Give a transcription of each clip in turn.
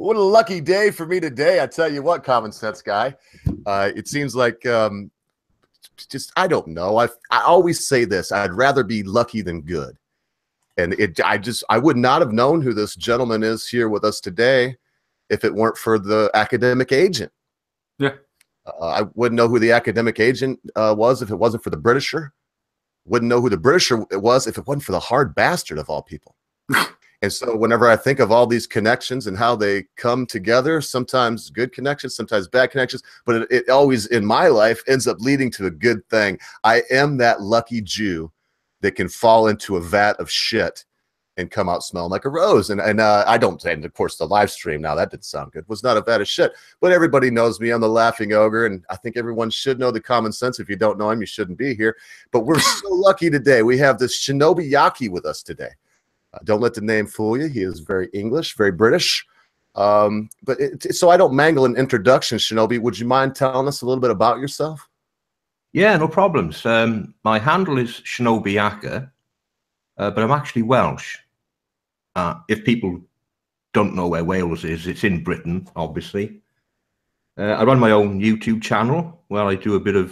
What a lucky day for me today. I tell you what, Common Sense Guy. It seems like just, I don't know. I always say this. I'd rather be lucky than good. And I would not have known who this gentleman is here with us today if it weren't for the academic agent. Yeah. I wouldn't know who the academic agent was if it wasn't for the Britisher. Wouldn't know who the Britisher was if it wasn't for the hard bastard of all people. And so whenever I think of all these connections and how they come together, sometimes good connections, sometimes bad connections, but it always in my life ends up leading to a good thing. I am that lucky Jew that can fall into a vat of shit and come out smelling like a rose. And I don't, and of course the live stream, now that didn't sound good, was not a vat of shit, but everybody knows me. I'm the laughing ogre, and I think everyone should know the common sense. If you don't know him, you shouldn't be here. But we're so lucky today. We have this Shinobi Yaki with us today. Don't let the name fool you. He is very English, very British. So I don't mangle an introduction, Shinobi, would you mind telling us a little bit about yourself? Yeah, no problems. My handle is Shinobi Yaka, but I'm actually Welsh. If people don't know where Wales is, it's in Britain, obviously. I run my own YouTube channel where I do a bit of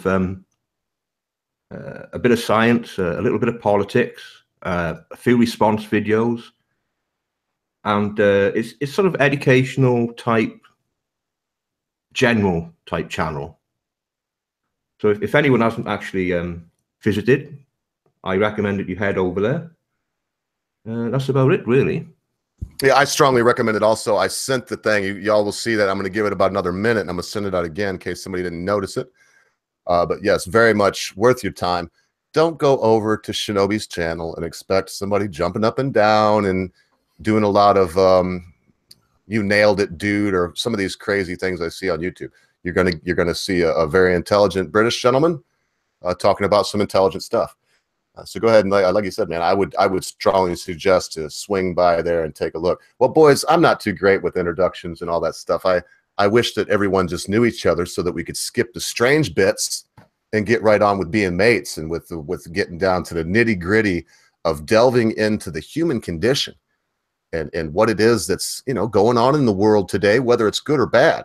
science, a little bit of politics, a few response videos, and it's sort of educational type, general type channel. So if anyone hasn't actually visited, I recommend that you head over there. That's about it, really. Yeah, I strongly recommend it also. I sent the thing. Y'all will see that. I'm going to give it about another minute, and I'm going to send it out again in case somebody didn't notice it. But yes, very much worth your time. Don't go over to Shinobi's channel and expect somebody jumping up and down and doing a lot of you nailed it, dude, or some of these crazy things I see on YouTube. You're gonna see a very intelligent British gentleman talking about some intelligent stuff. So go ahead and like you said, man, I would strongly suggest to swing by there and take a look. Well, boys, I'm not too great with introductions and all that stuff. I wish that everyone just knew each other so that we could skip the strange bits and get right on with being mates and with getting down to the nitty gritty of delving into the human condition and what it is that's, you know, going on in the world today, whether it's good or bad.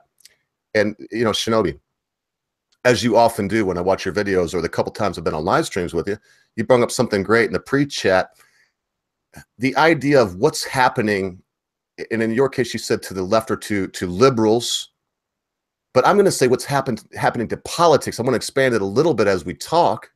And, you know, Shinobi, as you often do when I watch your videos or the couple times I've been on live streams with you, you brought up something great in the pre-chat, the idea of what's happening. And in your case, you said to the left or to liberals, but I'm going to say what's happening to politics. I want to expand it a little bit as we talk.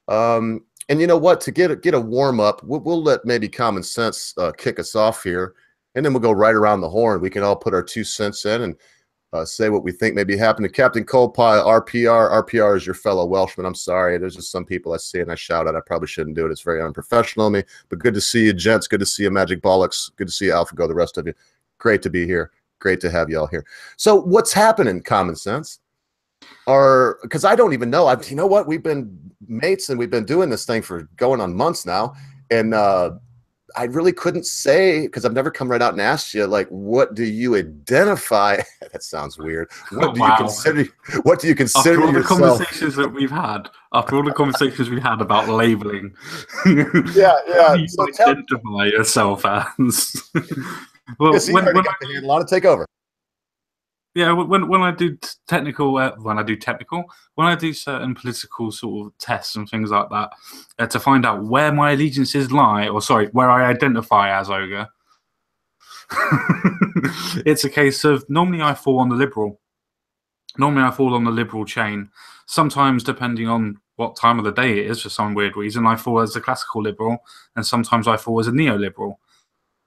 And you know what? To get a warm up, we'll let maybe Common Sense kick us off here, and then we'll go right around the horn. We can all put our 2 cents in and say what we think may be happening. Captain Coldpie, RPR. RPR is your fellow Welshman. I'm sorry. There's just some people I see and I shout at. I probably shouldn't do it. It's very unprofessional of me. But good to see you, gents. Good to see you, Magic Bollocks. Good to see you, AlphaGo, the rest of you. Great to be here. Great to have you all here. So what's happening, Common Sense? Or because I don't even know. You know what? We've been mates and we've been doing this thing for going on months now. And I really couldn't say, because I've never come right out and asked you, like, what do you identify? That sounds weird. What do you consider? What do you consider after all yourself? The conversations that we've had, after all the conversations we've had about labeling, yeah. What do you identify yourself as? Well, yeah, when I want to take over. Yeah, when I do technical, when I do certain political sort of tests and things like that, to find out where my allegiances lie, or sorry, where I identify as ogre, it's a case of normally I fall on the liberal. Normally I fall on the liberal chain. Sometimes, depending on what time of the day it is, for some weird reason, I fall as a classical liberal, and sometimes I fall as a neoliberal.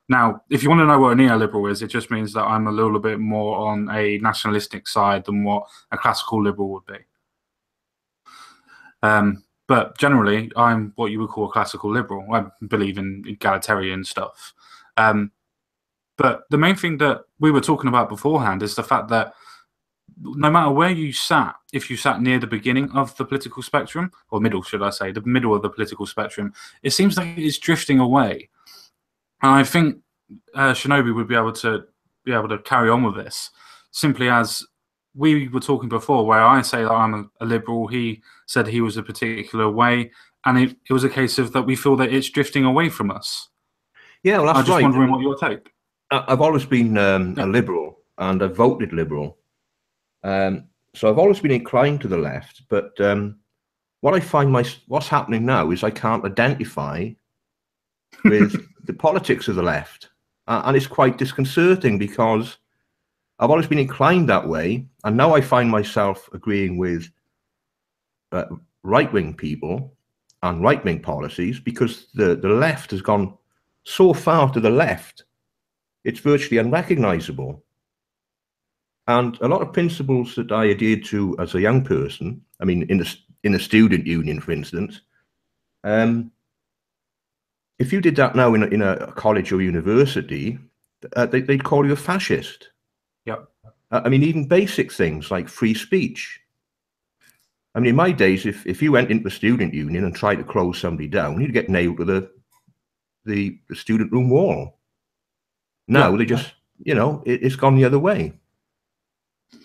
Now, if you want to know what a neoliberal is, it just means that I'm a little bit more on a nationalistic side than what a classical liberal would be. But generally, I'm what you would call a classical liberal. I believe in egalitarian stuff. But the main thing that we were talking about beforehand is the fact that no matter where you sat, if you sat near the beginning of the political spectrum, or middle, should I say, the middle of the political spectrum, it seems like it's drifting away. And I think Shinobi would be able to carry on with this, simply as we were talking before, where I say that I'm a liberal, he said he was a particular way, and it was a case of that we feel that it's drifting away from us. Yeah, well, that's I'm just right. wondering what your take. I've always been a liberal, and I've voted liberal. So I've always been inclined to the left, but what I find what's happening now is I can't identify with the politics of the left, and it's quite disconcerting because I've always been inclined that way, and now I find myself agreeing with right-wing people and right-wing policies because the left has gone so far to the left, it's virtually unrecognizable. And a lot of principles that I adhered to as a young person, I mean, in a student union, for instance, if you did that now in a college or university, they'd call you a fascist. Yep. I mean, even basic things like free speech. I mean, in my days, if you went into a student union and tried to close somebody down, you'd get nailed to the student room wall. Now they just, you know, it's gone the other way.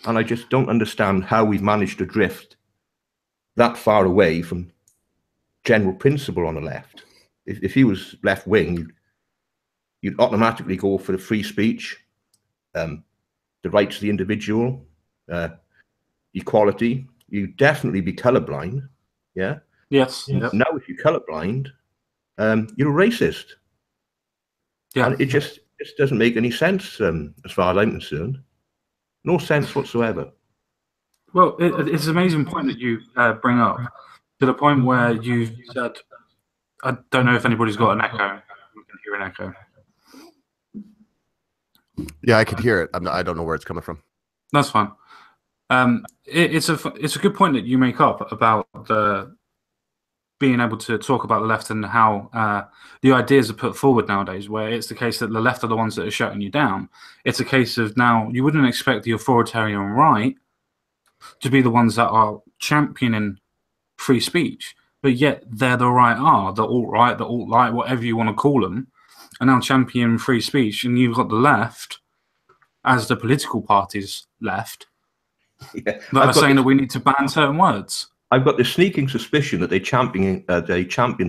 And I just don't understand how we've managed to drift that far away from general principle on the left. If he was left wing, you'd automatically go for the free speech, the rights of the individual, equality. You'd definitely be colorblind. Yeah. Yes. Yep. Now, if you're colorblind, you're a racist. Yeah. And it just doesn't make any sense as far as I'm concerned. No sense whatsoever. Well, it's an amazing point that you bring up, to the point where you said, I don't know if anybody's got an echo. I can hear an echo. Yeah, I could hear it. I don't know where it's coming from. That's fine. It's a good point that you make up about being able to talk about the left and how the ideas are put forward nowadays, where it's the case that the left are the ones that are shutting you down. It's a case of now you wouldn't expect the authoritarian right to be the ones that are championing free speech, but yet they're the right are, the alt-right, the alt-light, whatever you want to call them, are now championing free speech, and you've got the left as the political parties left that are saying that we need to ban certain words. I've got the sneaking suspicion that they champion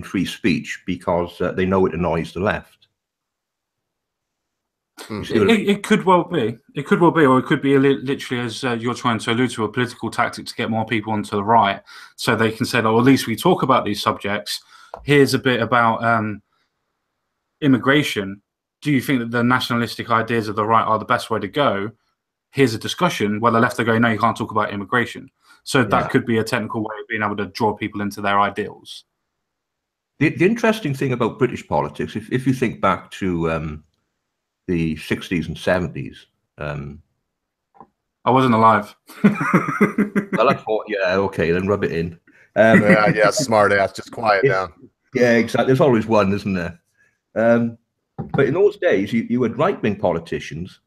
free speech because they know it annoys the left. It could well be. It could well be, or it could be literally, as you're trying to allude to, a political tactic to get more people onto the right, so they can say, "Oh, at least we talk about these subjects. Here's a bit about immigration. Do you think that the nationalistic ideas of the right are the best way to go? Here's a discussion." Where the left are going, "No, you can't talk about immigration." So that could be a technical way of being able to draw people into their ideals. The interesting thing about British politics, if you think back to the 60s and 70s. I wasn't alive. Well, I thought, yeah, okay, then rub it in. Yeah, smart ass, just quiet down. Yeah, exactly. There's always one, isn't there? But in those days, you had right-wing politicians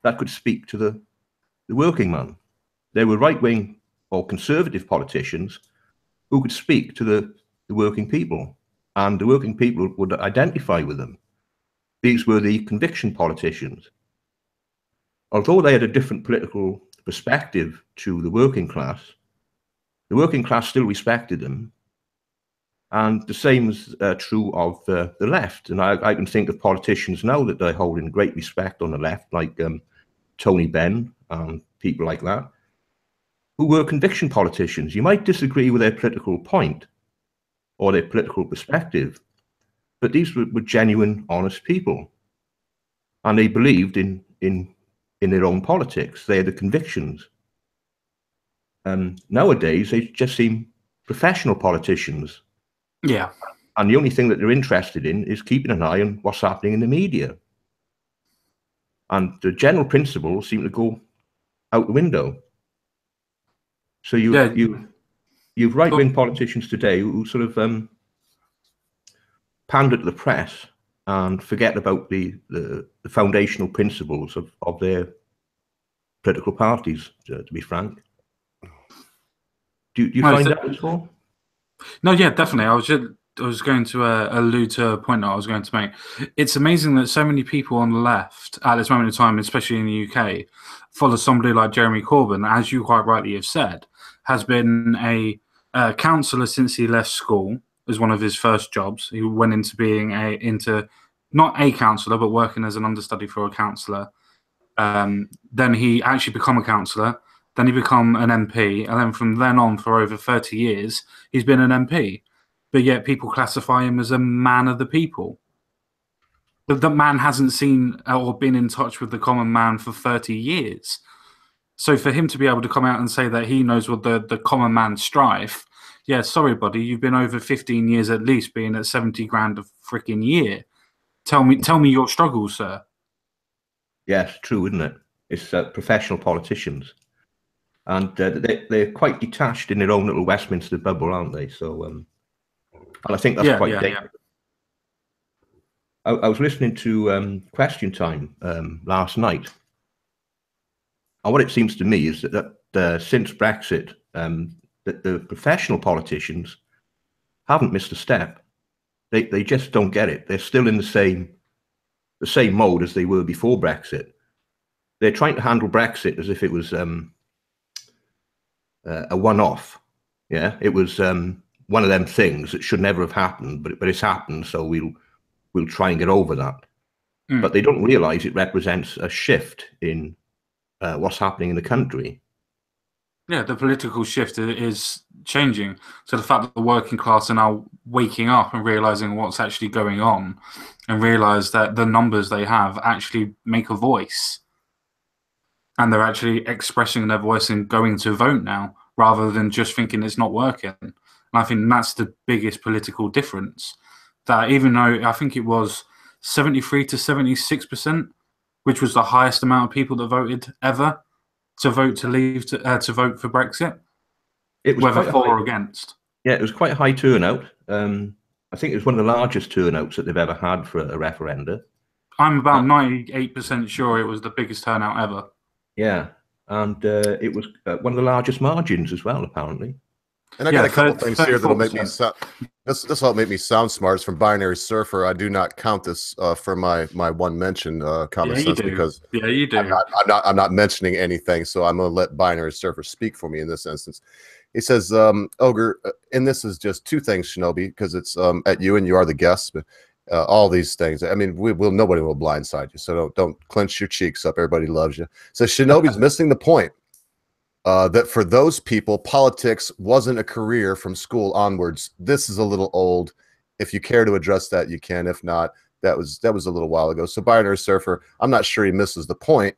that could speak to the working man. There were right-wing or conservative politicians who could speak to the working people, and the working people would identify with them. These were the conviction politicians. Although they had a different political perspective to the working class still respected them. And the same is true of the left. And I can think of politicians now that I hold in great respect on the left, like Tony Benn and people like that, who were conviction politicians. You might disagree with their political point or their political perspective, but these were genuine, honest people. And they believed in their own politics. They had the convictions. Nowadays, they just seem professional politicians. Yeah. And the only thing that they're interested in is keeping an eye on what's happening in the media. And the general principles seem to go out the window. So you've right-wing politicians today who sort of pander to the press and forget about the foundational principles of their political parties, to be frank. Do you find that as well? No, yeah, definitely. I was going to allude to a point that I was going to make. It's amazing that so many people on the left at this moment in time, especially in the UK, follow somebody like Jeremy Corbyn, as you quite rightly have said, has been a counsellor since he left school as one of his first jobs. He went into being into not a councillor, but working as an understudy for a councillor. Then he actually become a councillor. Then he become an MP, and then from then on, for over 30 years, he's been an MP. But yet people classify him as a man of the people. But the man hasn't seen or been in touch with the common man for 30 years. So for him to be able to come out and say that he knows what the common man's strife, yeah, sorry, buddy, you've been over 15 years at least being at 70 grand a freaking year. Tell me your struggles, sir. Yes, true, isn't it? It's professional politicians. And they're quite detached in their own little Westminster bubble, aren't they? So, and I think that's quite dangerous. I was listening to Question Time last night. And what it seems to me is that since Brexit, that the professional politicians haven't missed a step. They just don't get it. They're still in the same mode as they were before Brexit. They're trying to handle Brexit as if it was a one-off. Yeah, it was one of them things that should never have happened, but it's happened, so we'll try and get over that. But they don't realise it represents a shift in what's happening in the country. Yeah, the political shift is changing. So the fact that the working class are now waking up and realising what's actually going on, and realise that the numbers they have actually make a voice. And they're actually expressing their voice and going to vote now, rather than just thinking it's not working. And I think that's the biggest political difference. That even though I think it was 73 to 76%, which was the highest amount of people that voted ever to vote to leave to vote for Brexit, it was whether for or against. Yeah, it was quite a high turnout. I think it was one of the largest turnouts that they've ever had for a referenda. I'm about 98% sure it was the biggest turnout ever. Yeah, and it was one of the largest margins as well, apparently. And I got a couple things here that'll make me sound. This will make me sound smart. It's from Binary Surfer. I do not count this for my one mention, Common Sense, because you do. I'm not mentioning anything, so I'm going to let Binary Surfer speak for me in this instance. He says, Ogre, and this is just two things, Shinobi, because it's at you and you are the guest. But all these things. I mean, nobody will blindside you, so don't clench your cheeks up. Everybody loves you. So Shinobi's missing the point. That for those people, politics wasn't a career from school onwards. This is a little old. If you care to address that, you can. If not, that was a little while ago. So Binary Surfer, I'm not sure he misses the point,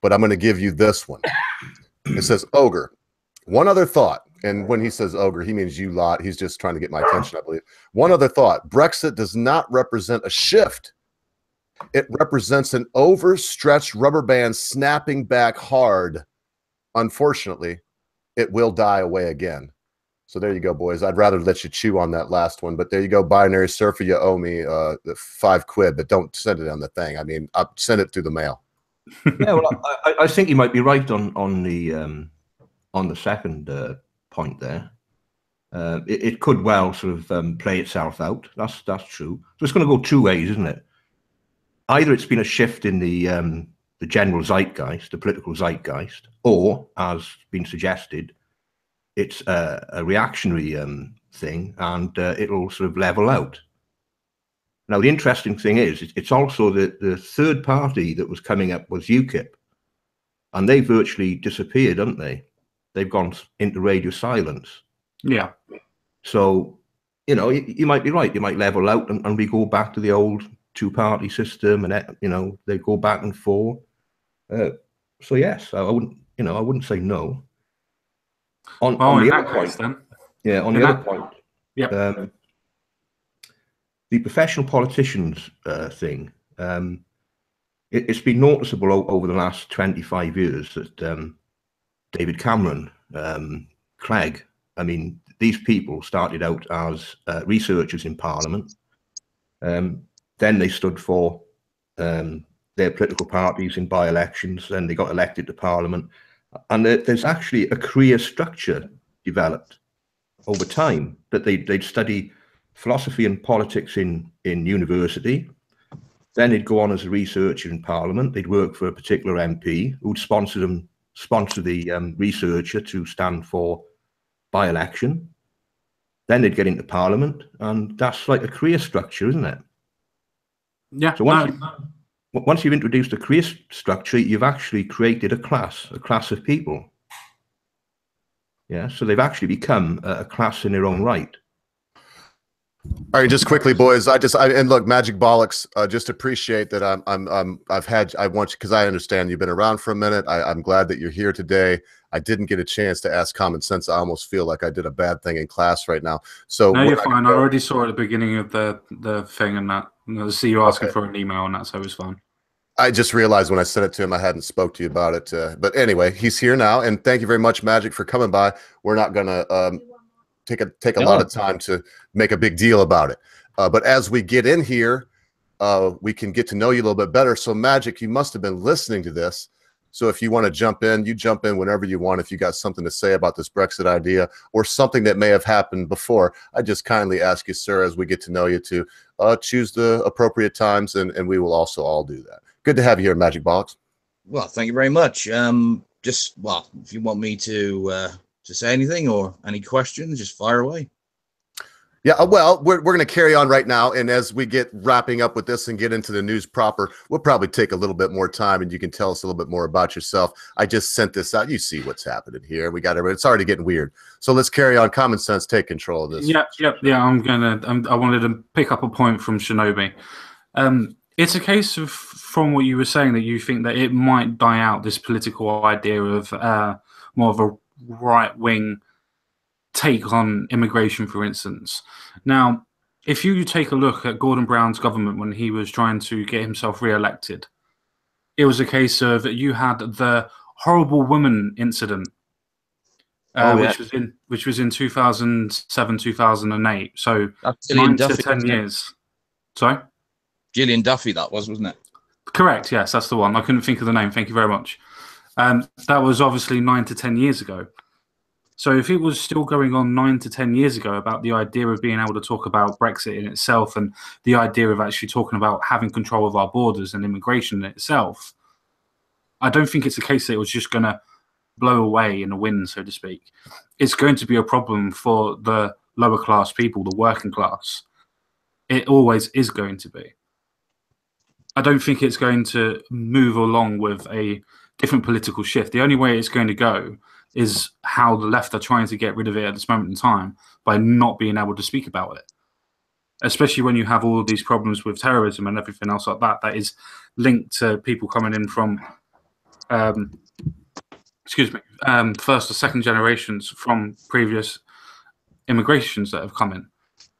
but I'm going to give you this one. It says, Ogre, one other thought. And when he says ogre, he means you lot. He's just trying to get my attention, I believe. One other thought. Brexit does not represent a shift. It represents an overstretched rubber band snapping back hard. Unfortunately, it will die away again. So there you go, boys. I'd rather let you chew on that last one, but there you go. Binary Surfer, you owe me £5, but don't send it on the thing. I mean, I'll send it through the mail. Yeah, well, I think you might be right on the second point there. It could well sort of play itself out. That's true. So it's going to go two ways, isn't it? Either it's been a shift in the general zeitgeist, the political zeitgeist, or, as been suggested, it's a reactionary thing, and it'll sort of level out. Now, the interesting thing is, it's also the third party that was coming up was UKIP, and they virtually disappeared, haven't they? They've gone into radio silence. Yeah. So, you know, you might be right. You might level out, and we go back to the old two-party system, and you know, they go back and forth. So yes, I wouldn't say no. On the other point, then. Yeah, on the other point, yeah, the professional politicians thing. It's been noticeable over the last 25 years that David Cameron, Clegg, I mean, these people started out as researchers in Parliament. Then they stood for their political parties in by-elections, and they got elected to Parliament. And there's actually a career structure developed over time that they'd study philosophy and politics in university. Then they'd go on as a researcher in Parliament. They'd work for a particular MP who'd sponsor the researcher to stand for by-election. Then they'd get into Parliament, and that's like a career structure, isn't it? Yeah. So once you've introduced a caste structure, you've actually created a class of people. Yeah, so they've actually become a class in their own right. All right, just quickly, boys. And look, Magic Bollocks. Just appreciate that. I want you, because I understand you've been around for a minute. I'm glad that you're here today. I didn't get a chance to ask Common Sense. I almost feel like I did a bad thing in class right now. So no, you're fine. I already saw at the beginning of the thing and that. I see you asking for an email and that, so it was fine. I just realized when I sent it to him, I hadn't spoke to you about it. But anyway, he's here now, and thank you very much, Magic, for coming by. We're not gonna take a lot of time to make a big deal about it. But as we get in here, we can get to know you a little bit better. So Magic, you must have been listening to this. So if you want to jump in, you jump in whenever you want. If you got something to say about this Brexit idea or something that may have happened before, I just kindly ask you, sir, as we get to know you, to choose the appropriate times, and we will also all do that. Good to have you here, Magic Bollocks. Well, thank you very much. If you want me to say anything or any questions, just fire away. Yeah, well, we're going to carry on right now, and as we get wrapping up with this and get into the news proper, we'll probably take a little bit more time, and you can tell us a little bit more about yourself. I just sent this out. You see what's happening here. We got everybody. It's already getting weird. So let's carry on. Common Sense, take control of this. Yeah. I wanted to pick up a point from Shinobi. It's a case of, from what you were saying, that you think that it might die out, this political idea of more of a right-wing take on immigration, for instance. Now, if you take a look at Gordon Brown's government when he was trying to get himself re-elected, it was a case of you had the horrible woman incident, which was in 2007, 2008. So 9 to 10 years. Sorry? Gillian Duffy, that was, wasn't it? Correct, yes, that's the one. I couldn't think of the name. Thank you very much. That was obviously 9 to 10 years ago. So if it was still going on 9 to 10 years ago about the idea of being able to talk about Brexit in itself and the idea of actually talking about having control of our borders and immigration in itself, I don't think it's a case that it was just going to blow away in the wind, so to speak. It's going to be a problem for the lower class people, the working class. It always is going to be. I don't think it's going to move along with a different political shift. The only way it's going to go is how the left are trying to get rid of it at this moment in time by not being able to speak about it. Especially when you have all of these problems with terrorism and everything else like that, that is linked to people coming in from, first or second generations from previous immigrations that have come in.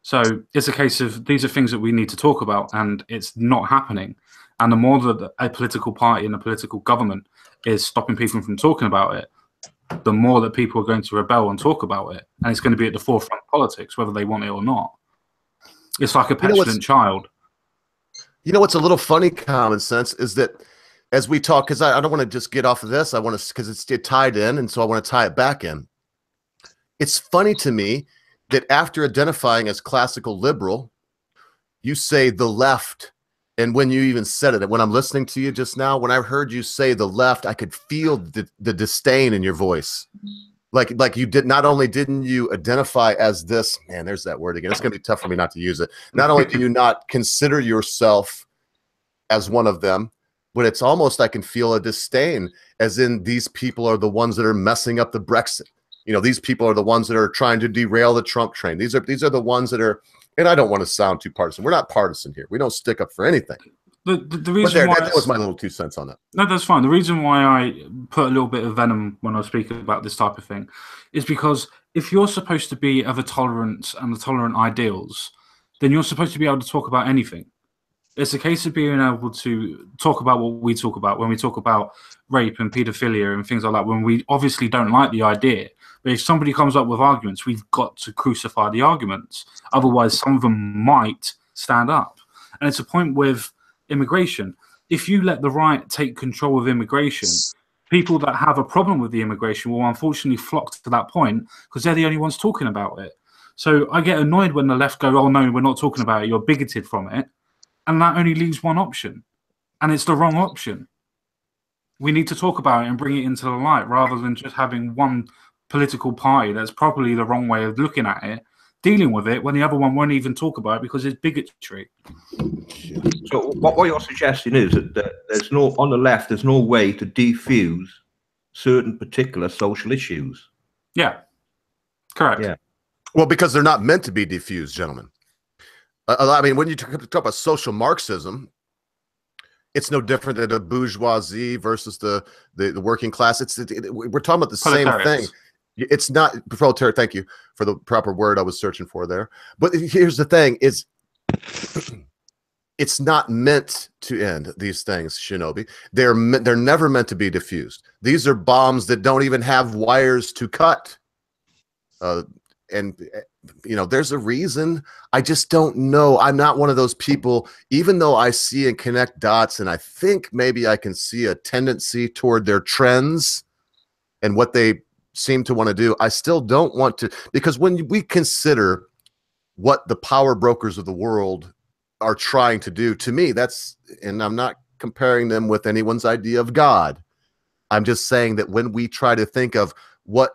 So it's a case of these are things that we need to talk about, and it's not happening. And the more that a political party and a political government is stopping people from talking about it, the more that people are going to rebel and talk about it. And it's going to be at the forefront of politics, whether they want it or not. It's like a petulant child. You know what's a little funny, Common Sense, is that as we talk, because I don't want to just get off of this, I want to, because it's tied in, and so I want to tie it back in. It's funny to me that after identifying as classical liberal, you say the left. And when you even said it, when I'm listening to you just now, when I heard you say the left, I could feel the disdain in your voice. Like you did, not only didn't you identify as this, man, there's that word again. It's going to be tough for me not to use it. Not only do you not consider yourself as one of them, but it's almost, I can feel a disdain, as in these people are the ones that are messing up the Brexit. You know, these people are the ones that are trying to derail the Trump train. These are the ones that are, and I don't want to sound too partisan. We're not partisan here. We don't stick up for anything. The reason why that was my little 2 cents on that. No, that's fine. The reason why I put a little bit of venom when I speak about this type of thing is because if you're supposed to be of a tolerance and the tolerant ideals, then you're supposed to be able to talk about anything. It's a case of being able to talk about what we talk about when we talk about rape and paedophilia and things like that, when we obviously don't like the idea. But if somebody comes up with arguments, we've got to crucify the arguments. Otherwise, some of them might stand up. And it's a point with immigration. If you let the right take control of immigration, people that have a problem with the immigration will unfortunately flock to that point because they're the only ones talking about it. So I get annoyed when the left go, oh, no, we're not talking about it. You're bigoted from it. And that only leaves one option. And it's the wrong option. We need to talk about it and bring it into the light rather than just having one political party that's probably the wrong way of looking at it dealing with it when the other one won't even talk about it because it's bigotry. So what you're suggesting is that there's no, on the left, there's no way to defuse certain particular social issues. Yeah, correct. Yeah. Well, because they're not meant to be diffused, gentlemen. I mean, when you talk about social Marxism, it's no different than the bourgeoisie versus the working class. We're talking about the same thing. It's not proletariat. Thank you for the proper word I was searching for there. But here's the thing: it's not meant to end these things, Shinobi. They're never meant to be diffused. These are bombs that don't even have wires to cut. And you know, there's a reason. I just don't know. I'm not one of those people, even though I see and connect dots, and I think maybe I can see a tendency toward their trends and what they seem to want to do. I still don't want to, because when we consider what the power brokers of the world are trying to do, to me, that's, and I'm not comparing them with anyone's idea of God. I'm just saying that when we try to think of what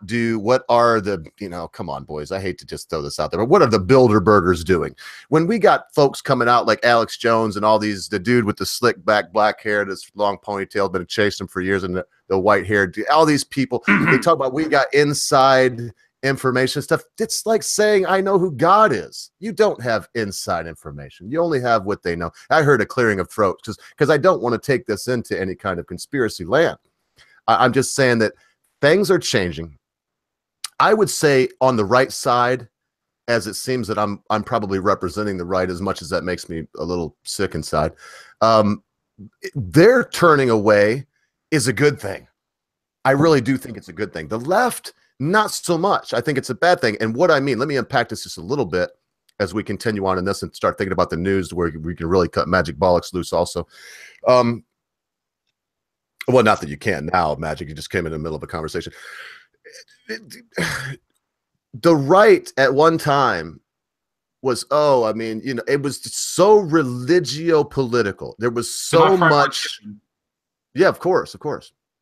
are the, you know, come on, boys, I hate to just throw this out there, but what are the Bilderbergers doing? When we got folks coming out like Alex Jones and all these, the dude with the slick back black hair, this long ponytail, been chasing him for years, and the white hair, all these people, they talk about we got inside information stuff. It's like saying, I know who God is. You don't have inside information. You only have what they know. I heard a clearing of throats because I don't want to take this into any kind of conspiracy land. I'm just saying that things are changing. I would say on the right side, as it seems that I'm probably representing the right, as much as that makes me a little sick inside. Their turning away is a good thing. I really do think it's a good thing. The left, not so much. I think it's a bad thing. And what I mean, let me unpack this just a little bit as we continue on in this and start thinking about the news where we can really cut Magic Bollocks loose also. Well, not that you can now, Magic. You just came in the middle of a conversation. The right at one time was, I mean, you know, it was so religio-political. There was so much. Yeah, of course.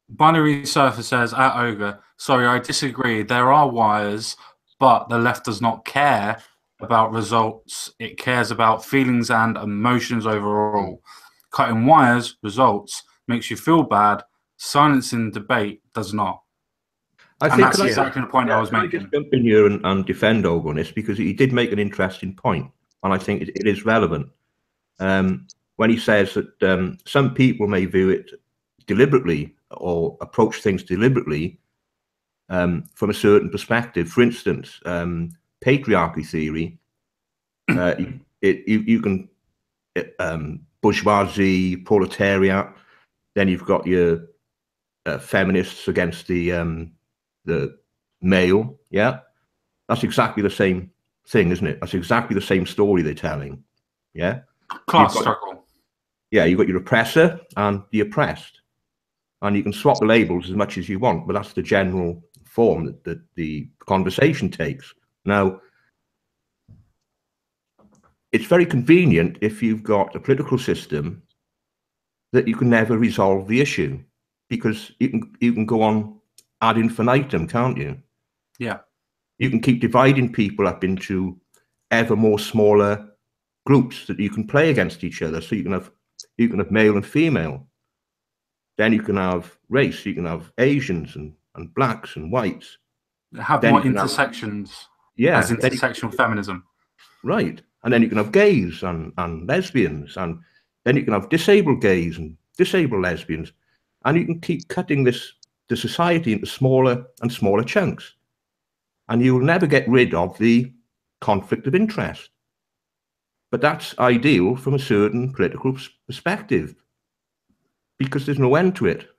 Binary Surfer says, at Ogre, sorry, I disagree. There are wires, but the left does not care about results. It cares about feelings and emotions overall. Cutting wires, results, makes you feel bad. Silencing debate does not. I think that's exactly the point I was making. Just jump in here and defend Ogre on this, because he did make an interesting point, and I think it is relevant. When he says that some people may view it deliberately or approach things deliberately from a certain perspective. For instance, patriarchy theory, you can bourgeoisie, proletariat, then you've got your feminists against the male. Yeah, that's exactly the same thing, isn't it? That's exactly the same story they're telling. Yeah, class struggle. Yeah, you've got your oppressor and the oppressed, and you can swap the labels as much as you want, but that's the general form that the conversation takes. Now, it's very convenient if you've got a political system that you can never resolve the issue, because you can go on ad infinitum, can't you? Yeah. You can keep dividing people up into ever more smaller groups that you can play against each other. So you can have male and female. Then you can have race. You can have Asians and blacks and whites. Have more intersections. As intersectional feminism. Right. And then you can have gays and lesbians, and then you can have disabled gays and disabled lesbians, and you can keep cutting the society into smaller and smaller chunks, and you will never get rid of the conflict of interest. But that's ideal from a certain political perspective, because there's no end to it.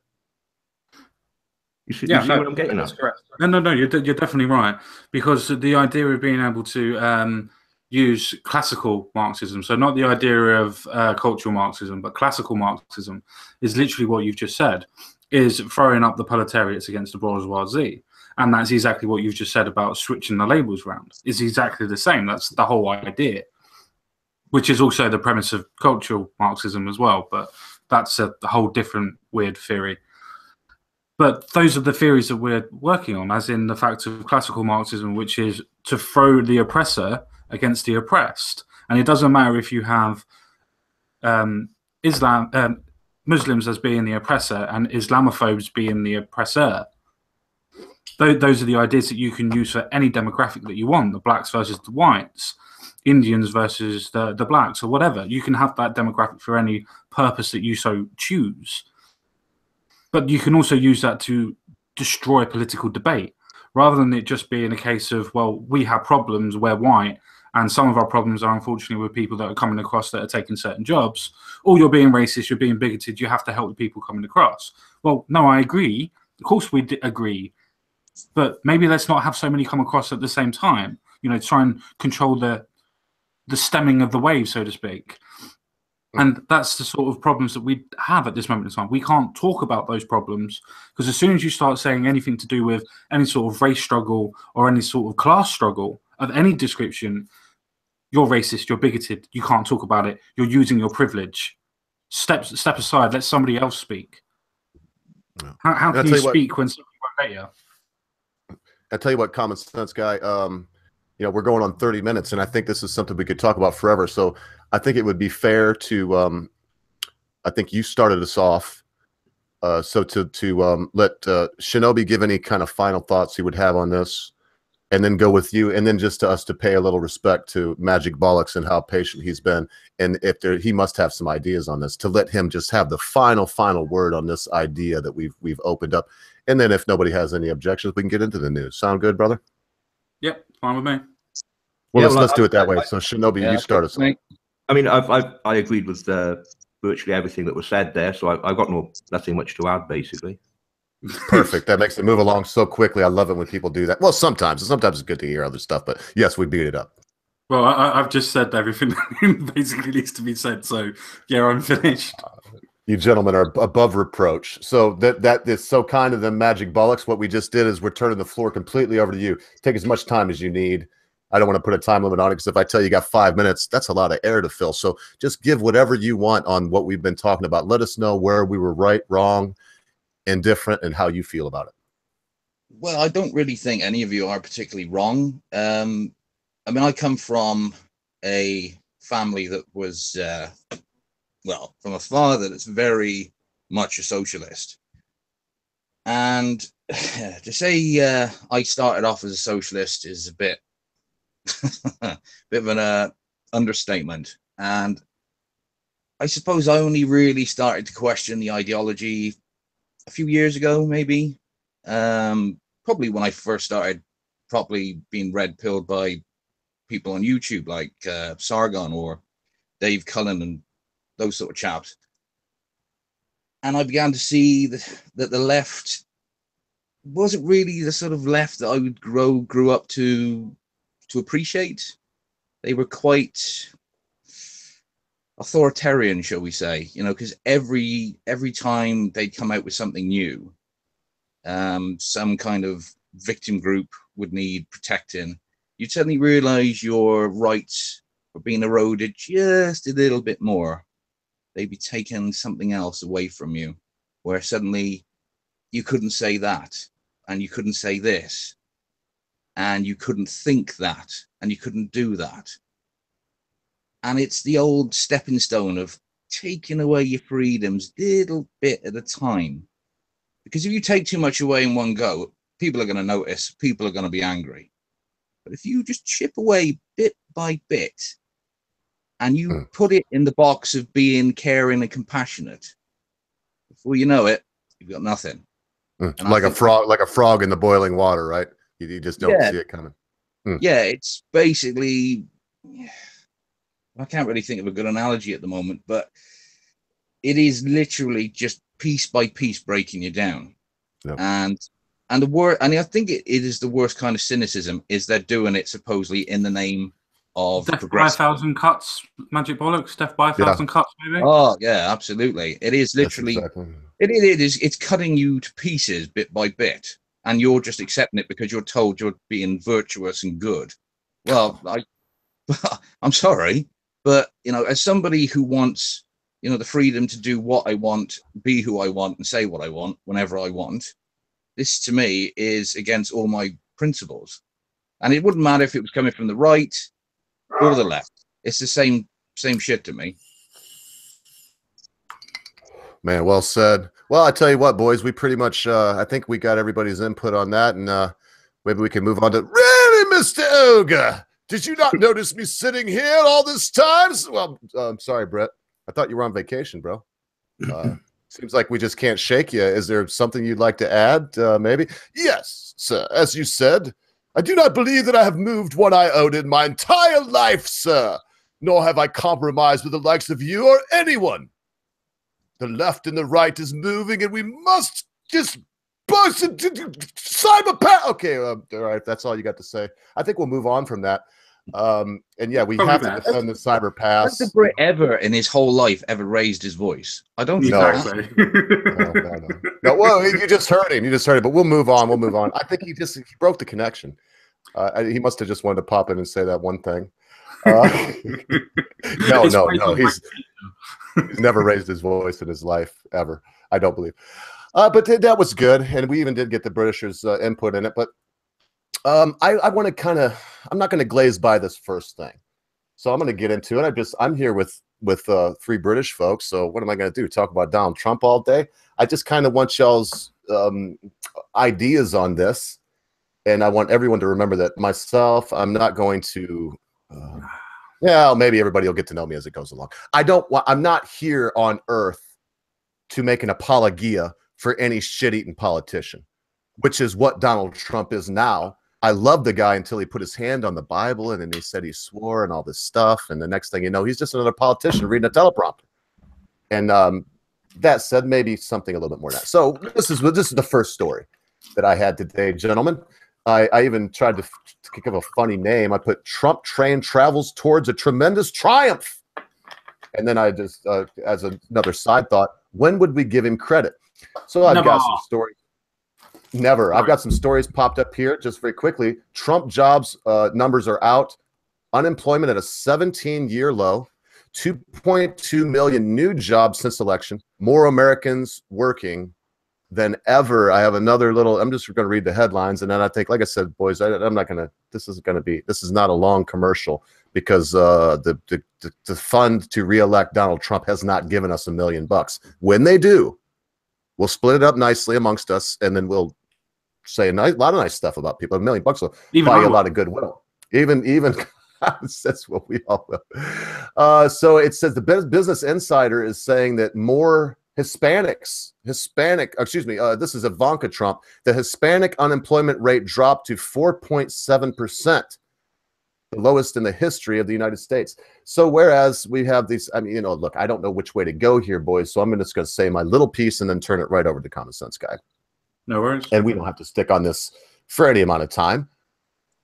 You see what I'm getting at? Correct. No, you're definitely right, because the idea of being able to use classical Marxism, so not the idea of cultural Marxism, but classical Marxism, is literally what you've just said, is throwing up the proletariats against the bourgeoisie. And that's exactly what you've just said about switching the labels around. It's exactly the same. That's the whole idea, which is also the premise of cultural Marxism as well. But that's a whole different weird theory. But those are the theories that we're working on, as in the fact of classical Marxism, which is to throw the oppressor against the oppressed. And it doesn't matter if you have Muslims as being the oppressor and Islamophobes being the oppressor. Those are the ideas that you can use for any demographic that you want, the blacks versus the whites, Indians versus the blacks, or whatever. You can have that demographic for any purpose that you so choose. But you can also use that to destroy political debate, rather than it just being a case of, well, we have problems, we're white, and some of our problems are unfortunately with people that are coming across that are taking certain jobs. Or you're being racist, you're being bigoted, you have to help the people coming across. Well, no, I agree. Of course we agree. But maybe let's not have so many come across at the same time. You know, try and control the stemming of the wave, so to speak. And that's the sort of problems that we have at this moment in time. We can't talk about those problems because as soon as you start saying anything to do with any sort of race struggle or any sort of class struggle of any description, you're racist, you're bigoted, you can't talk about it, you're using your privilege. Step aside, let somebody else speak. Yeah. How can you speak when somebody won't let you? I'll tell you what, Common Sense Guy, you know, we're going on 30 minutes, and I think this is something we could talk about forever. So I think it would be fair to, I think you started us off. So to let Shinobi give any kind of final thoughts he would have on this, and then go with you, and then just to us to pay a little respect to Magic Bollocks and how patient he's been. And if he must have some ideas on this, to let him just have the final word on this idea that we've opened up. And then if nobody has any objections, we can get into the news. Sound good, brother? Yep, fine with me. Well, let's do it that way. So Shinobi, you start us off. I mean, I agreed with virtually everything that was said there, so I've got nothing much to add, basically. Perfect. That makes it move along so quickly. I love it when people do that. Well, sometimes it's good to hear other stuff, but yes, we beat it up. Well, I've just said everything that basically needs to be said, so yeah, I'm finished. You gentlemen are above reproach. So that is so kind of them, Magic Bollocks. What we just did is we're turning the floor completely over to you. Take as much time as you need. I don't want to put a time limit on it because if I tell you got 5 minutes, that's a lot of air to fill. So just give whatever you want on what we've been talking about. Let us know where we were right, wrong, indifferent, and how you feel about it. Well, I don't really think any of you are particularly wrong. I mean, I come from a family that was, well, from a father that's very much a socialist. And to say I started off as a socialist is a bit of an understatement. And I suppose I only really started to question the ideology a few years ago, maybe. Probably when I first started properly being red-pilled by people on YouTube like Sargon or Dave Cullen and those sort of chaps. And I began to see that the left wasn't really the sort of left that I would grew up to appreciate. They were quite authoritarian, shall we say, you know, because every time they'd come out with something new, some kind of victim group would need protecting, you'd suddenly realize your rights were being eroded just a little bit more. They'd be taking something else away from you, where suddenly you couldn't say that, and you couldn't say this, and you couldn't think that, and you couldn't do that. And it's the old stepping stone of taking away your freedoms little bit at a time. Because if you take too much away in one go, people are going to notice, people are going to be angry. But if you just chip away bit by bit, and you put it in the box of being caring and compassionate, before you know it, you've got nothing. Like a frog in the boiling water, right? You just don't see it coming. Yeah, it's basically, I can't really think of a good analogy at the moment, but it is literally just piece by piece breaking you down. Yep. And I think it is the worst kind of cynicism is they're doing it supposedly in the name of death by 1,000 cuts, Magic Bollocks, death by 1,000 cuts, maybe. Oh yeah, absolutely. It is literally it is it's cutting you to pieces bit by bit, and you're just accepting it because you're told you're being virtuous and good. Well, I'm sorry, but you know, as somebody who wants, you know, the freedom to do what I want, be who I want, and say what I want whenever I want, this to me is against all my principles. And it wouldn't matter if it was coming from the right or the left. It's the same shit to me. Man, well said. Well, I tell you what, boys, we pretty much, I think we got everybody's input on that, and maybe we can move on to, really, Mr. Ogre? Did you not notice me sitting here all this time? Well, I'm sorry, Brett. I thought you were on vacation, bro. Seems like we just can't shake you. Is there something you'd like to add, maybe? Yes, sir. As you said, I do not believe that I have moved one iota in my entire life, sir. Nor have I compromised with the likes of you or anyone. The left and the right is moving, and we must just bust into cyberpath. Okay, all right, that's all you got to say. I think we'll move on from that. And yeah, we have to defend the cyber pass. Has the Brit ever in his whole life ever raised his voice? I don't think No, well, you just heard him. You just heard it, but we'll move on. We'll move on. I think he broke the connection. He must have just wanted to pop in and say that one thing. No. He's never raised his voice in his life ever. I don't believe. But that was good, and we even did get the Britishers' input in it. But I want to kind of. I'm not going to glaze by this first thing, so I'm going to get into it. I'm here with three British folks. So what am I going to do? Talk about Donald Trump all day? I just kind of want y'all's ideas on this, and I want everyone to remember that myself. I'm not going to. Yeah, maybe everybody will get to know me as it goes along. I'm not here on earth to make an apologia for any shit-eating politician, which is what Donald Trump is now. I love the guy until he put his hand on the Bible and then he said he swore and all this stuff. And the next thing you know, he's just another politician reading a teleprompter. And that said, maybe something a little bit more than that. So this is the first story that I had today, gentlemen. I even tried to think of a funny name. I put Trump train travels towards a tremendous triumph. And then I just, as another side thought, when would we give him credit? So I've got some stories. Never. I've got some stories popped up here just very quickly. Trump jobs numbers are out. Unemployment at a 17-year low. 2.2 million new jobs since election. More Americans working than ever. I have another little, I'm just going to read the headlines. And then I think, like I said, boys, I'm not going to, this is not a long commercial because the fund to reelect Donald Trump has not given us $1 million. When they do, we'll split it up nicely amongst us, and then we'll say a lot of nice stuff about people. $1 million will buy you a lot of goodwill. Even that's what we all will. So it says the Business Insider is saying that more this is Ivanka Trump. The Hispanic unemployment rate dropped to 4.7%, the lowest in the history of the United States. So whereas we have these, I mean, look, I don't know which way to go here, boys. So I'm just going to say my little piece and then turn it right over to Common Sense Guy. No worries. And we don't have to stick on this for any amount of time.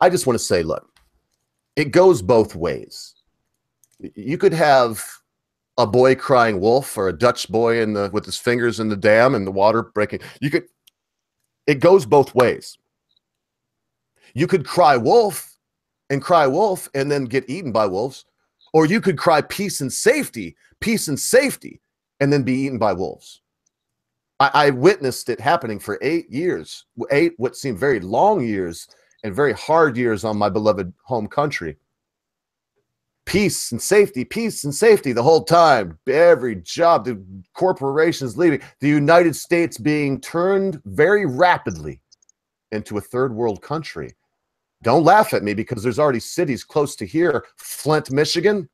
I just want to say, look, it goes both ways. You could have a boy crying wolf or a Dutch boy with his fingers in the dam and the water breaking. It goes both ways. You could cry wolf and then get eaten by wolves, or you could cry peace and safety, and then be eaten by wolves. I witnessed it happening for 8 years, what seemed very long years and very hard years on my beloved home country. Peace and safety the whole time. Every job, the corporations leaving, the United States being turned very rapidly into a third world country. Don't laugh at me because there's already cities close to here. Flint, Michigan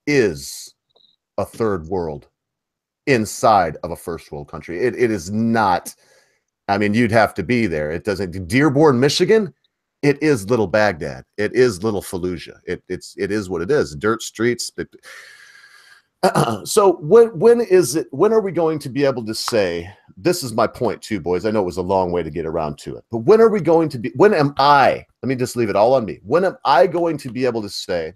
is a third world inside of a first world country. It is not, I mean, you'd have to be there. It doesn't. Dearborn, Michigan, it is little Baghdad. It is little Fallujah. It is what it is. Dirt streets. So when are we going to be able to say, this is my point too, boys. I know it was a long way to get around to it, but when am I, let me just leave it all on me. When am I going to be able to say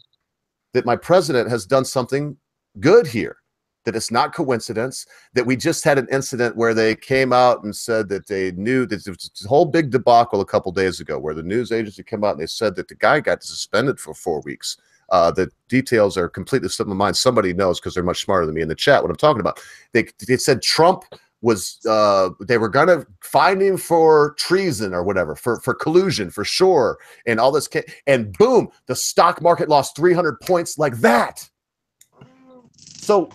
that my president has done something good here? That it's not coincidence, that we just had an incident where they came out and said that they knew that there was this whole big debacle a couple days ago where the news agency came out and they said that the guy got suspended for 4 weeks. The details are completely slipping my mind. Somebody knows because they're much smarter than me in the chat what I'm talking about. They said Trump was they were gonna find him for treason or whatever, for collusion, for sure, and all this, and boom, the stock market lost 300 points like that. So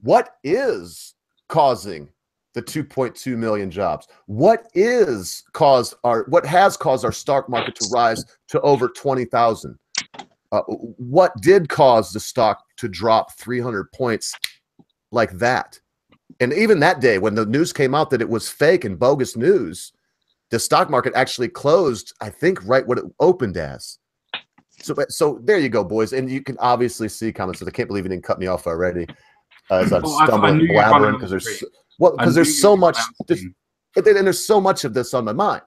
what is causing the 2.2 million jobs? What has caused our stock market to rise to over 20,000? What did cause the stock to drop 300 points like that? And even that day, when the news came out that it was fake and bogus news, the stock market actually closed, I think, right what it opened as. So there you go, boys. And you can obviously see comments. I can't believe you didn't cut me off already. As I'm stumbling and blabbering because there's so much, and there's so much of this on my mind.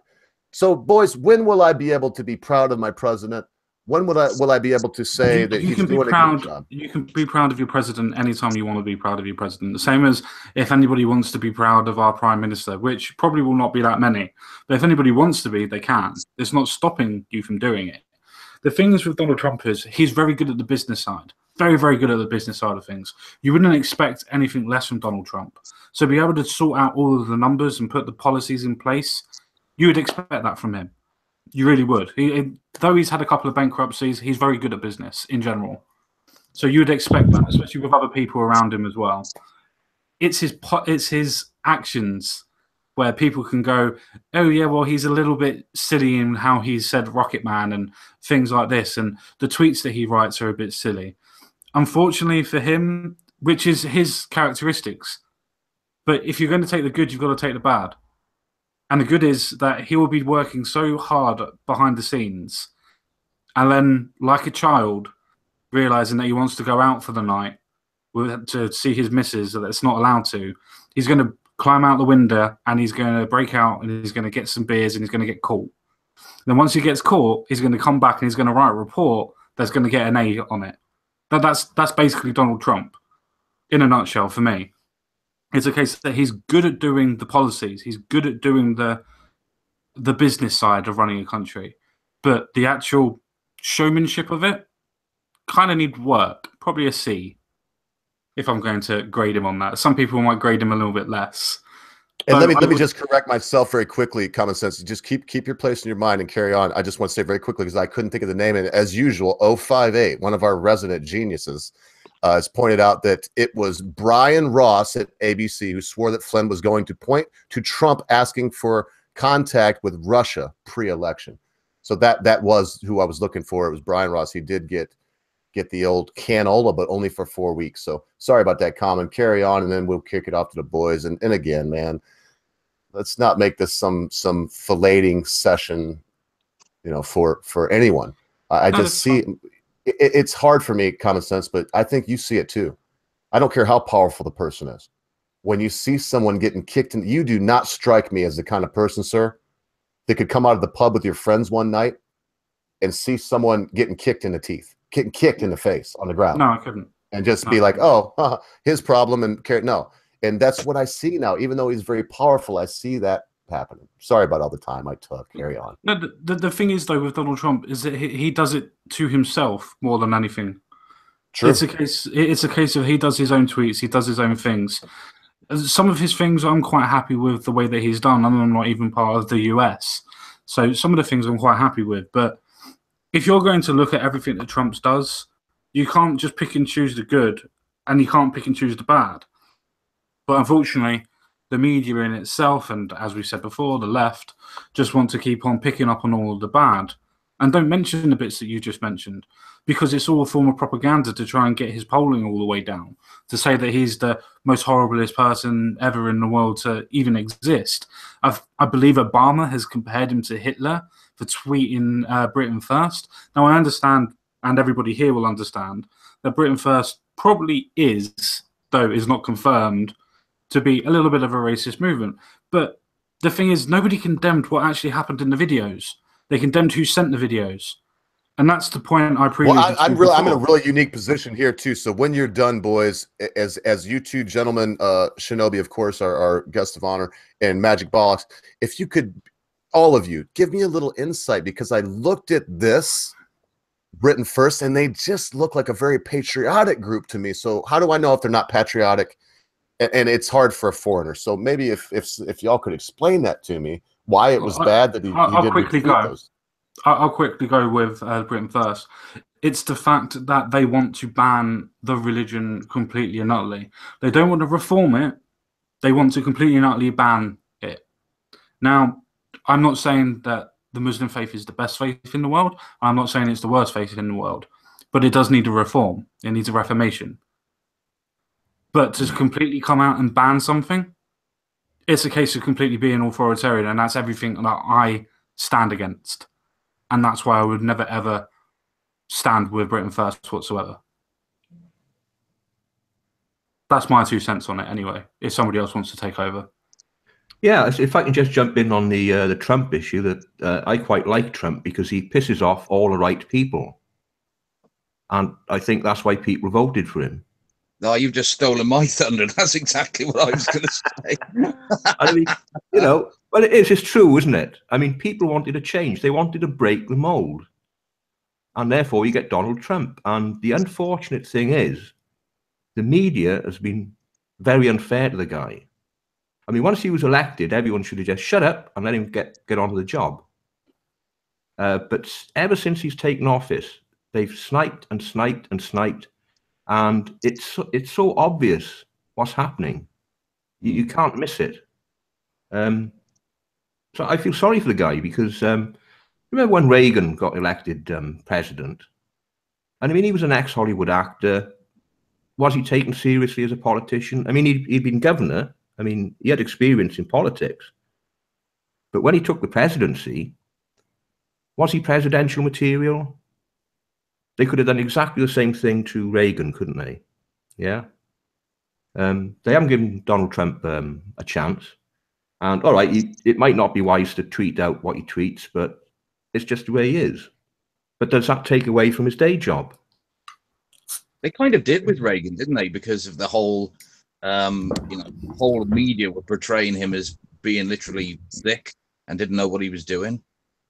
So, boys, when will I be able to be proud of my president? When will I be able to say that he's doing a good job? You can be proud of your president anytime you want to be proud of your president. The same as if anybody wants to be proud of our prime minister, which probably will not be that many. But if anybody wants to be, they can. It's not stopping you from doing it. The thing is with Donald Trump is he's very good at the business side. Very, very good at the business side of things. You wouldn't expect anything less from Donald Trump. So be able to sort out all of the numbers and put the policies in place, you would expect that from him. You really would. Though he's had a couple of bankruptcies, he's very good at business in general. So you would expect that, especially with other people around him as well. It's his actions where people can go, oh yeah, well, he's a little bit silly in how he said Rocket Man and things like this, and the tweets that he writes are a bit silly. Unfortunately for him, which is his characteristics. But if you're going to take the good, you've got to take the bad. And the good is that he will be working so hard behind the scenes. And then, like a child, realizing that he wants to go out for the night to see his missus, that it's not allowed to, he's going to climb out the window and he's going to break out and he's going to get some beers and he's going to get caught. Then once he gets caught, he's going to come back and he's going to write a report that's going to get an A on it. That's basically Donald Trump in a nutshell for me. It's a case that he's good at doing the policies. He's good at doing the business side of running a country. But the actual showmanship of it kind of need work. Probably a C, if I'm going to grade him on that. Some people might grade him a little bit less. And let me just correct myself very quickly, Common Sense. Just keep your place in your mind and carry on. I just want to say very quickly, because I couldn't think of the name. And as usual, 058, one of our resident geniuses, has pointed out that it was Brian Ross at ABC who swore that Flynn was going to point to Trump asking for contact with Russia pre-election. So that was who I was looking for. It was Brian Ross. He did get the old canola, but only for 4 weeks. So sorry about that, Common. Carry on, and then we'll kick it off to the boys. And again, man, let's not make this some filleting session, for anyone. I just see it's hard for me, Common Sense, but I think you see it too. I don't care how powerful the person is. When you see someone getting kicked in, you do not strike me as the kind of person, sir, that could come out of the pub with your friends one night and see someone getting kicked in the teeth, getting kicked in the face on the ground. No, I couldn't. And just be like, oh, his problem, and no. And that's what I see now. Even though he's very powerful, I see that happening. Sorry about all the time I took. Carry on. No, the thing is, though, with Donald Trump is that he does it to himself more than anything. True. It's a case of he does his own tweets, he does his own things. Some of his things I'm quite happy with the way that he's done, and I'm not even part of the US. So some of the things I'm quite happy with. But if you're going to look at everything that Trump does, you can't just pick and choose the good, and you can't pick and choose the bad. But unfortunately, the media in itself, and as we said before, the left, just want to keep on picking up on all of the bad and don't mention the bits that you just mentioned, because it's all a form of propaganda to try and get his polling all the way down, to say that he's the most horriblest person ever in the world to even exist. I believe Obama has compared him to Hitler for tweeting Britain First. Now, I understand, and everybody here will understand, that Britain First probably is, though is not confirmed, to be a little bit of a racist movement. But the thing is, nobody condemned what actually happened in the videos. They condemned who sent the videos. And that's the point I previously. Well, I'm in a really unique position here too. So when you're done, boys, as you two gentlemen, Shinobi, of course, our guest of honor, and Magic Box, if you could, all of you, give me a little insight, because I looked at this Britain First, and they just look like a very patriotic group to me. So how do I know if they're not patriotic? and it's hard for a foreigner. So maybe if y'all could explain that to me, why it was bad that he did quickly retweet go. those. I'll quickly go with Britain first. It's the fact that they want to ban the religion completely and utterly. They don't want to reform it. They want to completely and utterly ban it. Now, I'm not saying that the Muslim faith is the best faith in the world. I'm not saying it's the worst faith in the world. But it does need a reform. It needs a reformation. But to completely come out and ban something, it's a case of completely being authoritarian, and that's everything that I stand against. And that's why I would never, ever stand with Britain first whatsoever. That's my 2 cents on it anyway, if somebody else wants to take over. Yeah, if I can just jump in on the Trump issue, that I quite like Trump because he pisses off all the right people. And I think that's why people voted for him. No, you've just stolen my thunder. That's exactly what I was going to say. I mean, you know, well, it's true, isn't it? I mean, people wanted a change. They wanted to break the mold. And therefore, you get Donald Trump. And the unfortunate thing is, the media has been very unfair to the guy. I mean, once he was elected, everyone should have just shut up and let him get on with the job. But ever since he's taken office, they've sniped and sniped and sniped. And it's so obvious what's happening. You can't miss it. So I feel sorry for the guy because remember when Reagan got elected president? And I mean, he was an ex-Hollywood actor. Was he taken seriously as a politician? I mean, he'd been governor. I mean, he had experience in politics. But when he took the presidency, was he presidential material? They could have done exactly the same thing to Reagan, couldn't they? Yeah. They haven't given Donald Trump a chance. And all right, it might not be wise to tweet out what he tweets, but it's just the way he is. But does that take away from his day job? They kind of did with Reagan, didn't they? Because of the whole, whole media were portraying him as being literally sick and didn't know what he was doing.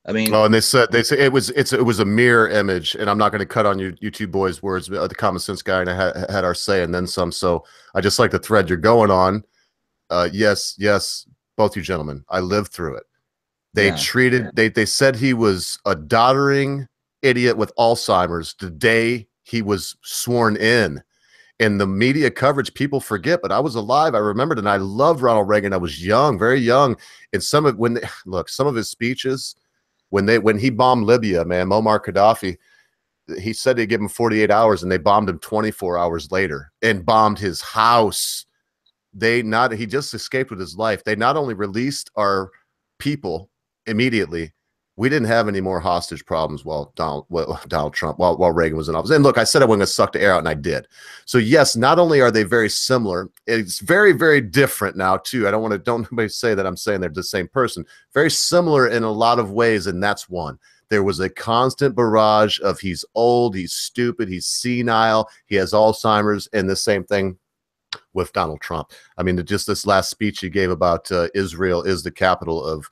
I mean, oh, and they say it was a mirror image, and I'm not going to cut on you two boys' words. The Common Sense guy and I had our say and then some. So I just like the thread you're going on. Yes, both you gentlemen, I lived through it. They said he was a doddering idiot with Alzheimer's the day he was sworn in. In the media coverage, people forget, but I was alive. I remembered, and I loved Ronald Reagan. I was young, very young. And some of his speeches. When he bombed Libya, man, Muammar Gaddafi, he said he'd give him 48 hours, and they bombed him 24 hours later and bombed his house. He just escaped with his life. They not only released our people immediately, we didn't have any more hostage problems while Donald Trump, while Reagan was in office. And look, I said I wasn't going to suck the air out, and I did. So yes, not only are they very similar, it's very, very different now too. Don't nobody say that I'm saying they're the same person. Very similar in a lot of ways, and that's one. There was a constant barrage of he's old, he's stupid, he's senile, he has Alzheimer's, and the same thing with Donald Trump. I mean, just this last speech he gave about Israel is the capital of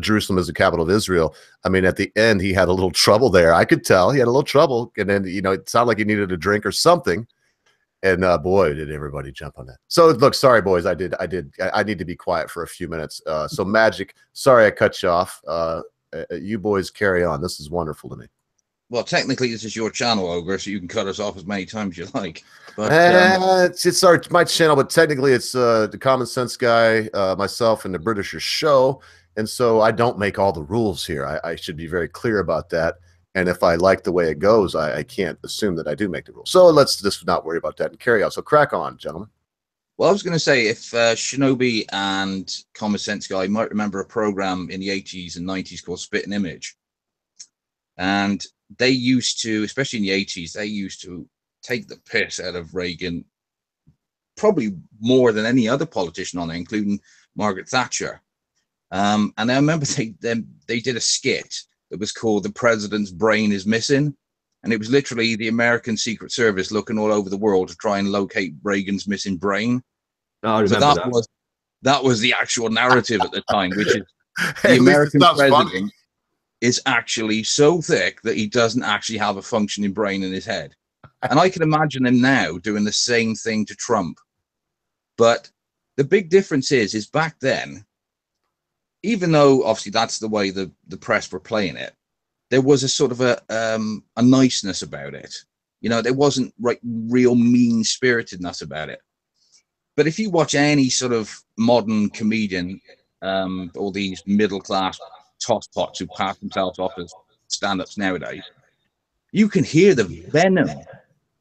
Jerusalem is the capital of Israel. I mean, at the end, he had a little trouble there. I could tell he had a little trouble. And then, it sounded like he needed a drink or something. And boy, did everybody jump on that. So look, sorry, boys. I need to be quiet for a few minutes. So Magic, sorry, I cut you off. You boys carry on. This is wonderful to me. Well, technically, this is your channel, Ogre, so you can cut us off as many times as you like. But it's my channel, but technically it's the Common Sense guy, myself, and the Britisher show. And so I don't make all the rules here. I should be very clear about that. And if I like the way it goes, I can't assume that I do make the rules. So let's just not worry about that and carry on. So crack on, gentlemen. Well, I was going to say, if Shinobi and Common Senseguy might remember a program in the 80s and 90s called Spit and Image. And they used to, especially in the 80s, they used to take the piss out of Reagan, probably more than any other politician on there, including Margaret Thatcher. And I remember they did a skit that was called "The President's Brain is Missing," and it was literally the American Secret Service looking all over the world to try and locate Reagan's missing brain. Oh, I remember so that was the actual narrative at the time, which is the American president is actually so thick that he doesn't actually have a functioning brain in his head. And I can imagine him now doing the same thing to Trump. But the big difference is back then, even though obviously that's the way the press were playing it, there was a sort of a niceness about it. You know, there wasn't real mean-spiritedness about it. But if you watch any sort of modern comedian, all these middle-class tosspots who pass themselves off as stand-ups nowadays, you can hear the venom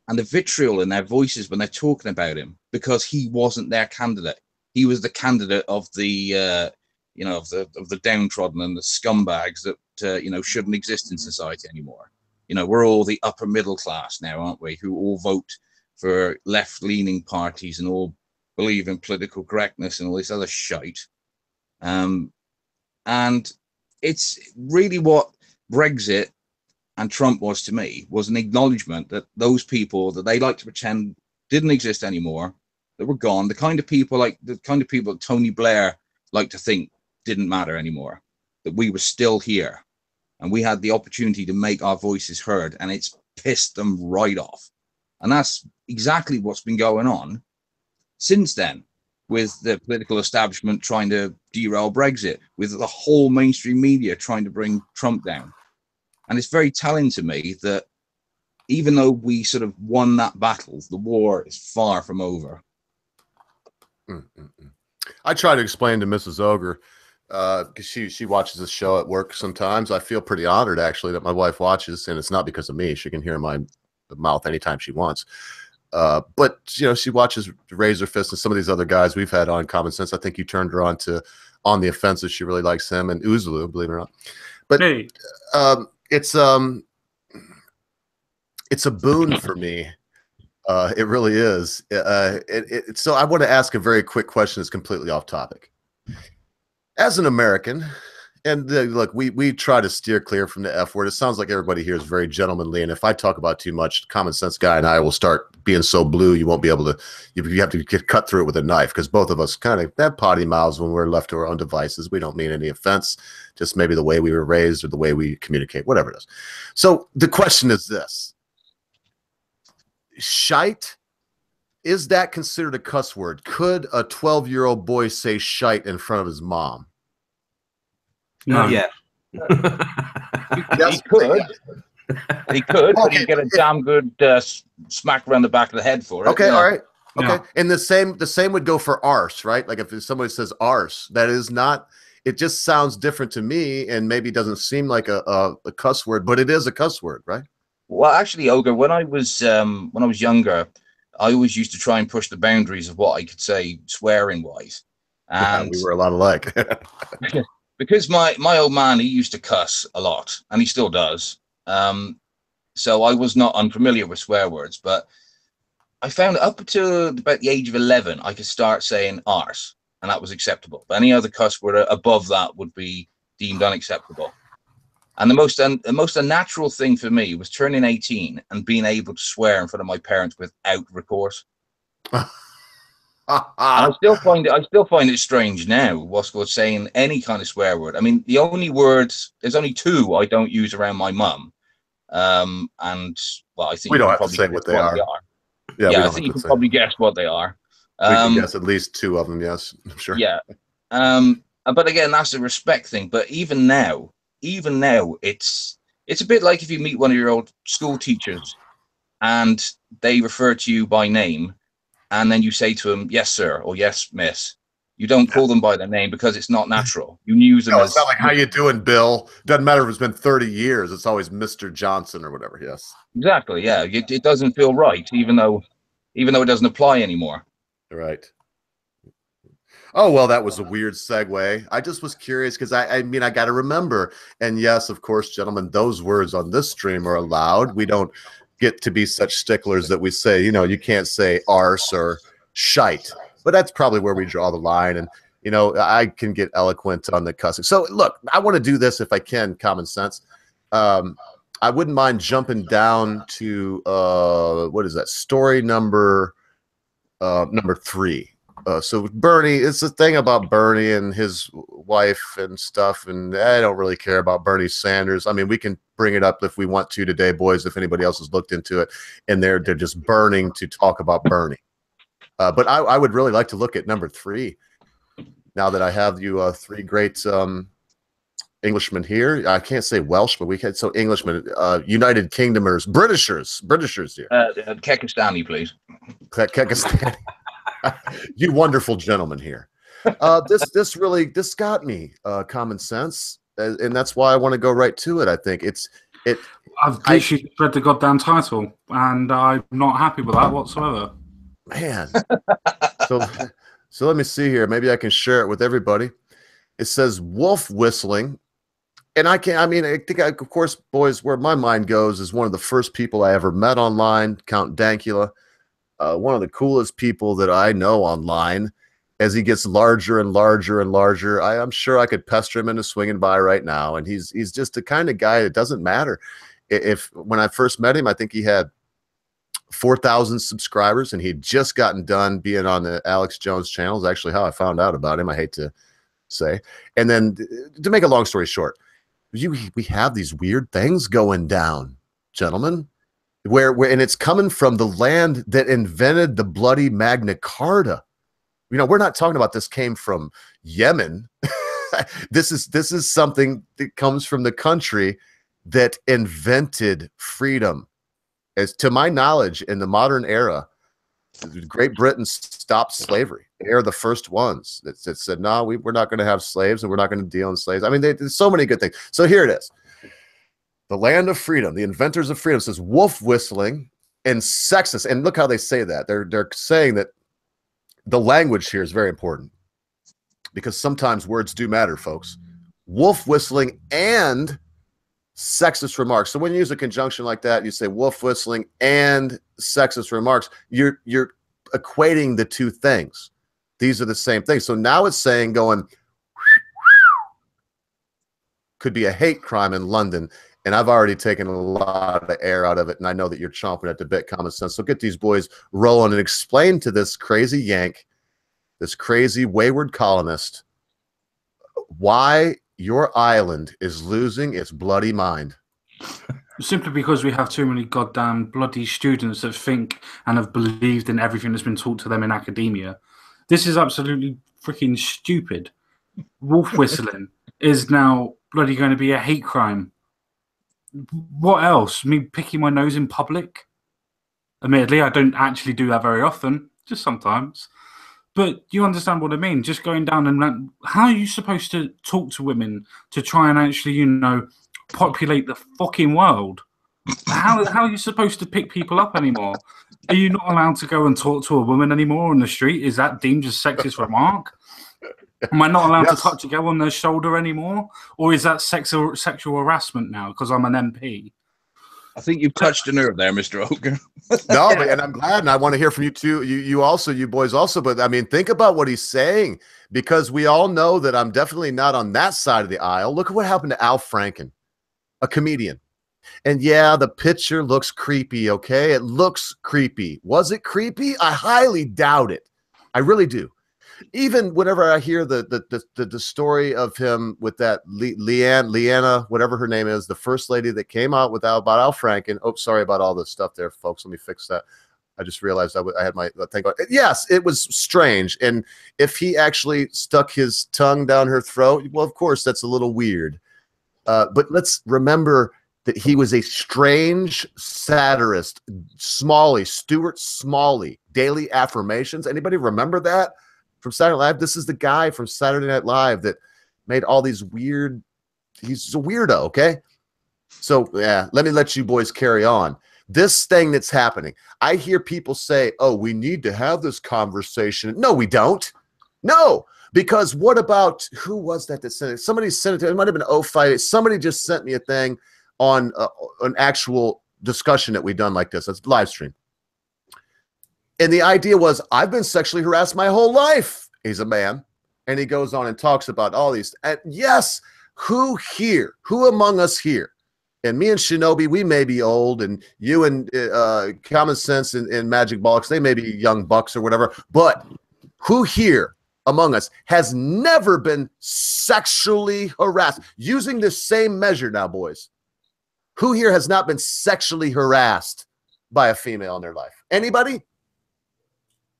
and the vitriol in their voices when they're talking about him, because he wasn't their candidate. He was the candidate of the you know, of the downtrodden and the scumbags that you know, shouldn't exist in society anymore. You know, we're all the upper middle class now, aren't we? Who all vote for left-leaning parties and all believe in political correctness and all this other shite. And it's really what Brexit and Trump was to me, was an acknowledgement that those people that they like to pretend didn't exist anymore, that were gone, the kind of people that Tony Blair liked to think didn't matter anymore, that we were still here and we had the opportunity to make our voices heard, and it's pissed them right off. And that's exactly what's been going on since then, with the political establishment trying to derail Brexit, with the whole mainstream media trying to bring Trump down. And it's very telling to me that even though we sort of won that battle, the war is far from over. I try to explain to Mrs. Ogre, because she watches this show at work sometimes. I feel pretty honored, actually, that my wife watches, and it's not because of me. She can hear my mouth anytime she wants. But, you know, she watches Razor Fist and some of these other guys we've had on Common Sense. I think you turned her on to On the Offensive. She really likes him, and Uzulu, believe it or not. But hey. It's a boon for me. It really is. So I want to ask a very quick question that's completely off topic. As an American, and look, we try to steer clear from the F word. It sounds like everybody here is very gentlemanly, and if I talk about too much, Common Sense Guy and I will start being so blue you won't be able to. You have to get cut through it with a knife, because both of us kind of have potty mouths when we're left to our own devices. We don't mean any offense, just maybe the way we were raised or the way we communicate, whatever it is. So the question is this: shite, is that considered a cuss word? Could a 12-year-old boy say shite in front of his mom? No, yeah. He could. He could, but he'd get a damn good smack around the back of the head for it. Okay, yeah. All right. Okay, Yeah. And the same would go for arse, right? Like if somebody says arse, that is not. It just sounds different to me, and maybe doesn't seem like a cuss word, but it is a cuss word, right? Well, actually, Ogre, when I was younger, I always used to try and push the boundaries of what I could say swearing wise, and yeah, we were a lot alike. because my old man, he used to cuss a lot, and he still does. So I was not unfamiliar with swear words, but I found up to about the age of 11, I could start saying arse, and that was acceptable. But any other cuss word above that would be deemed unacceptable. And the most unnatural thing for me was turning 18 and being able to swear in front of my parents without recourse. I still find it strange now, what's called saying any kind of swear word. I mean, there's only two I don't use around my mum. And well, I think we don't have to say what they are. Yeah, I think you can probably guess what they are. We can guess at least two of them, yes, I'm sure. Yeah. But again, that's a respect thing. But even now, it's a bit like if you meet one of your old school teachers and they refer to you by name, and then you say to them, "Yes, sir," or "Yes, miss." You don't call them by their name because it's not natural. You use them as... It's not like, "How you doing, Bill?" Doesn't matter if it's been 30 years. It's always Mr. Johnson or whatever. Yes. Exactly. Yeah. It doesn't feel right, even though it doesn't apply anymore. Right. Oh, well, that was a weird segue. I just was curious because I mean, I got to remember. And yes, of course, gentlemen, those words on this stream are allowed. We don't get to be such sticklers that we say, you know, you can't say arse or shite. But that's probably where we draw the line. And, you know, I can get eloquent on the cussing. So, look, I want to do this if I can, Common Sense. I wouldn't mind jumping down to, what is that, story number 3. So Bernie, it's the thing about Bernie and his wife and stuff, and I don't really care about Bernie Sanders. I mean, we can bring it up if we want to today, boys, if anybody else has looked into it, and they're just burning to talk about Bernie. But I would really like to look at number 3 now that I have you 3 great Englishmen here. I can't say Welsh, but we can. So Englishmen, United Kingdomers, Britishers here. Kekistani, please. Kekistani. You wonderful gentleman here. This got me common sense, and that's why I want to go right to it. I think I've literally read the goddamn title, and I'm not happy with that whatsoever. Man. So let me see here. Maybe I can share it with everybody. It says wolf whistling. And I think, of course, boys, where my mind goes is one of the first people I ever met online, Count Dankula, one of the coolest people that I know online. As he gets larger and larger and larger, I'm sure I could pester him into swinging by right now. And he's just the kind of guy that doesn't matter. When I first met him, I think he had 4,000 subscribers, and he'd just gotten done being on the Alex Jones channel. Is actually how I found out about him. I hate to say. And then, to make a long story short, we have these weird things going down, gentlemen, and it's coming from the land that invented the bloody Magna Carta. You know, we're not talking about this came from Yemen. This is something that comes from the country that invented freedom. As to my knowledge, in the modern era, Great Britain stopped slavery. They're the first ones that said, no, we're not going to have slaves, and we're not going to deal in slaves. I mean, there's so many good things. So here it is. The land of freedom, the inventors of freedom, says wolf whistling and sexist. And look how they say that. They're saying that the language here is very important, because sometimes words do matter, folks. Wolf whistling and sexist remarks. So when you use a conjunction like that, you say wolf whistling and sexist remarks, you're equating the two things. These are the same thing. So now it's saying going could be a hate crime in London. And I've already taken a lot of air out of it, and I know that you're chomping at the bit, Common Sense. So get these boys rolling and explain to this crazy Yank, this crazy wayward colonist, why your island is losing its bloody mind. Simply because we have too many goddamn bloody students that think and have believed in everything that's been taught to them in academia. This is absolutely freaking stupid. Wolf whistling is now bloody going to be a hate crime. What else? Me picking my nose in public? Admittedly, I don't actually do that very often, just sometimes. But you understand what I mean? Just going down and how are you supposed to talk to women to try and actually, you know, populate the fucking world? How are you supposed to pick people up anymore? Are you not allowed to go and talk to a woman anymore on the street? Is that deemed as sexist remark? Am I not allowed to touch a girl on their shoulder anymore? Or is that sexual harassment now because I'm an MP? I think you've touched a nerve there, Mr. Ogre. No, and I'm glad, and I want to hear from you too. You boys also. But I mean, think about what he's saying, because we all know that I'm definitely not on that side of the aisle. Look at what happened to Al Franken, a comedian. And yeah, the picture looks creepy, okay? It looks creepy. Was it creepy? I highly doubt it. I really do. Even whenever I hear the story of him with that Leanna, whatever her name is, the first lady that came out about Al Franken. Oh, sorry about all this stuff there, folks. Let me fix that. I just realized I had my thing on. Yes, it was strange. And if he actually stuck his tongue down her throat, well, of course, that's a little weird. But let's remember that he was a strange satirist. Stuart Smalley, Daily Affirmations. Anybody remember that from Saturday Night Live? This is the guy from Saturday Night Live that made all these weird. He's a weirdo, okay? So yeah, let you boys carry on. This thing that's happening, I hear people say, "Oh, we need to have this conversation." No, we don't. No. Because what about, who was that sent it? Somebody sent it. It might have been O5. Somebody just sent me a thing on an actual discussion that we've done like this. It's live stream. And the idea was, I've been sexually harassed my whole life. He's a man. And he goes on and talks about all these. And yes, who among us here? And me and Shinobi, we may be old, and you and Common Sense and Magic Bollocks, they may be young bucks or whatever. But who here among us has never been sexually harassed? Using this same measure now, boys. Who here has not been sexually harassed by a female in their life? Anybody?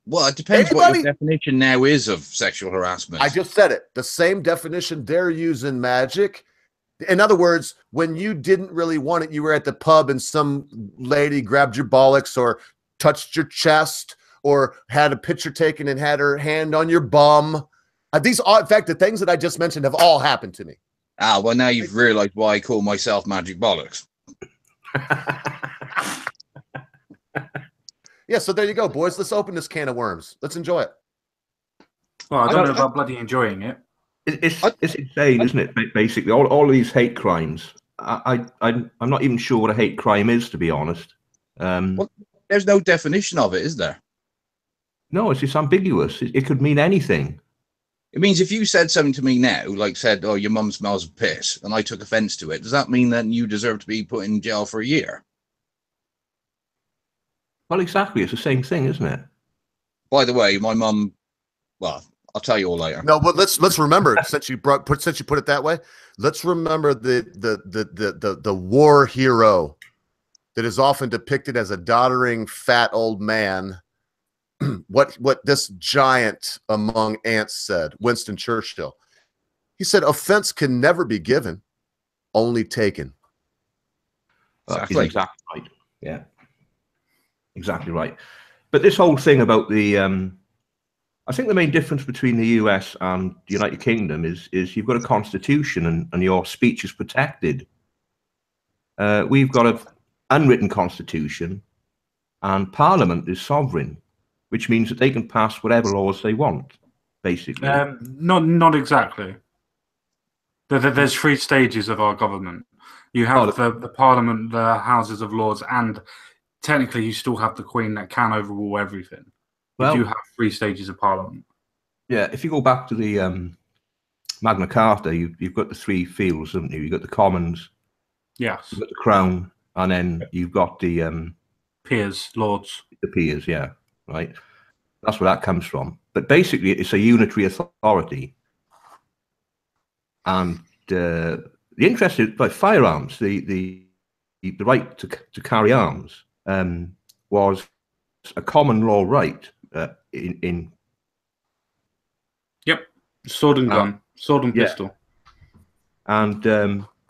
Well, it depends what Anybody? your definition now is of sexual harassment. I just said it. The same definition they're using, Magic. In other words, when you didn't really want it, you were at the pub and some lady grabbed your bollocks or touched your chest or had a picture taken and had her hand on your bum. These are, in fact, the things that I just mentioned have all happened to me. Ah, well, now you've realized why I call myself Magic Bollocks. Yeah, so there you go, boys. Let's open this can of worms. Let's enjoy it. Well, I don't know about bloody enjoying it. It's insane, isn't it? Basically, all of these hate crimes. I'm not even sure what a hate crime is, to be honest. Well, there's no definition of it, is there? No, it's just ambiguous. It could mean anything. It means if you said something to me now, like said, "Oh, your mum smells of piss," and I took offence to it, does that mean that you deserve to be put in jail for a year? Well, exactly. It's the same thing, isn't it? By the way, my mum. Well, I'll tell you all later. No, but let's remember since you put it that way. Let's remember the war hero that is often depicted as a doddering fat old man. What this giant among ants said, Winston Churchill. He said, "Offense can never be given, only taken." Exactly. Exactly right. Yeah, exactly right. But this whole thing about the, I think the main difference between the US and the United Kingdom is you've got a constitution and your speech is protected. We've got an unwritten constitution, and Parliament is sovereign, which means that they can pass whatever laws they want, basically. Not exactly. There's 3 stages of our government. You have the Parliament, the Houses of Lords, and technically you still have the Queen that can overrule everything. You do have 3 stages of Parliament. Yeah, if you go back to the Magna Carta, you've got the 3 fields, haven't you? You've got the Commons, yes, you've got the Crown, and then you've got the peers, lords. The peers, yeah, right. That's where that comes from. But basically, it's a unitary authority. And the interest is like firearms. The right to carry arms was a common law right in. Yep, sword and gun, sword and pistol. And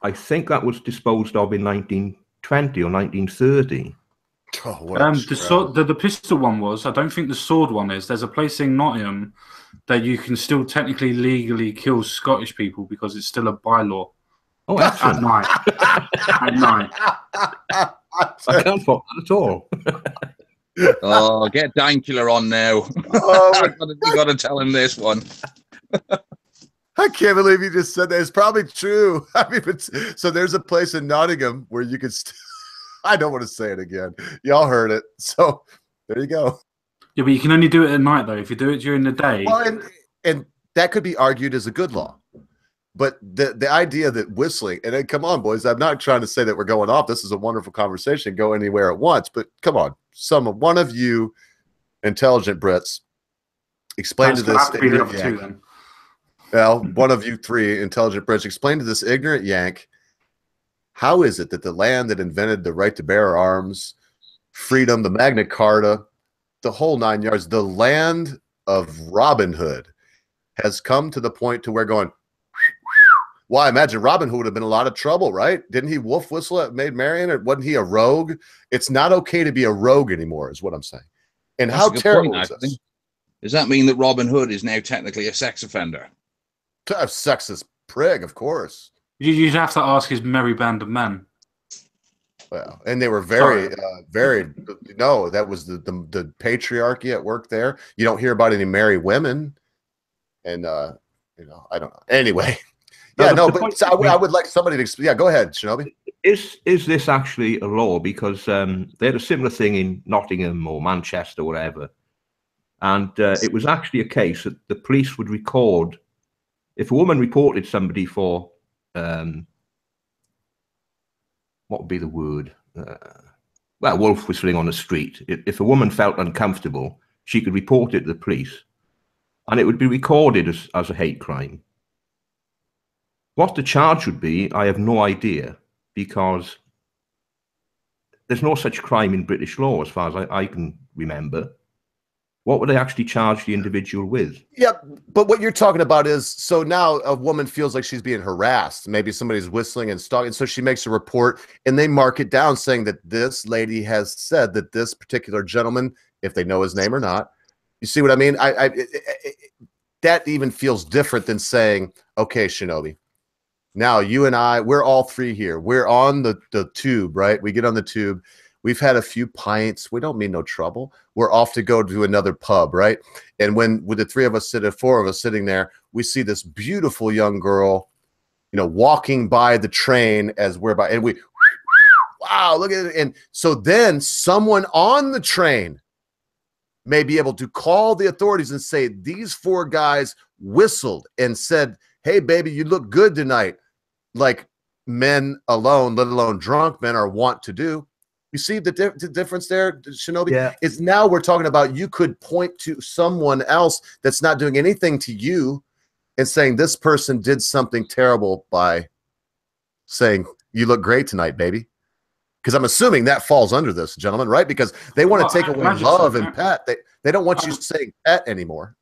I think that was disposed of in 1920 or 1930. Oh, the pistol one was. I don't think the sword one is. There's a place in Nottingham that you can still technically legally kill Scottish people because it's still a bylaw. Oh, excellent. At night. At night. I can't fault that at all. Oh, get Dankula on now. You got to tell him this one. I can't believe you just said that. It's probably true. I mean, so there's a place in Nottingham where you could. I don't want to say it again. Y'all heard it. So there you go. Yeah, but you can only do it at night, though. If you do it during the day. Well, and that could be argued as a good law. But the idea that whistling, and then, come on, boys, I'm not trying to say that we're going off. This is a wonderful conversation. Go anywhere at once. But come on, one of you intelligent Brits, explain to this ignorant Yank. Well, one of you 3 intelligent Brits, explain to this ignorant Yank, how is it that the land that invented the right to bear arms, freedom, the Magna Carta, the whole 9 yards, the land of Robin Hood, has come to the point to where going, well, I imagine Robin Hood would have been in a lot of trouble, right? Didn't he wolf whistle at Maid Marian, or wasn't he a rogue? It's not okay to be a rogue anymore, is what I'm saying. And That's how terrible is this? Does that mean that Robin Hood is now technically a sex offender? A sexist prig, of course. You'd have to ask his merry band of men. Well, and they were very, no, that was the patriarchy at work there. You don't hear about any merry women. And, I don't know. Anyway. Yeah, I would like somebody to, go ahead, Shinobi. Is this actually a law? Because they had a similar thing in Nottingham or Manchester, or whatever. And it was actually a case that the police would record, if a woman reported somebody for, what would be the word? Wolf whistling on the street. If a woman felt uncomfortable, she could report it to the police, and it would be recorded as a hate crime. What the charge would be, I have no idea, because there's no such crime in British law as far as I can remember. What would they actually charge the individual with? Yeah, but what you're talking about is, so now a woman feels like she's being harassed. Maybe somebody's whistling and stalking, so she makes a report, and they mark it down saying that this lady has said that this particular gentleman, if they know his name or not, you see what I mean? That even feels different than saying, okay, Shinobi, now you and I, we're all three here. We're on the tube, right? We get on the tube. We've had a few pints. We don't mean no trouble. We're off to go to another pub, right? And when with the three of us four of us sitting there, we see this beautiful young girl, you know, walking by the train as we're by, and we, wow, look at it. And so then someone on the train may be able to call the authorities and say, these four guys whistled and said, hey, baby, you look good tonight. Like men alone, let alone drunk men, are wont to do. You see the difference there, Shinobi? Yeah. Is now we're talking about you could point to someone else that's not doing anything to you and saying this person did something terrible by saying, you look great tonight, baby. Because I'm assuming that falls under this, gentlemen, right? Because they want to take away love and pet. They don't want you saying pet anymore.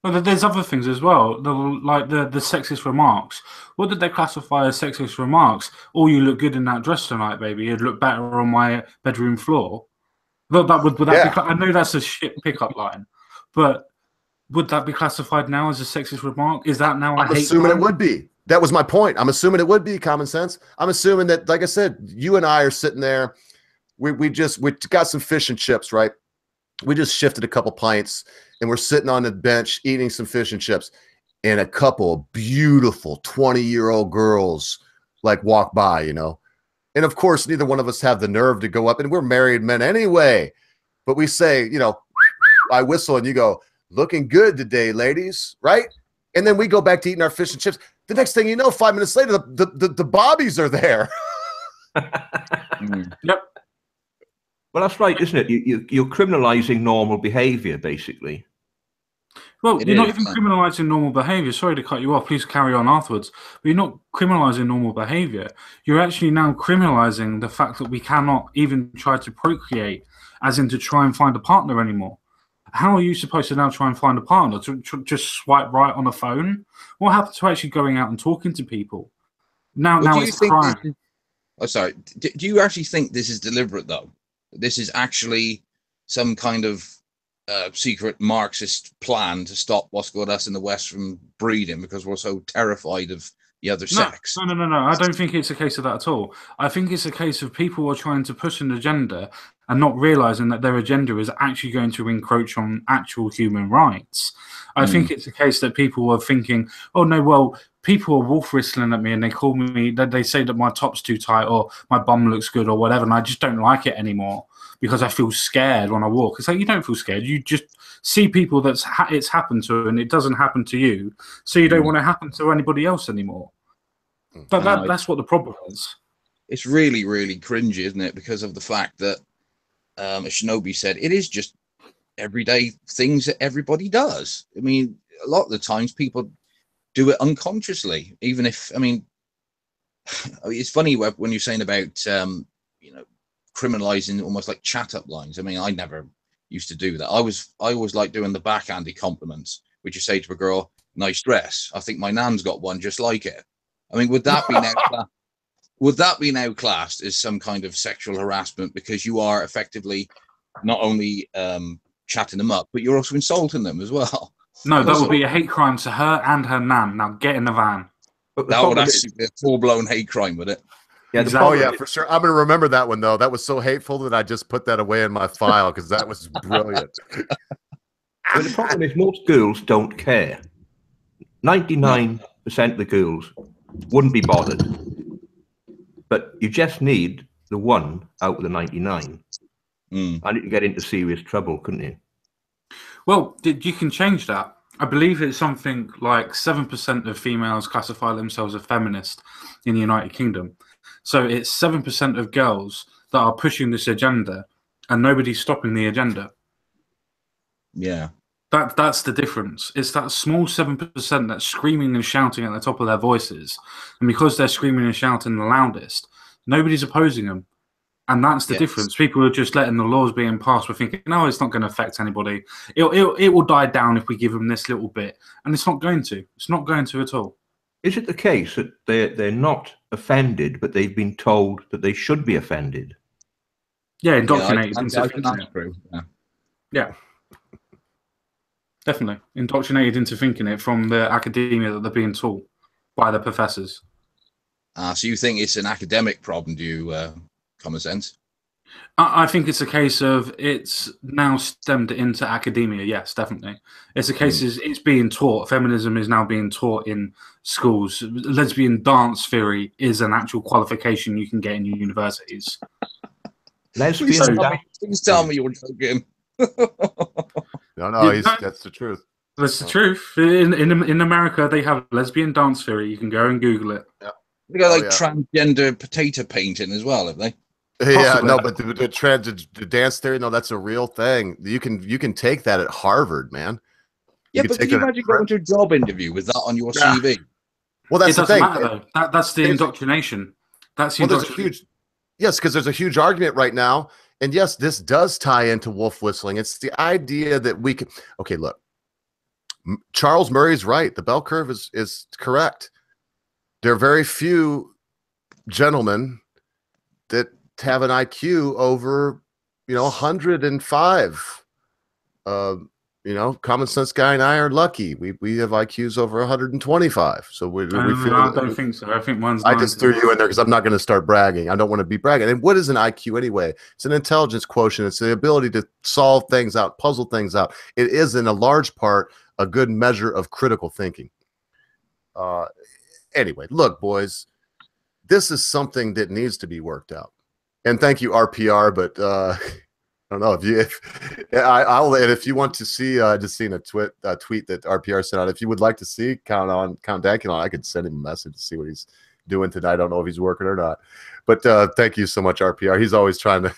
Well, there's other things as well, like the sexist remarks. What did they classify as sexist remarks? Oh, you look good in that dress tonight, baby. You'd look better on my bedroom floor. Would that be, I know that's a shit pickup line, but would that be classified now as a sexist remark? Is that now? I'm assuming it would be. That was my point. I'm assuming it would be common sense. I'm assuming that, like I said, you and I are sitting there. We got some fish and chips, right? We just shifted a couple pints, and we're sitting on the bench eating some fish and chips, and a couple of beautiful 20-year-old girls like walk by, you know. And of course, neither one of us have the nerve to go up, and we're married men anyway. But we say, you know, I whistle, and you go, looking good today, ladies, right? And then we go back to eating our fish and chips. The next thing you know, 5 minutes later, the bobbies are there. Yep. Well, that's right, isn't it? You're criminalizing normal behavior, basically. Well, you're not even criminalizing normal behavior. Sorry to cut you off. Please carry on afterwards. But you're not criminalizing normal behavior. You're actually now criminalizing the fact that we cannot even try to procreate, as in to try and find a partner anymore. How are you supposed to now try and find a partner? To just swipe right on a phone? What happened to actually going out and talking to people? Now it's a crime. Do you actually think this is deliberate, though? This is actually some kind of secret Marxist plan to stop what's got us in the West from breeding because we're so terrified of the other sex? No. I don't think it's a case of that at all. I think it's a case of people are trying to push an agenda and not realizing that their agenda is actually going to encroach on actual human rights. I think it's a case that people are thinking, oh, no, well, people are wolf whistling at me and they call me, they say that my top's too tight or my bum looks good or whatever, and I just don't like it anymore because I feel scared when I walk. It's like, you don't feel scared. You just see people that it's happened to and it doesn't happen to you, so you don't want to happen to anybody else anymore. But that's what the problem is. It's really, really cringy, isn't it? Because of the fact that, as Shinobi said, it is just everyday things that everybody does. I mean, a lot of the times people do it unconsciously, even if, I mean, it's funny when you're saying about, you know, criminalizing almost like chat up lines. I mean, I never used to do that. I always like doing the backhandy compliments, which you say to a girl, nice dress. I think my nan's got one just like it. I mean, would that be now classed as some kind of sexual harassment because you are effectively not only chatting them up, but you're also insulting them as well? No, that would be a hate crime to her and her nan. Now get in the van. That would actually be a full-blown hate crime, would it? Yeah, Oh, yeah, for sure. I'm going to remember that one, though. That was so hateful that I just put that away in my file because that was brilliant. Well, the problem is most girls don't care. 99% of the girls wouldn't be bothered. But you just need the one out of the 99. And you can get into serious trouble, couldn't you? Well, you can change that. I believe it's something like 7% of females classify themselves as feminist in the United Kingdom. So it's 7% of girls that are pushing this agenda and nobody's stopping the agenda. Yeah. That's the difference. It's that small 7% that's screaming and shouting at the top of their voices. And because they're screaming and shouting the loudest, nobody's opposing them. And that's the Yes. difference. People are just letting the laws being passed. We're thinking, no, it's not going to affect anybody. It will die down if we give them this little bit. And it's not going to. It's not going to at all. Is it the case that they're not offended, but they've been told that they should be offended? Yeah, indoctrinated I into think thinking that's it. true. Yeah. Yeah. Definitely. Indoctrinated into thinking it from the academia that they're being taught by the professors. So you think it's an academic problem, do you, Common Sense? I think it's a case of it's now stemmed into academia. Yes, definitely. It's a case is it's being taught. Feminism is now being taught in schools. Lesbian dance theory is an actual qualification you can get in universities. Lesbian Please tell me you're joking. No, that's the truth. That's the truth. In America, they have lesbian dance theory. You can go and Google it. Yeah. They got transgender potato painting as well, have they? Yeah, no, but the dance theory, no, that's a real thing. You can take that at Harvard, man. Yeah, but can you imagine going to a job interview with that on your CV? Well, that's it the doesn't thing. matter though. That's the indoctrination. That's the indoctrination. Yes, because there's a huge argument right now, and yes, this does tie into wolf whistling. It's the idea that we can. Okay, look, Charles Murray's right. The bell curve is correct. There are very few gentlemen that have an IQ over, 105. Common Sense Guy and I are lucky. We have IQs over 125. So we feel. I don't think so. I think mine's. I just threw you in there because I'm not going to start bragging. I don't want to be bragging. And what is an IQ anyway? It's an intelligence quotient. It's the ability to solve things out, puzzle things out. It is, in a large part, a good measure of critical thinking. Anyway, look, boys, this is something that needs to be worked out. And thank you, RPR. But I don't know if you want to see, just seen a tweet that RPR sent out. If you would like to see Count Danial, I could send him a message to see what he's doing tonight. I don't know if he's working or not. But thank you so much, RPR. He's always trying to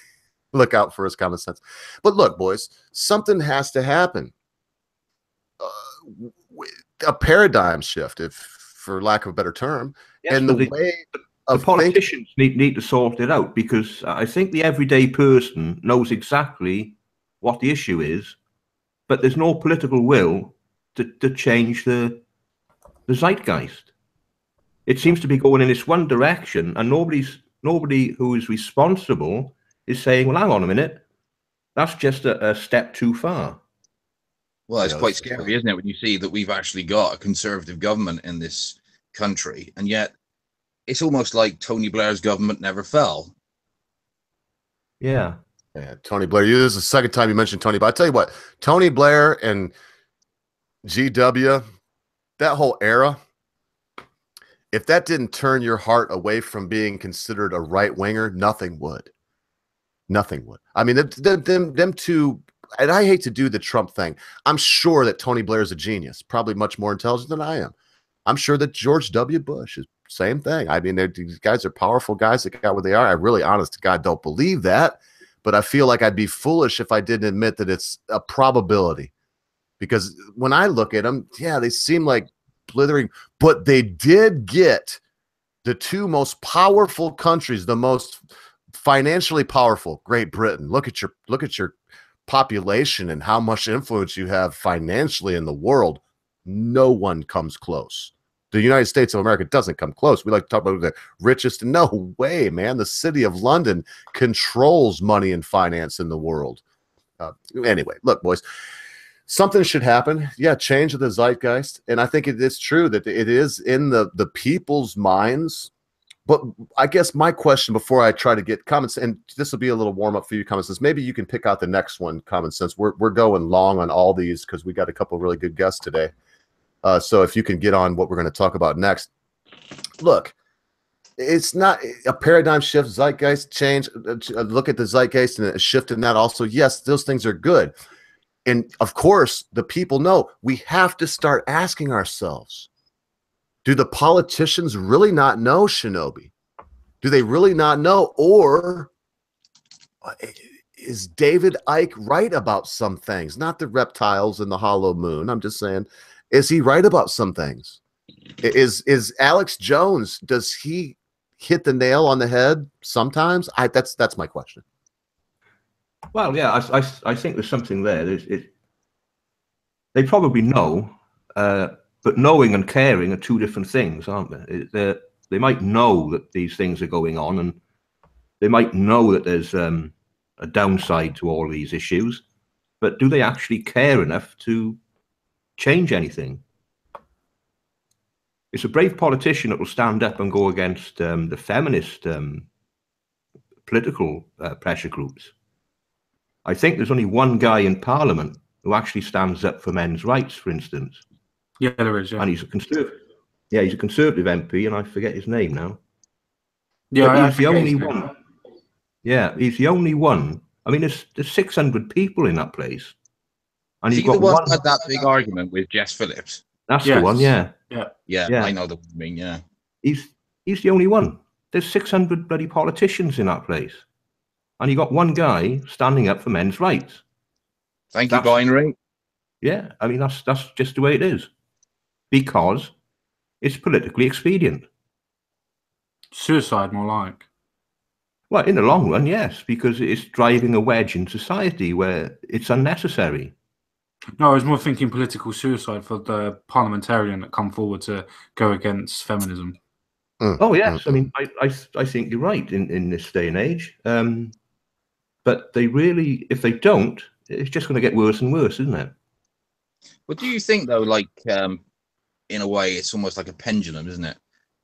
look out for his common sense. But look, boys, something has to happen. A paradigm shift, for lack of a better term, yes, and the way the politicians need to sort it out, because I think the everyday person knows exactly what the issue is, but there's no political will to change the zeitgeist. It seems to be going in this one direction, and nobody who is responsible is saying, well, hang on a minute, that's just a step too far. Well, it's quite scary, isn't it, when you see that we've actually got a conservative government in this country, and yet it's almost like Tony Blair's government never fell. Yeah. Yeah, Tony Blair. This is the second time you mentioned Tony, but I tell you what, Tony Blair and GW, that whole era, if that didn't turn your heart away from being considered a right winger, nothing would. Nothing would. I mean, them two. And I hate to do the Trump thing. I'm sure that Tony Blair is a genius, probably much more intelligent than I am. I'm sure that George W. Bush is the same thing. I mean, these guys are powerful guys that got what they are. I really, honest to God, don't believe that. But I feel like I'd be foolish if I didn't admit that it's a probability. Because when I look at them, yeah, they seem like blithering. But they did get the two most powerful countries, the most financially powerful, Great Britain. Look at your population and how much influence you have financially in the world. No one comes close. The United States of America doesn't come close. We like to talk about the richest. No way, man. The city of London controls money and finance in the world. Anyway, look, boys, something should happen. Yeah, change of the zeitgeist. And I think it is true that it is in the people's minds. But I guess my question before I try to get Common Sense, and this will be a little warm up for you, Common Sense. Maybe you can pick out the next one, Common Sense. We're going long on all these because we got a couple of really good guests today. So if you can get on what we're going to talk about next. Look, it's not a paradigm shift, zeitgeist change. Look at the zeitgeist and a shift in that also. Yes, those things are good. And of course, the people know. We have to start asking ourselves, do the politicians really not know, Shinobi? Do they really not know? Or is David Icke right about some things? Not the reptiles and the hollow moon. I'm just saying, is he right about some things? Is Alex Jones, does he hit the nail on the head sometimes? That's my question. Well, yeah, I think there's something there. They probably know, but knowing and caring are two different things, aren't they? They might know that these things are going on, and they might know that there's a downside to all these issues, but do they actually care enough to change anything? It's a brave politician that will stand up and go against the feminist political pressure groups. I think there's only one guy in Parliament who actually stands up for men's rights, for instance. Yeah, there is. Yeah. And he's a conservative. Yeah, he's a Conservative MP, and I forget his name now. Yeah, he's the only one. Yeah, he's the only one. I mean, there's 600 people in that place, and Is he the one who had that big argument with Jess Phillips? That's the one. Yeah. Yeah, I know the one you mean. Yeah, he's the only one. There's 600 bloody politicians in that place, and you got one guy standing up for men's rights. Thank you, binary. Yeah, I mean that's just the way it is, because it's politically expedient. Suicide, more like. Well, in the long run, yes, because it's driving a wedge in society where it's unnecessary. No, I was more thinking political suicide for the parliamentarian that come forward to go against feminism. Oh yes, I mean I think you're right in this day and age. But they really, if they don't, it's just going to get worse and worse, isn't it? But do you think though, like in a way, it's almost like a pendulum, isn't it?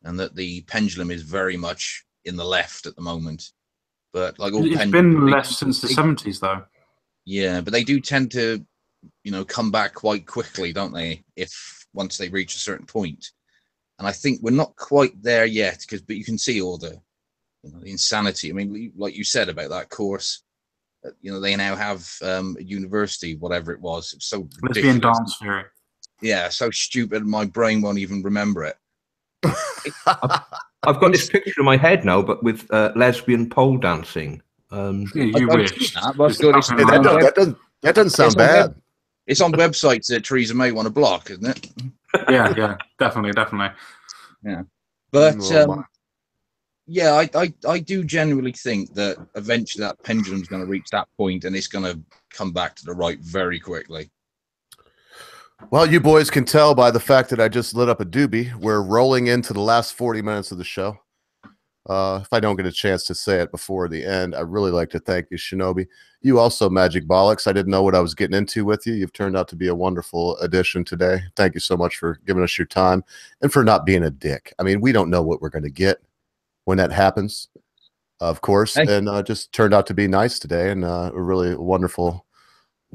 And that the pendulum is very much in the left at the moment. But like all it's been left since the 70s, though. Yeah, but they do tend to, come back quite quickly, don't they? Once they reach a certain point. And I think we're not quite there yet, but you can see all the, the insanity. I mean, like you said about that course, they now have a university, whatever it was. It's so ridiculous. Lesbian dance theory. Yeah, so stupid. My brain won't even remember it. I've got this picture in my head now, but with lesbian pole dancing. You wish. That doesn't sound bad. It's on websites that Theresa May want to block, isn't it? Yeah, definitely. Yeah, but yeah, I do genuinely think that eventually that pendulum's going to reach that point, and it's going to come back to the right very quickly. Well, you boys can tell by the fact that I just lit up a doobie. We're rolling into the last 40 minutes of the show. If I don't get a chance to say it before the end, I'd really like to thank you, Shinobi. You also, Magic Bollocks. I didn't know what I was getting into with you. You've turned out to be a wonderful addition today. Thank you so much for giving us your time and for not being a dick. I mean, we don't know what we're going to get when that happens, of course, and just turned out to be nice today, and a really wonderful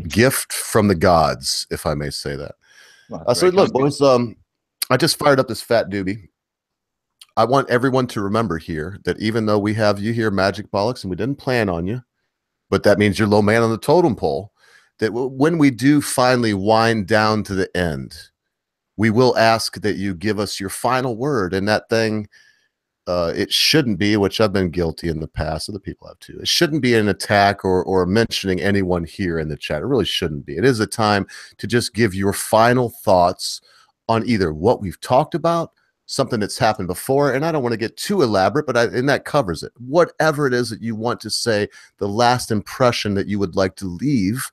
gift from the gods, if I may say that. Well, so look, boys, I just fired up this fat doobie. I want everyone to remember here that even though we have you here, Magic Bollocks, and we didn't plan on you, but that means you're low man on the totem pole, that when we do finally wind down to the end, we will ask that you give us your final word. And that thing, it shouldn't be, which I've been guilty in the past, other people have too. It shouldn't be an attack or mentioning anyone here in the chat. It really shouldn't be. It is a time to just give your final thoughts on either what we've talked about, something that's happened before, and I don't want to get too elaborate, but and that covers it. Whatever it is that you want to say, the last impression that you would like to leave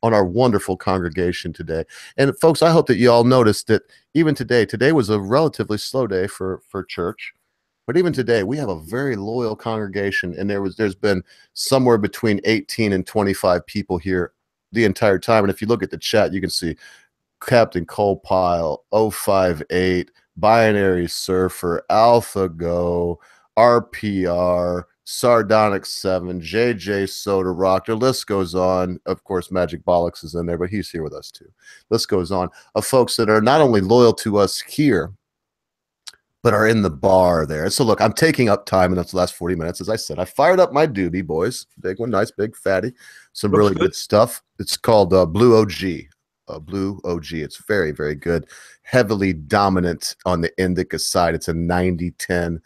on our wonderful congregation today. And folks, I hope that you all noticed that even today was a relatively slow day for church. But even today, we have a very loyal congregation, and there's been somewhere between 18 and 25 people here the entire time. And if you look at the chat, you can see Captain Coalpile, 058, Binary Surfer, AlphaGo, RPR, Sardonic 7, JJ Soda Rock. The list goes on. Of course, Magic Bollocks is in there, but he's here with us too. List goes on of folks that are not only loyal to us here, but are in the bar there. So look, I'm taking up time in this last 40 minutes. As I said, I fired up my doobie, boys. Big one, nice, big, fatty. Some really good stuff. It's called Blue OG. Blue OG. It's very, very good. Heavily dominant on the indica side. It's a 90-10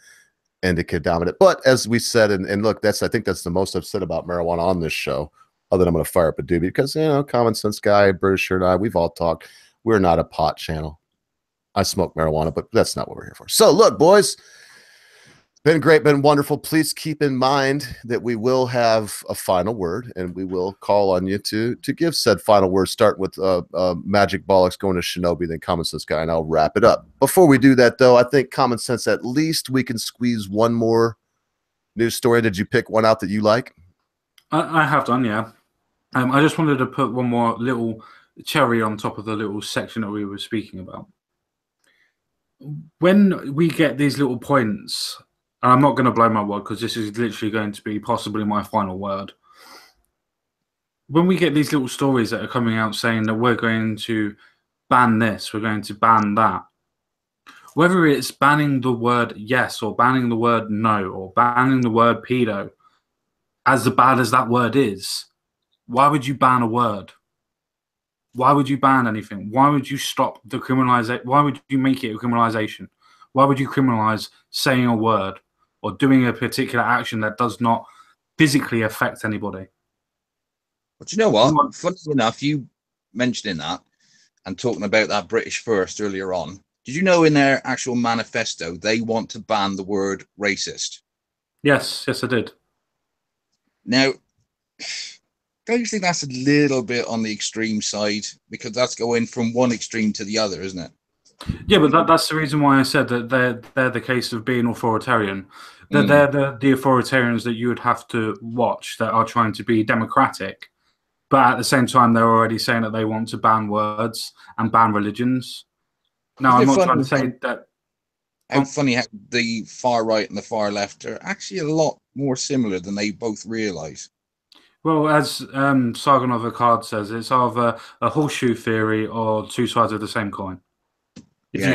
indica dominant. But as we said, and look, I think that's the most I've said about marijuana on this show, other than I'm going to fire up a doobie, because, Common Senseguy, Britisher, and I, we've all talked. We're not a pot channel. I smoke marijuana, but that's not what we're here for. So look, boys, Been great, been wonderful. Please keep in mind that we will have a final word, and we will call on you to give said final word. Start with Magic Bollocks, going to Shinobi, then Common Sense Guy, and I'll wrap it up. Before we do that, though, I think Common Sense, at least we can squeeze one more news story. Did you pick one out that you like? I have done, yeah. I just wanted to put one more little cherry on top of the little section that we were speaking about. When we get these little points, and I'm not going to blow my word because this is literally going to be possibly my final word. When we get these little stories that are coming out saying that we're going to ban this, we're going to ban that, whether it's banning the word yes or banning the word no or banning the word pedo, as bad as that word is, why would you ban a word? Why would you ban anything? Why would you stop the criminalization? Why would you make it a criminalization? Why would you criminalize saying a word or doing a particular action that does not physically affect anybody? But you know what? Funny enough, you mentioning that and talking about that British first earlier on. Did you know in their actual manifesto they want to ban the word racist? Yes, I did. Now, don't you think that's a little bit on the extreme side? Because that's going from one extreme to the other, isn't it? Yeah, but that's the reason why I said that they're the case of being authoritarian. They're the authoritarians that you would have to watch that are trying to be democratic, but at the same time they're already saying that they want to ban words and ban religions. Now, I'm not trying to say that. How funny how the far right and the far left are actually a lot more similar than they both realise. Well, as Sargon of Akkad says, it's either a horseshoe theory or two sides of the same coin. If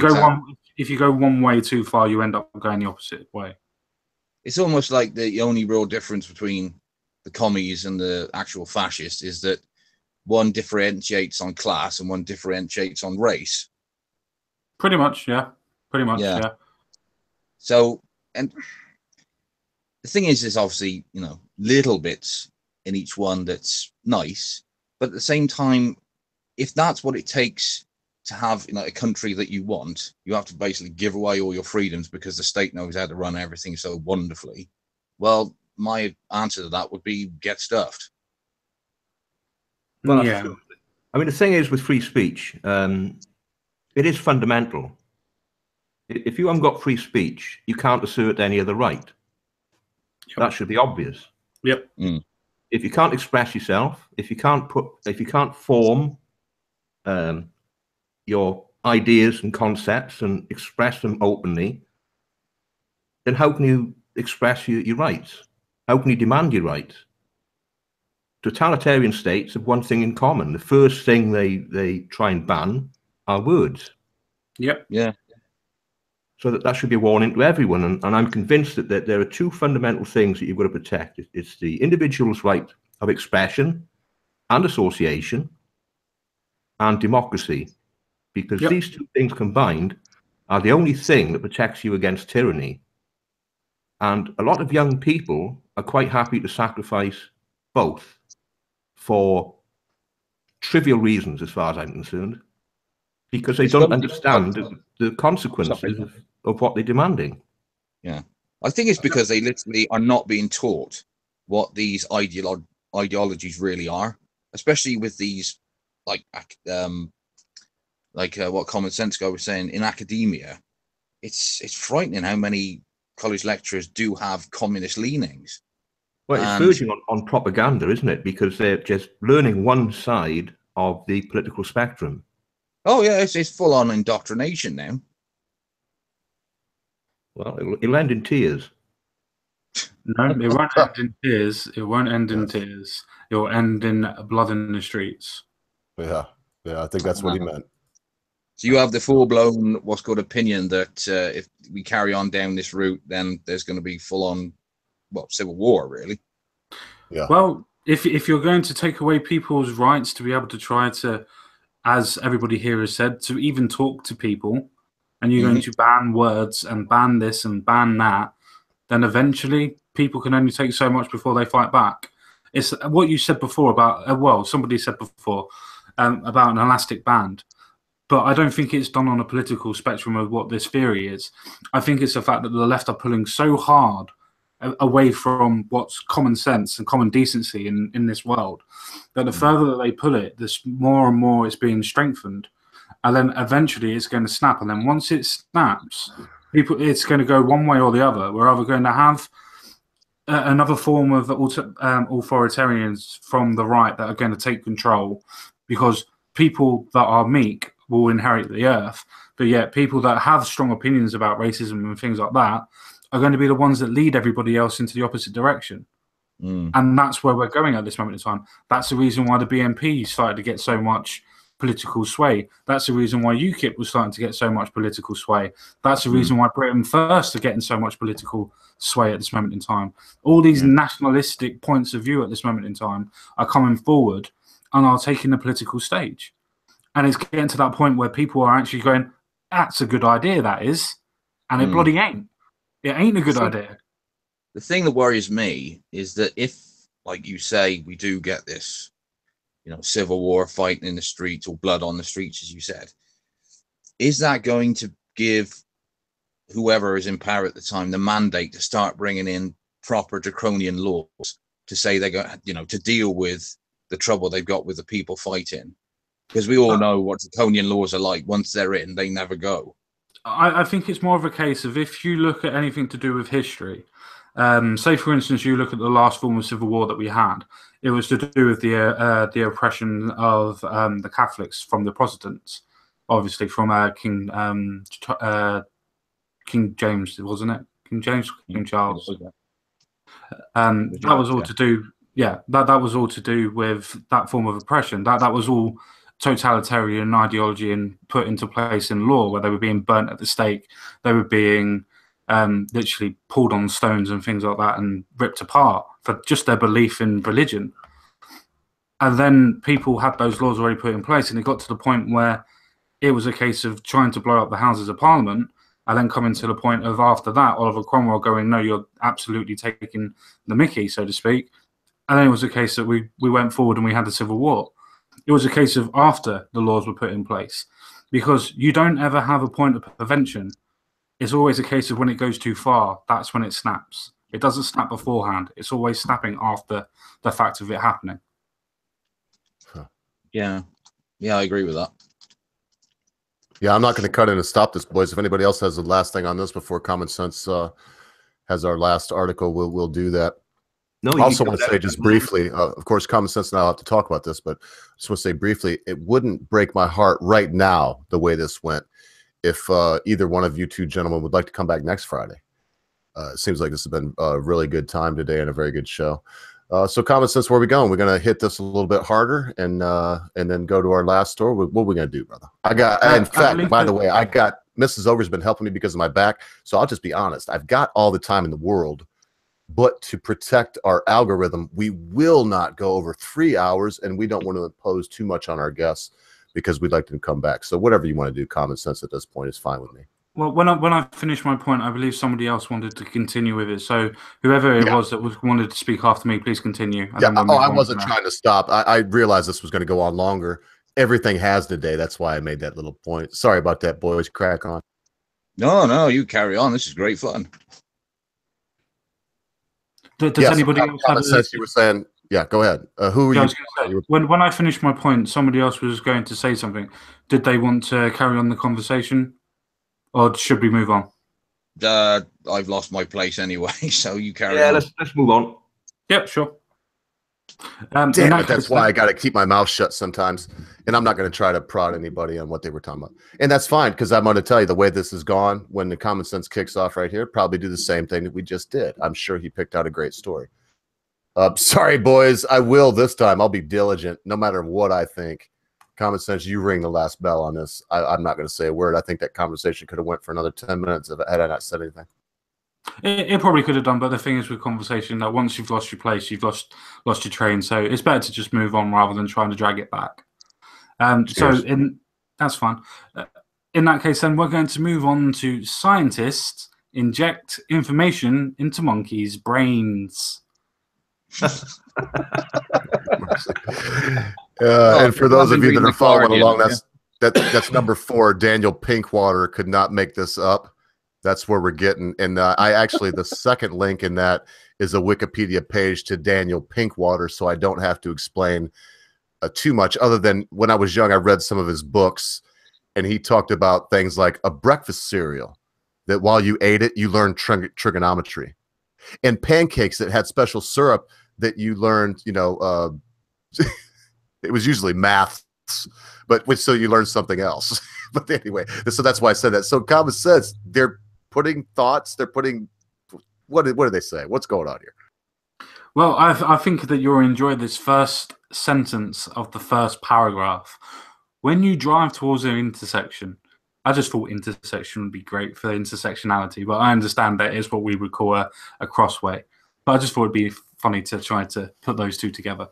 you go one way too far, you end up going the opposite way. It's almost like the only real difference between the commies and the actual fascists is that one differentiates on class and one differentiates on race. Pretty much, yeah. Yeah. So, and the thing is obviously, little bits in each one that's nice, but at the same time, if that's what it takes to have a country that you want, you have to basically give away all your freedoms because the state knows how to run everything so wonderfully. Well, my answer to that would be get stuffed. Well, yeah. I mean, the thing is with free speech, it is fundamental. If you haven't got free speech, you can't assert any other right. Yep. That should be obvious. Yep. If you can't express yourself, if you can't form your ideas and concepts and express them openly, then how can you express your rights? How can you demand your rights? Totalitarian states have one thing in common. The first thing they try and ban are words. Yep. Yeah. So that should be a warning to everyone. And I'm convinced that there are two fundamental things that you've got to protect. It's the individual's right of expression and association and democracy. Because these two things combined are the only thing that protects you against tyranny. And a lot of young people are quite happy to sacrifice both for trivial reasons, as far as I'm concerned, because they don't understand the consequences of what they're demanding. Yeah. I think it's because they literally are not being taught what these ideologies really are, especially with these, like what Common Senseguy was saying, in academia. It's frightening how many college lecturers do have communist leanings. Well, it's verging on propaganda, isn't it? Because they're just learning one side of the political spectrum. Oh, yeah, it's full-on indoctrination now. Well, it'll end in tears. No, it won't end in tears. It won't end in tears. It will end in blood in the streets. Yeah, I think that's what he meant. So you have the full-blown, what's called opinion that if we carry on down this route, then there's going to be full-on, civil war, really. Yeah. Well, if you're going to take away people's rights to be able to try to, as everybody here has said, to even talk to people, and you're going to ban words and ban this and ban that, then eventually people can only take so much before they fight back. It's what you said before about, somebody said before about an elastic band. But I don't think it's done on a political spectrum of what this theory is. I think it's the fact that the left are pulling so hard away from what's common sense and common decency in this world, that the further that they pull it, this more and more it's being strengthened. And then eventually it's going to snap. And then once it snaps, it's going to go one way or the other. We're either going to have another form of authoritarians from the right that are going to take control, because people that are meek will inherit the earth, but yet people that have strong opinions about racism and things like that are going to be the ones that lead everybody else into the opposite direction. And that's where we're going at this moment in time. That's the reason why the BNP started to get so much political sway. That's the reason why UKIP was starting to get so much political sway. That's the reason why Britain First are getting so much political sway at this moment in time. All these nationalistic points of view at this moment in time are coming forward and are taking the political stage. And it's getting to that point where people are actually going, that's a good idea, that is. And it bloody ain't. It ain't a good idea. The thing that worries me is that if, like you say, we do get this, civil war, fighting in the streets, or blood on the streets, as you said, is that going to give whoever is in power at the time the mandate to start bringing in proper draconian laws to say they got, to deal with the trouble they've got with the people fighting? Because we all know what draconian laws are like. Once they're in, they never go. I think it's more of a case of, if you look at anything to do with history, say, for instance, you look at the last form of civil war that we had, it was to do with the oppression of the Catholics from the Protestants, obviously from King James, wasn't it? King James, King Charles. That was all to do. Yeah, that was all to do with that form of oppression. That was all totalitarian ideology and put into place in law, where they were being burnt at the stake, they were being literally pulled on stones and things like that and ripped apart for just their belief in religion. And then people had those laws already put in place, and it got to the point where it was a case of trying to blow up the Houses of Parliament, and then coming to the point of, after that, Oliver Cromwell going, no, you're absolutely taking the mickey, so to speak. And then it was a case that we went forward and we had the Civil War. It was a case of after the laws were put in place, because you don't ever have a point of prevention. It's always a case of when it goes too far, that's when it snaps. It doesn't snap beforehand. It's always snapping after the fact of it happening. Yeah, I agree with that. Yeah, I'm not going to cut in and stop this, boys. If anybody else has the last thing on this before Common Sense has our last article, we'll do that. No, I also want to say just briefly, of course, Common Sense and I'll have to talk about this, but I just want to say briefly, it wouldn't break my heart right now the way this went if either one of you two gentlemen would like to come back next Friday. It seems like this has been a really good time today and a very good show. So Common Sense, where are we going? We're going to hit this a little bit harder and then go to our last story. What are we going to do, brother? In fact, by the way, I got Mrs. Ogre's been helping me because of my back. So I'll just be honest. I've got all the time in the world, but to protect our algorithm, we will not go over 3 hours, and we don't want to impose too much on our guests because we'd like them to come back. So whatever you want to do, Common Sense at this point is fine with me. Well, when I finish my point, I believe somebody else wanted to continue with it. So whoever it was that wanted to speak after me, please continue. I wasn't trying to stop. I realized this was going to go on longer. Everything has today. That's why I made that little point. Sorry about that, boys. Crack on. No, you carry on. This is great fun. Does anybody else have sense? You were saying, yeah, go ahead. Who were you? Say, when I finished my point, somebody else was going to say something. Did they want to carry on the conversation, or should we move on? I've lost my place anyway, so you carry on. Yeah, let's move on. Yep, sure. Damn it, that's why I got to keep my mouth shut sometimes, and I'm not going to try to prod anybody on what they were talking about. And that's fine, because I'm going to tell you the way this has gone, when the Common Sense kicks off right here, probably do the same thing that we just did. I'm sure he picked out a great story. Sorry, boys. I will this time. I'll be diligent, no matter what I think. Common Sense, you ring the last bell on this. I'm not going to say a word. I think that conversation could have went for another 10 minutes had I not said anything. It probably could have done, but the thing is with conversation that once you've lost your place, you've lost your train. So it's better to just move on rather than trying to drag it back. That's fine. In that case, then we're going to move on to scientists inject information into monkeys' brains. And for those of you that are following along, That's number 4. Danial Pinkwater could not make this up. That's where we're getting. And I actually, the second link in that is a Wikipedia page to Danial Pinkwater, so I don't have to explain too much, other than when I was young, I read some of his books, and he talked about things like a breakfast cereal that while you ate it, you learned trigonometry, and pancakes that had special syrup that you learned, you know, it was usually maths, but so you learned something else. But anyway, so that's why I said that. So Common Sense, they're putting thoughts, they're putting, what do they say? What's going on here? Well, I think that you'll enjoy this first sentence of the first paragraph. When you drive towards an intersection, I just thought intersection would be great for intersectionality, but I understand that is what we would call a crossway. But I just thought it'd be funny to try to put those two together.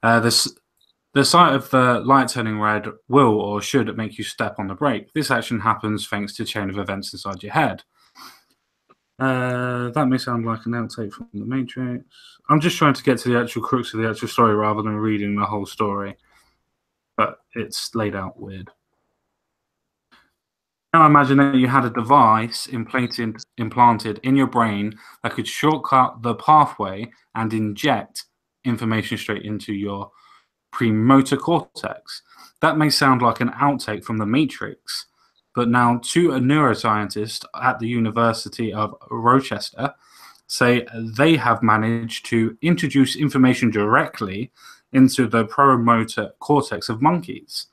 The sight of the light turning red will or should make you step on the brake. This action happens thanks to a chain of events inside your head. That may sound like an outtake from The Matrix. I'm just trying to get to the actual crux of the actual story rather than reading the whole story. But it's laid out weird. Now imagine that you had a device implanted in your brain that could shortcut the pathway and inject information straight into your premotor cortex. That may sound like an outtake from The Matrix, but now two neuroscientists at the University of Rochester say they have managed to introduce information directly into the premotor cortex of monkeys.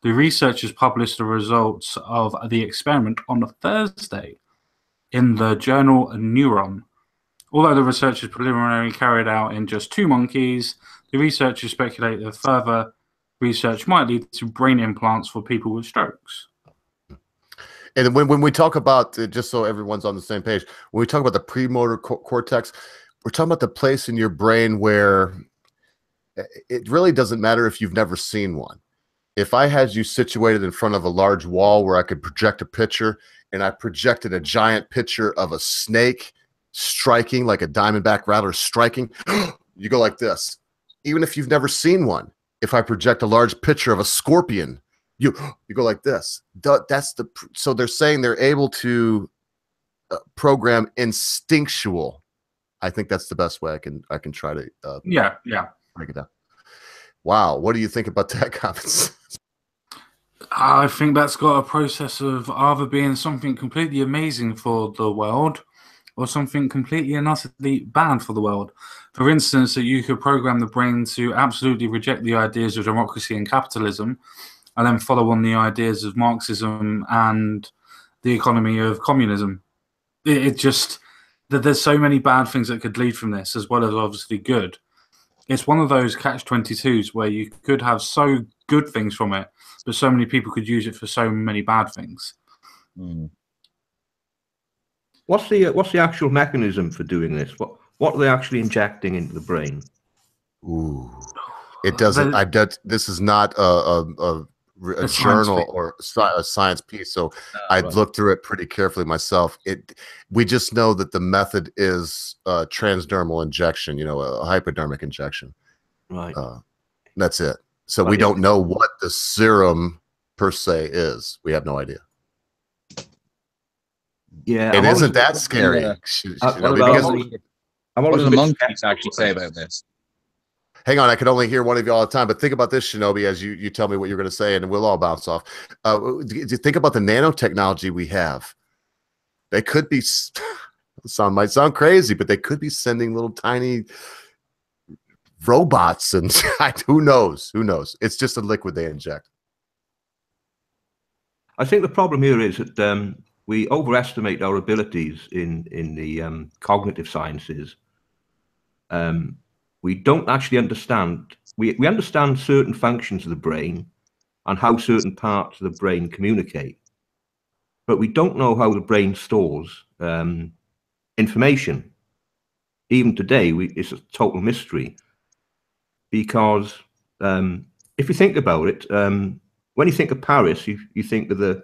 The researchers published the results of the experiment on Thursday in the journal Neuron. Although the research is preliminarily carried out in just 2 monkeys, the researchers speculate that further research might lead to brain implants for people with strokes. And when we talk about, just so everyone's on the same page, when we talk about the premotor cortex, we're talking about the place in your brain where it really doesn't matter if you've never seen one. If I had you situated in front of a large wall where I could project a picture, and I projected a giant picture of a snake striking, like a diamondback rattler striking, you go like this. Even if you've never seen one, if I project a large picture of a scorpion, you go like this. So they're saying they're able to program instinctual. I think that's the best way I can try to break it down. Wow, what do you think about that, Comments? I think that's got a process of either being something completely amazing for the world or something completely and utterly bad for the world. For instance, that you could program the brain to absolutely reject the ideas of democracy and capitalism and then follow on the ideas of Marxism and the economy of communism. It just, that there's so many bad things that could lead from this, as well as obviously good. It's one of those catch-22s where you could have so good things from it, but so many people could use it for so many bad things. Mm. What's the actual mechanism for doing this? What are they actually injecting into the brain? Ooh, it doesn't. This is not a journal or a science piece, so I've looked through it pretty carefully myself. We just know that the method is transdermal injection, a hypodermic injection. Right. That's it. So we don't know what the serum per se is. We have no idea. Yeah. And isn't that scary? What do the monkeys actually say about this? Hang on, I can only hear one of you all the time, but think about this, Shinobi, as you tell me what you're going to say, and we'll all bounce off. Think about the nanotechnology we have. They could be, might sound crazy, but they could be sending little tiny robots, and who knows? Who knows? It's just a liquid they inject. I think the problem here is that we overestimate our abilities in the cognitive sciences. We don't actually understand. We understand certain functions of the brain and how certain parts of the brain communicate, but we don't know how the brain stores information. Even today, it's a total mystery, because if you think about it, when you think of Paris, you think of the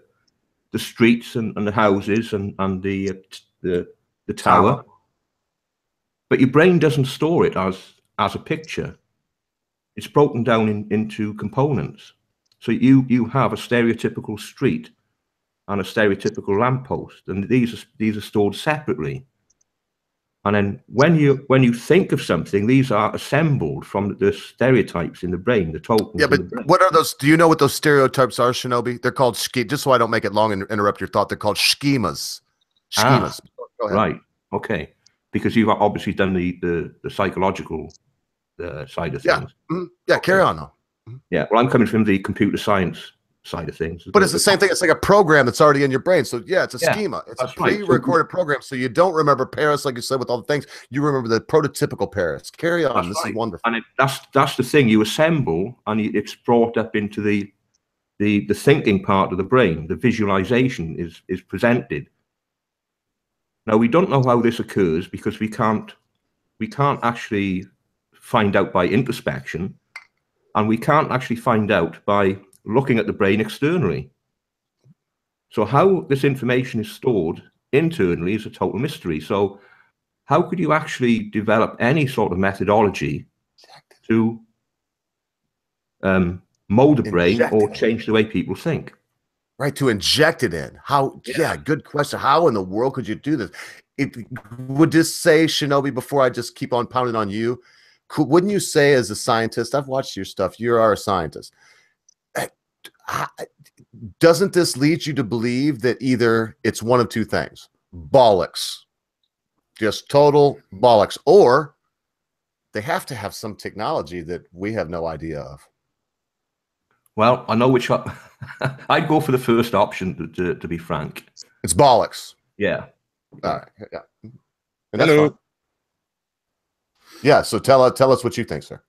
streets and the houses and the tower, but your brain doesn't store it as a picture. It's broken down into components. So you have a stereotypical street and a stereotypical lamppost, and these are stored separately. And then when you think of something, these are assembled from the stereotypes in the brain, the tokens. Yeah, but what are those? Do you know what those stereotypes are, Shinobi? They're called just so I don't make it long and interrupt your thought. They're called schemas. Schemas. Go ahead. Right. Okay. Because you've obviously done the psychological side of things. Yeah. Okay. Carry on though. Yeah. Well, I'm coming from the computer science side of things. But it's the same thing. It's like a program that's already in your brain. So yeah, it's a schema. It's a pre-recorded program. So you don't remember Paris, like you said, with all the things. You remember the prototypical Paris. Carry on. This is wonderful. And that's the thing. You assemble, and it's brought up into the thinking part of the brain. The visualization is presented. Now, we don't know how this occurs because we can't actually find out by introspection, and we can't actually find out by looking at the brain externally. So how this information is stored internally is a total mystery. So how could you actually develop any sort of methodology to mold the brain or change the way people think? Right, to inject it in. How? Yeah, good question. How in the world could you do this? Would this say, Shinobi, before I just keep on pounding on you, wouldn't you say as a scientist, I've watched your stuff, you are a scientist, doesn't this lead you to believe that either it's one of two things, bollocks, just total bollocks, or they have to have some technology that we have no idea of? Well, I know which I'd go for the first option, to be frank. It's bollocks. Yeah. All right. Yeah. Hello. Yeah. So tell us what you think, sir.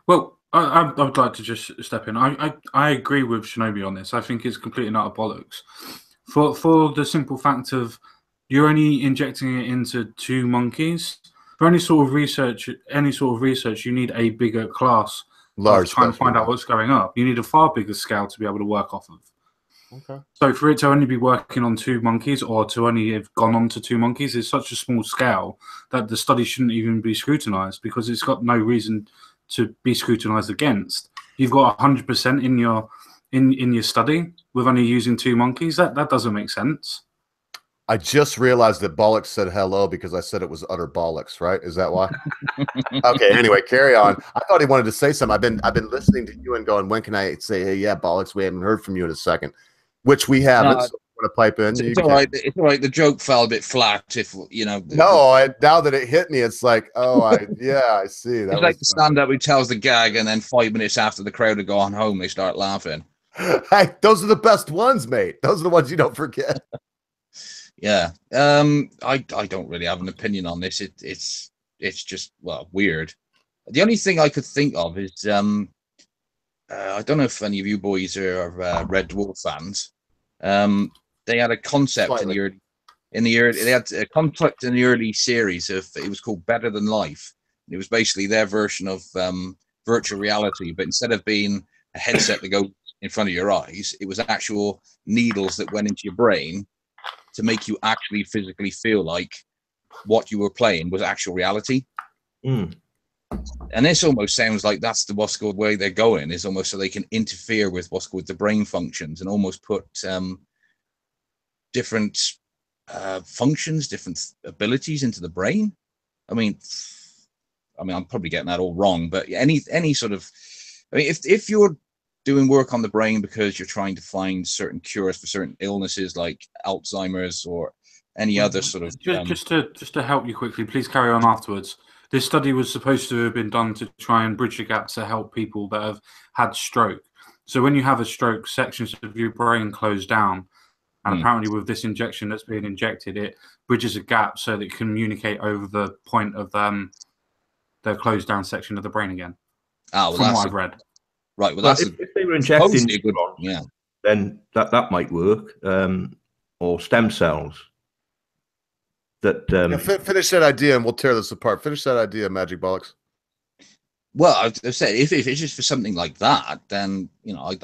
Well, I would like to just step in. I agree with Shinobi on this. I think it's completely not a bollocks. For the simple fact of you're only injecting it into 2 monkeys. For any sort of research, you need a bigger class. Large trying to find out what's going on. You need a far bigger scale to be able to work off of. Okay. So for it to only be working on 2 monkeys, or to only have gone on to 2 monkeys, is such a small scale that the study shouldn't even be scrutinized, because it's got no reason to be scrutinized against. You've got 100% in your study with only using 2 monkeys. That doesn't make sense. I just realized that bollocks said hello because I said it was utter bollocks, right? Is that why? Okay, anyway, carry on. I thought he wanted to say something. I've been listening to you and going, when can I say, hey, yeah, bollocks, we haven't heard from you in a second, which we haven't. So want to pipe in? It's all right. It's all right. The joke fell a bit flat, if you know. Now that it hit me, it's like, I see. It's like the stand-up who tells the gag, and then 5 minutes after the crowd have gone home, they start laughing. Hey, those are the best ones, mate. Those are the ones you don't forget. Yeah. I don't really have an opinion on this. It's just, well, weird. The only thing I could think of is I don't know if any of you boys are Red Dwarf fans. They had a concept in the early series of, it was called Better Than Life. It was basically their version of virtual reality, but instead of being a headset that goes in front of your eyes, it was actual needles that went into your brain to make you actually physically feel like what you were playing was actual reality. And this almost sounds like that's the what's called way they're going, is almost so they can interfere with what's called the brain functions and almost put different functions, different abilities into the brain. I mean, I'm probably getting that all wrong, but any sort of, I mean, if you're doing work on the brain because you're trying to find certain cures for certain illnesses like Alzheimer's or any other sort of just to help you quickly, please carry on afterwards. This study was supposed to have been done to try and bridge the gap to help people that have had stroke. So when you have a stroke, sections of your brain close down, and apparently with this injection that's being injected, it bridges a gap so that it can communicate over the point of the closed down section of the brain again. Well, from what I've read. Right. Well, that's if they were injecting, yeah, then that might work. Or stem cells. That finish that idea, and we'll tear this apart. Finish that idea, Magic Bollocks. Well, I've said if it's just for something like that, then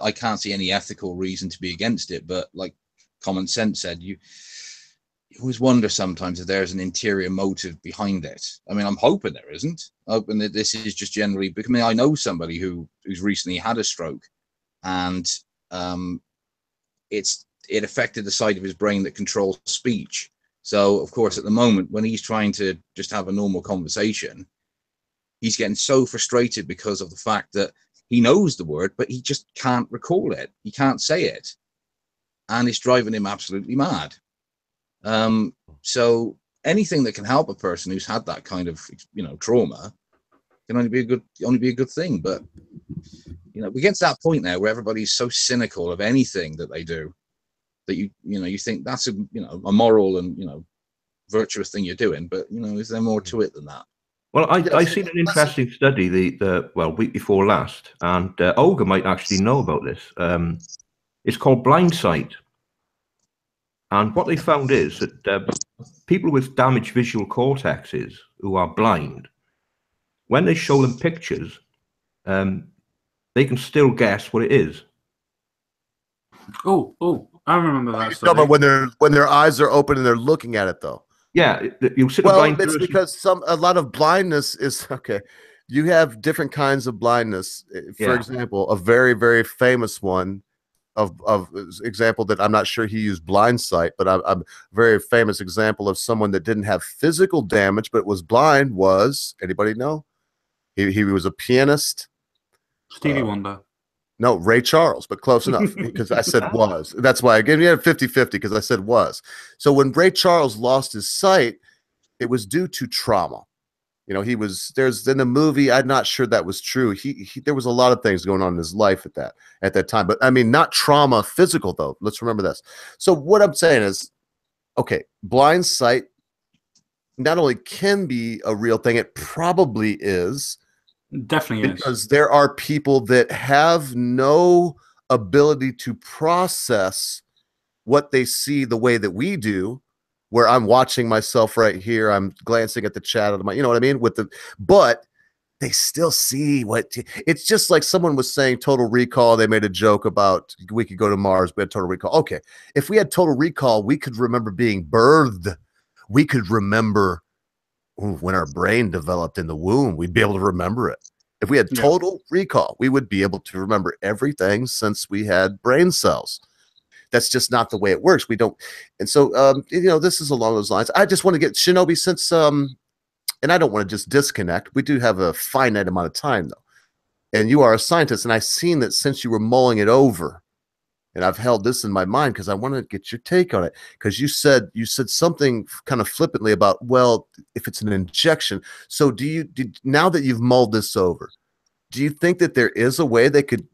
I can't see any ethical reason to be against it. But like Common Sense said, you always wonder sometimes if there's an interior motive behind it. I mean, I'm hoping there isn't. I'm hoping that this is just generally because I know somebody who's recently had a stroke, and it affected the side of his brain that controls speech. So, of course, at the moment, when he's trying to just have a normal conversation, he's getting so frustrated because of the fact that he knows the word, but he just can't recall it. He can't say it. And it's driving him absolutely mad. So anything that can help a person who's had that kind of, trauma can only be a good thing. But, we get to that point now where everybody's so cynical of anything that they do that you think that's a moral and, virtuous thing you're doing. But, is there more to it than that? Well, I seen an interesting study the week before last, and Olga might actually know about this. It's called Blindsight, and what they found is that people with damaged visual cortexes who are blind, when they show them pictures, they can still guess what it is. Oh, I remember that. You're talking about when their eyes are open and they're looking at it, though. Yeah, you sit. Well, blind it's person. because a lot of blindness is okay. You have different kinds of blindness. For example, a very, very famous one of example that I'm not sure he used Blindsight, but a very famous example of someone that didn't have physical damage but was blind was, anybody know? He was a pianist. Stevie Wonder. No, Ray Charles, but close enough because I said was. That's why I gave you a 50-50 because I said was. So when Ray Charles lost his sight, it was due to trauma. There's in the movie, I'm not sure that was true. There was a lot of things going on in his life at that time, but I mean, not trauma physical though. Let's remember this. So what I'm saying is, okay, blind sight not only can be a real thing, it probably is. Definitely because there are people that have no ability to process what they see the way that we do, where I'm watching myself right here, I'm glancing at the chat of my, you know what I mean? But they still see it's just like someone was saying Total Recall. They made a joke about we could go to Mars, we had Total Recall. Okay, if we had Total Recall, we could remember being birthed. We could remember when our brain developed in the womb, we'd be able to remember it. If we had total recall, we would be able to remember everything since we had brain cells. That's just not the way it works. We don't. And so, this is along those lines. I just want to get Shinobi since, and I don't want to just disconnect. We do have a finite amount of time though. And you are a scientist. And I've seen that since you were mulling it over, and I've held this in my mind because I want to get your take on it. Because you said something kind of flippantly about, well, if it's an injection. So now that you've mulled this over, do you think that there is a way they could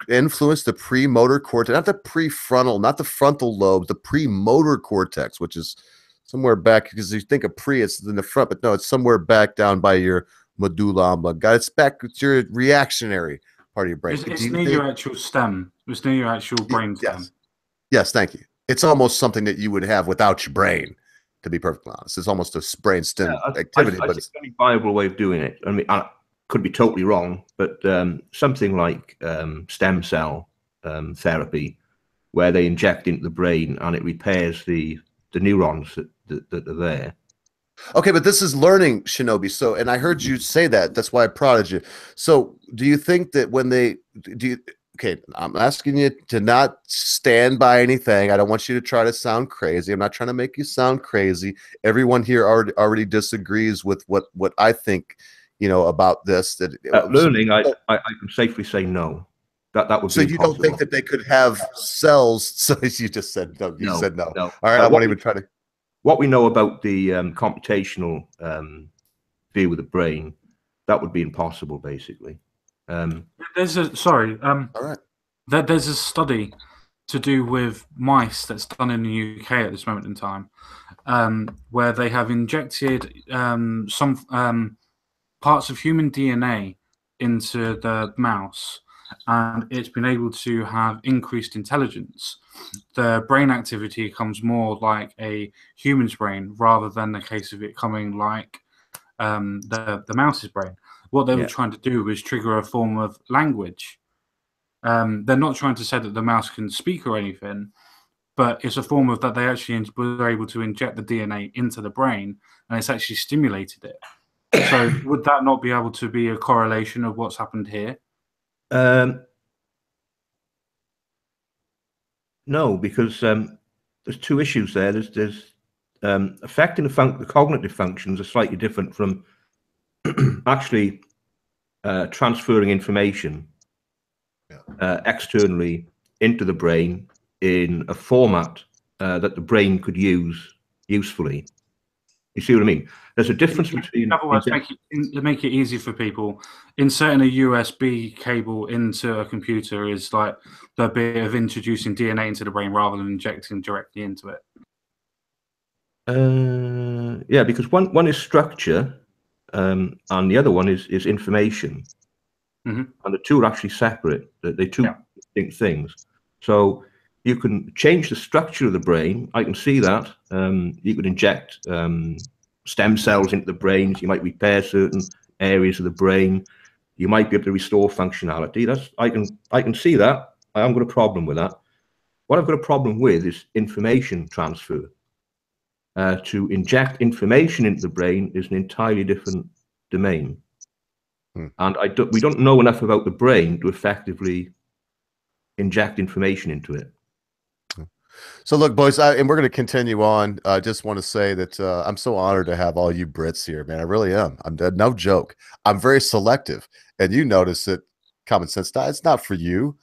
influence the premotor cortex, not the prefrontal, not the frontal lobe, the premotor cortex, which is somewhere back, because you think of pre, it's in the front, but no, it's somewhere back down by your medulla oblongata. It's back, it's your reactionary part of your brain. It's near your actual stem. It's near your actual brain stem. Yes, thank you. It's almost something that you would have without your brain, to be perfectly honest. It's almost a brain stem activity. But it's a very viable way of doing it. I mean, I could be totally wrong, but something like stem cell therapy, where they inject into the brain and it repairs the neurons that are there. Okay, but this is learning, Shinobi. So, and I heard you say that. That's why I prodded you. So, do you think that when okay, I'm asking you to not stand by anything. I don't want you to try to sound crazy. I'm not trying to make you sound crazy. Everyone here already disagrees with what I think, about this. That learning, I can safely say no. That would be so. You impossible. don't think that they could have cells? So you just said no. You said no. No. All right, I won't even try to. What we know about the computational view of the brain, that would be impossible, basically. There's a all right. There's a study to do with mice that's done in the UK at this moment in time, where they have injected some parts of human DNA into the mouse, and it's been able to have increased intelligence. The brain activity comes more like a human's brain rather than the case of it coming like the mouse's brain. What they were trying to do was trigger a form of language. They're not trying to say that the mouse can speak or anything, but it's a form of that they actually were able to inject the DNA into the brain, and it's actually stimulated it. So would that not be able to be a correlation of what's happened here? No, because there's two issues there. There's affecting the cognitive functions are slightly different from actually transferring information externally into the brain in a format that the brain could use usefully. You see what I mean? There's a difference between. In other words, make it easy for people. Inserting a USB cable into a computer is like the bit of introducing DNA into the brain rather than injecting directly into it. Yeah, because one is structure, and the other one is information, and the two are actually separate. They're two distinct things. So you can change the structure of the brain. I can see that. You could inject stem cells into the brain. You might repair certain areas of the brain. You might be able to restore functionality. I can see that. I haven't got a problem with that. What I've got a problem with is information transfer. To inject information into the brain is an entirely different domain. And we don't know enough about the brain to effectively inject information into it. So look, boys, and we're going to continue on. I just want to say that I'm so honored to have all you Brits here, man. I really am. I'm no joke. I'm very selective. And you notice that Common Sense, it's not for you.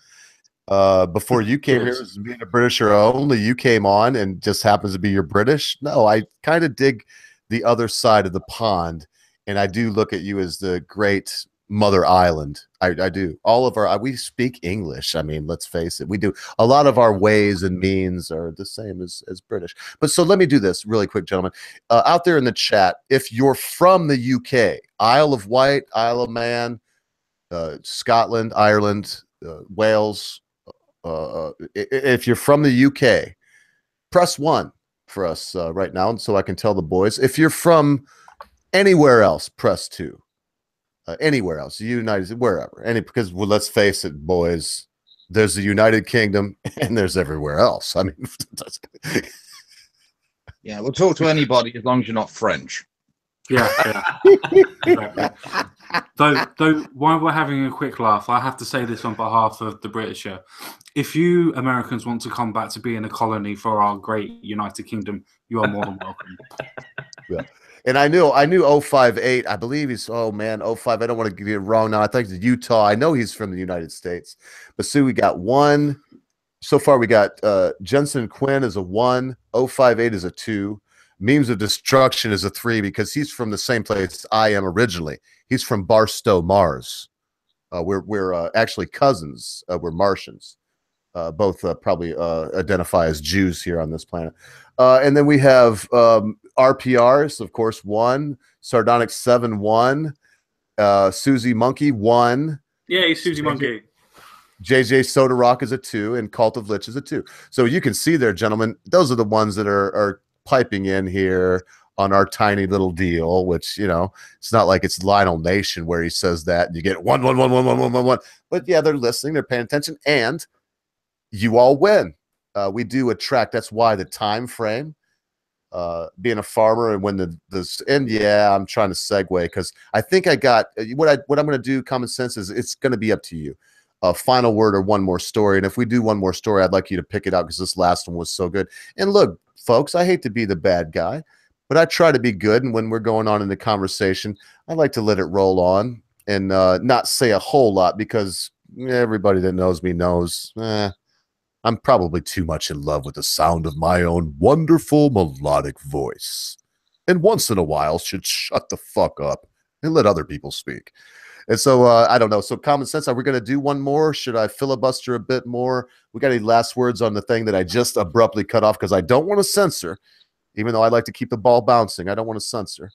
Before you came here, it was being a Britisher only. You came on and just happens to be your British. No, I kind of dig the other side of the pond. And I do look at you as the great mother island. I do. All of we speak English. I mean, let's face it, we do. A lot of our ways and means are the same as British. But so let me do this really quick, gentlemen. Out there in the chat, if you're from the UK, Isle of Wight, Isle of Man, Scotland, Ireland, Wales, if you're from the UK, press 1 for us right now, and so I can tell the boys. If you're from anywhere else, press 2. Anywhere else, United, wherever, because well, let's face it, boys, there's the United Kingdom and there's everywhere else. I mean, yeah, we'll talk to anybody as long as you're not French. Yeah. Exactly. Though, while we're having a quick laugh, I have to say this on behalf of the Britisher. If you Americans want to come back to being a colony for our great United Kingdom, you are more than welcome. Yeah. And I knew 058. I believe he's 05. I don't want to give you it wrong now. I think it's Utah. I know he's from the United States. But see, we got 1. So far, we got Jensen Quinn is a 1. 058 is a 2. Memes of Destruction is a 3 because he's from the same place I am originally. He's from Barstow, Mars. We're actually cousins. We're Martians. Both probably identify as Jews here on this planet. And then we have RPRs, of course, 1. Sardonic 7-1. Susie Monkey 1. Yay, Susie Monkey. JJ Soda Rock is a 2, and Cult of Lich is a 2. So you can see there, gentlemen, those are the ones that are piping in here on our tiny little deal, which, you know, it's not like it's Lionel Nation where he says that and you get 1, 1, 1, 1, 1, 1, 1, 1. But yeah, they're listening, they're paying attention, and you all win. We do attract. That's why the time frame, being a farmer, and when I'm trying to segue because I think I got what I'm going to do. Common Sense is it's going to be up to you. Final word or one more story, and if we do one more story, I'd like you to pick it out because this last one was so good. And look, folks, I hate to be the bad guy, but I try to be good. And when we're going on in the conversation, I like to let it roll on and not say a whole lot because everybody that knows me knows. I'm probably too much in love with the sound of my own wonderful melodic voice. And once in a while should shut the fuck up and let other people speak. And so, I don't know. So Common Sense, are we going to do one more? Should I filibuster a bit more? We got any last words on the thing that I just abruptly cut off because I don't want to censor, even though I like to keep the ball bouncing. I don't want to censor.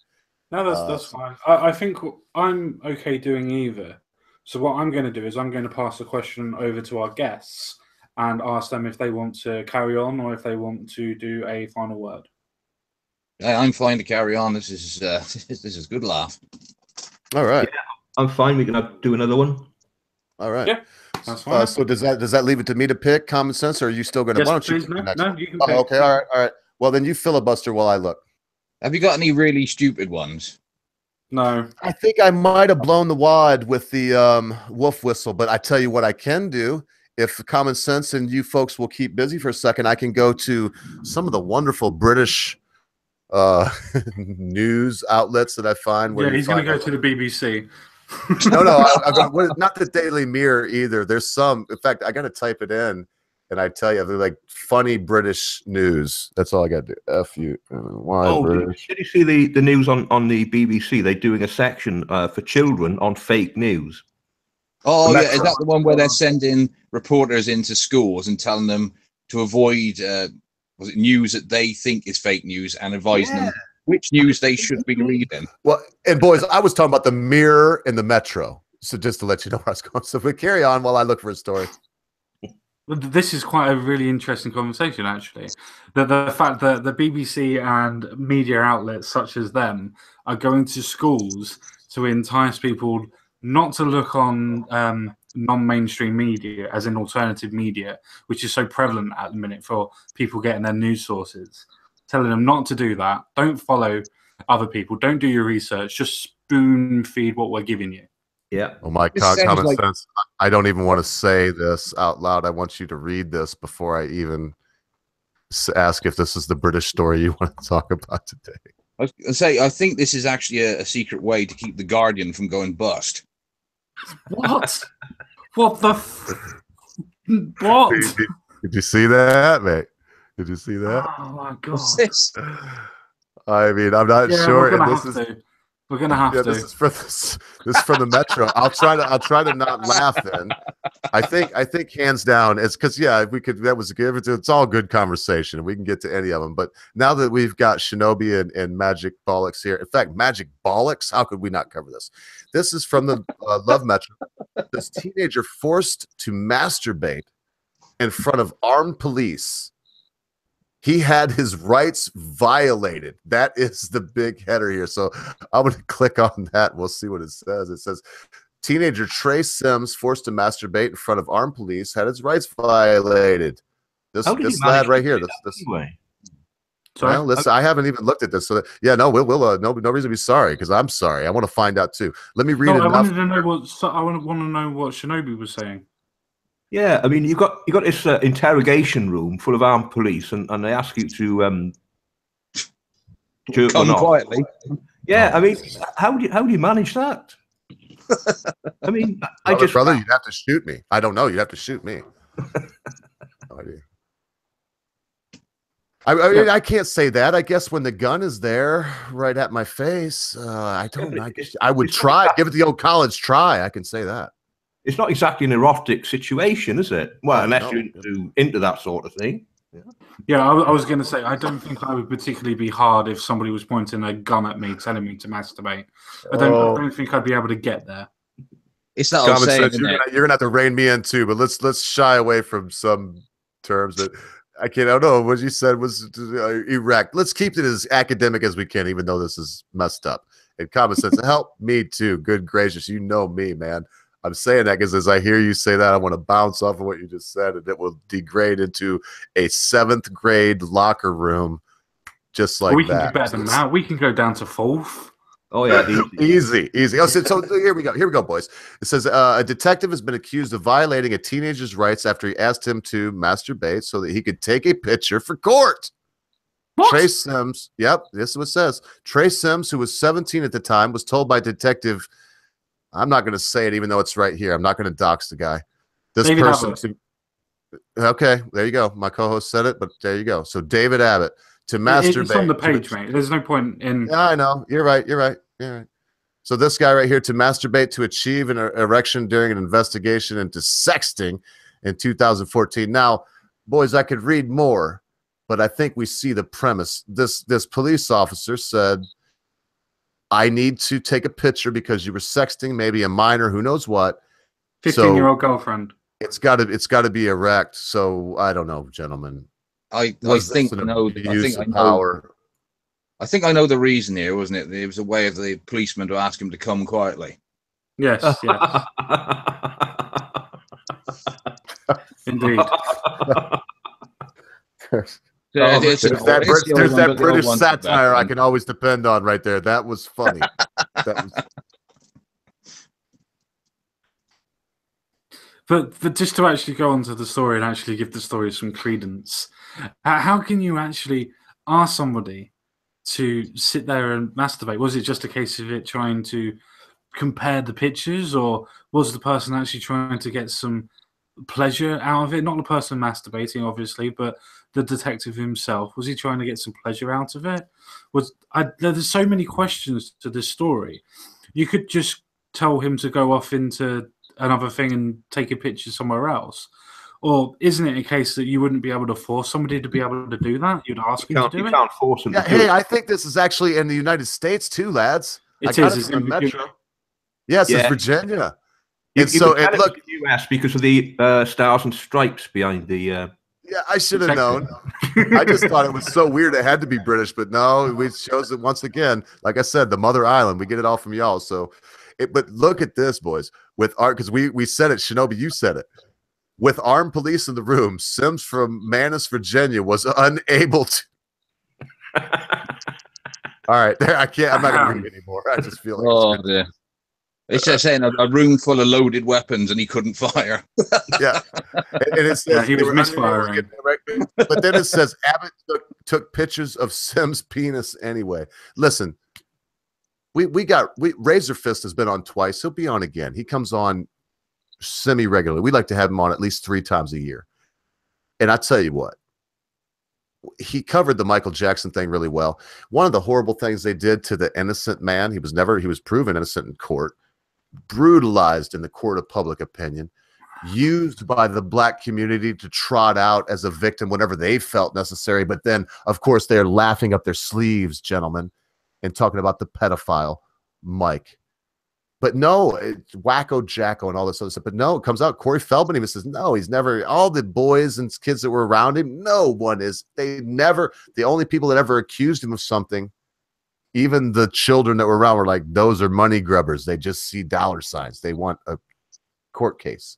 No, that's fine. I think I'm okay doing either. So what I'm going to do is I'm going to pass the question over to our guests and ask them if they want to carry on or if they want to do a final word. I'm fine to carry on. This is good laugh. All right. Yeah, I'm fine. We can do another one. All right. Yeah, that's fine. So does that leave it to me to pick Common Sense, or are you still going to? Yes, Why don't please, you? no, you can pick. Okay. All right. Well, then you filibuster while I look. Have you got any really stupid ones? No. I think I might have blown the wad with the wolf whistle, but I tell you what I can do if Common Sense and you folks will keep busy for a second, I can go to some of the wonderful British news outlets that I find. Yeah, he's going to go to the BBC. No, not the Daily Mirror either. There's some. In fact, I got to type it in, and I tell you, they're like funny British news. That's all I got to do. F-U-Y British. Did you see the news on the BBC? They're doing a section for children on fake news. Oh, yeah. Is that the one where they're sending reporters into schools and telling them to avoid was it news that they think is fake news and advising them which news they should be reading? Well, and boys, I was talking about the Mirror and the Metro. So just to let you know where I was going. So we carry on while I look for a story. This is quite a really interesting conversation, actually. The fact that the BBC and media outlets such as them are going to schools to entice people not to look on non-mainstream media, as in alternative media, which is so prevalent at the minute for people getting their news sources. Telling them not to do that. Don't follow other people. Don't do your research. Just spoon feed what we're giving you. Yeah. Oh my God, Common Sense. I don't even want to say this out loud. I want you to read this before I even ask if this is the British story you want to talk about today. I think this is actually a secret way to keep the Guardian from going bust. What? What the? What? Did you see that, mate? Did you see that? Oh my God! What's this? I mean, I'm not sure. We're gonna have to. This is from the Metro. I'll try to not laugh. Then I think hands down it's because we could. That was good. It's all good conversation. We can get to any of them. But now that we've got Shinobi and Magic Bollocks here, in fact, Magic Bollocks. How could we not cover this? This is from the Love Metro. This teenager forced to masturbate in front of armed police. He had his rights violated. That is the big header here. So I'm going to click on that. We'll see what it says. It says, teenager Trey Sims forced to masturbate in front of armed police had his rights violated. This lad right here. Anyway? Well, listen, I haven't even looked at this. So no reason to be sorry because I'm sorry. I want to find out too. Let me read enough. I want to know what Shinobi was saying. Yeah, I mean, you got this interrogation room full of armed police, and they ask you to come quietly. Yeah, I mean, how do you manage that? I mean, brother, you'd have to shoot me. I don't know. You'd have to shoot me. No idea. I mean, I can't say that. I guess when the gun is there, right at my face, I don't. I would try. Give it the old college try. I can say that. It's not exactly an erotic situation, is it? Well, unless you're into that sort of thing. Yeah, I was going to say, I don't think I would particularly be hard if somebody was pointing a gun at me, telling me to masturbate. I don't think I'd be able to get there. It's that old saying, you're gonna have to rein me in too, but let's shy away from some terms that I don't know. What you said was erect. Let's keep it as academic as we can, even though this is messed up. And Common Sense, help me too. Good gracious, you know me, man. I'm saying that because as I hear you say that, I want to bounce off of what you just said, and it will degrade into a 7th grade locker room, just like that. We can do better than that. We can go down to 4th. Oh yeah, easy. Oh, so here we go, boys. It says a detective has been accused of violating a teenager's rights after he asked him to masturbate so that he could take a picture for court. What? Trey Sims. Yep, this is what it says. Trey Sims, who was 17 at the time, was told by Detective. I'm not going to say it, even though it's right here. I'm not going to dox the guy. This David person. Abbott. Okay, there you go. My co-host said it, but there you go. So David Abbott to masturbate. It's on the page, mate. There's no point in. Yeah, I know. You're right. So this guy right here to masturbate to achieve an erection during an investigation into sexting in 2014. Now, boys, I could read more, but I think we see the premise. This police officer said, I need to take a picture because you were sexting, maybe a minor, who knows what. 15-year-old girlfriend. It's got to be erect. So I don't know, gentlemen. I think I know the reason here, wasn't it? It was a way of the policeman to ask him to come quietly. Yes. Indeed. There's that British satire I can always depend on right there. That was funny. But just to actually go on to the story and actually give the story some credence, how can you actually ask somebody to sit there and masturbate? Was it just a case of it trying to compare the pictures, or was the person actually trying to get some pleasure out of it? Not the person masturbating, obviously, but the detective himself. Was he trying to get some pleasure out of it? There's so many questions to this story. You could just tell him to go off into another thing and take a picture somewhere else. Or isn't it a case that you wouldn't be able to force somebody to be able to do that? You'd ask him to do it? You can't force him to do Hey, it. I think this is actually in the United States too, lads. It I got is. it from It's the in Metro. Yes, it's Virginia. You And so, could tell and it was look, the US because of the stars and stripes behind the. yeah, I should have known. I just thought it was so weird. It had to be British, but no, it shows it once again. Like I said, the Mother Island. We get it all from y'all. So, but look at this, boys. With because we said it, Shinobi, you said it. With armed police in the room, Sims from Manus, Virginia, was unable to. All right, there. I can't. I'm not going to read anymore. I just feel like. Oh dear. It's just saying a room full of loaded weapons and he couldn't fire. Yeah, and it says he was misfiring. But then it says Abbott took pictures of Sim's penis anyway. Listen, we Razor Fist has been on twice. He'll be on again. He comes on semi-regularly. We like to have him on at least 3 times a year. And I tell you what, he covered the Michael Jackson thing really well. One of the horrible things they did to the innocent man, he was proven innocent in court, brutalized in the court of public opinion, used by the black community to trot out as a victim whenever they felt necessary. But then, of course, they're laughing up their sleeves, gentlemen, and talking about the pedophile, Mike. But no, it's Wacko Jacko and all this other stuff. But no, it comes out. Corey Feldman even says, no, he's never, all the boys and kids that were around him, no one is. They never, the only people that ever accused him of something, even the children that were around were like, those are money grubbers. They just see dollar signs. They want a court case.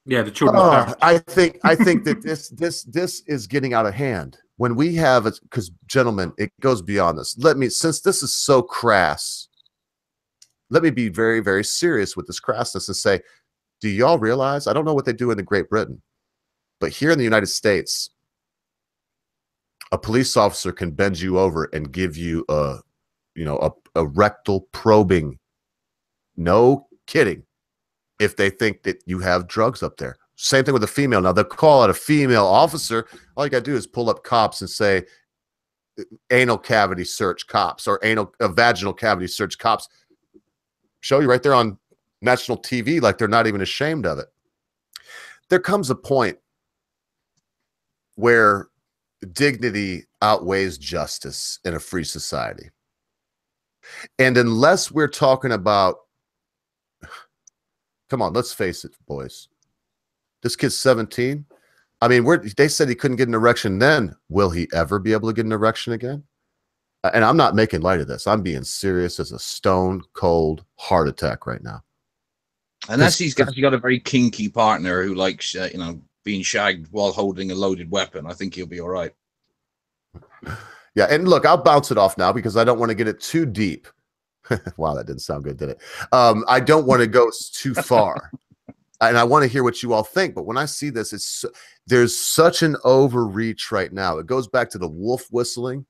Yeah, the children. I think that this is getting out of hand. When we have it, because gentlemen, it goes beyond this. Since this is so crass, let me be very, very serious with this crassness and say, do y'all realize? I don't know what they do in Great Britain, but here in the United States, a police officer can bend you over and give you a rectal probing. No kidding. If they think that you have drugs up there. Same thing with a female. Now, they'll call out a female officer. All you got to do is pull up cops and say, anal cavity search cops or vaginal cavity search cops. Show you right there on national TV like they're not even ashamed of it. There comes a point where dignity outweighs justice in a free society. And unless we're talking about, come on, let's face it, boys. This kid's 17. I mean, they said he couldn't get an erection then. Will he ever be able to get an erection again? And I'm not making light of this. I'm being serious as a stone cold heart attack right now. Unless he's got a very kinky partner who likes, being shagged while holding a loaded weapon, I think he'll be all right. Yeah, and look, I'll bounce it off now because I don't want to get it too deep. Wow, that didn't sound good, did it? I don't want to go too far. And I want to hear what you all think. But when I see this, there's such an overreach right now. It goes back to the wolf whistling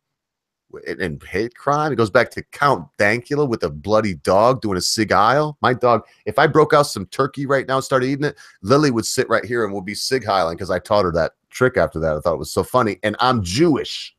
and hate crime. It goes back to Count Dankula with a bloody dog doing a sig heil. My dog, if I broke out some turkey right now and started eating it, Lily would sit right here and we'll be sig heiling because I taught her that trick after that. I thought it was so funny. And I'm Jewish.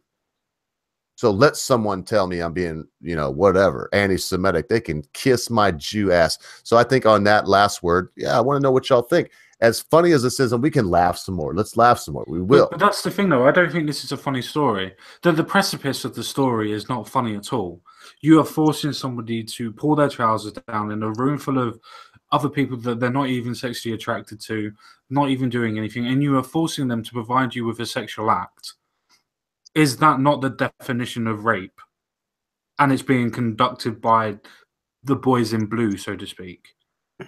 So let someone tell me I'm being, whatever, anti-Semitic. They can kiss my Jew ass. So I think on that last word, yeah, I want to know what y'all think. As funny as this is, and we can laugh some more. Let's laugh some more. We will. But that's the thing, though. I don't think this is a funny story. The precipice of the story is not funny at all. You are forcing somebody to pull their trousers down in a room full of other people that they're not even sexually attracted to, not even doing anything, and you are forcing them to provide you with a sexual act. Is that not the definition of rape? And it's being conducted by the boys in blue, so to speak.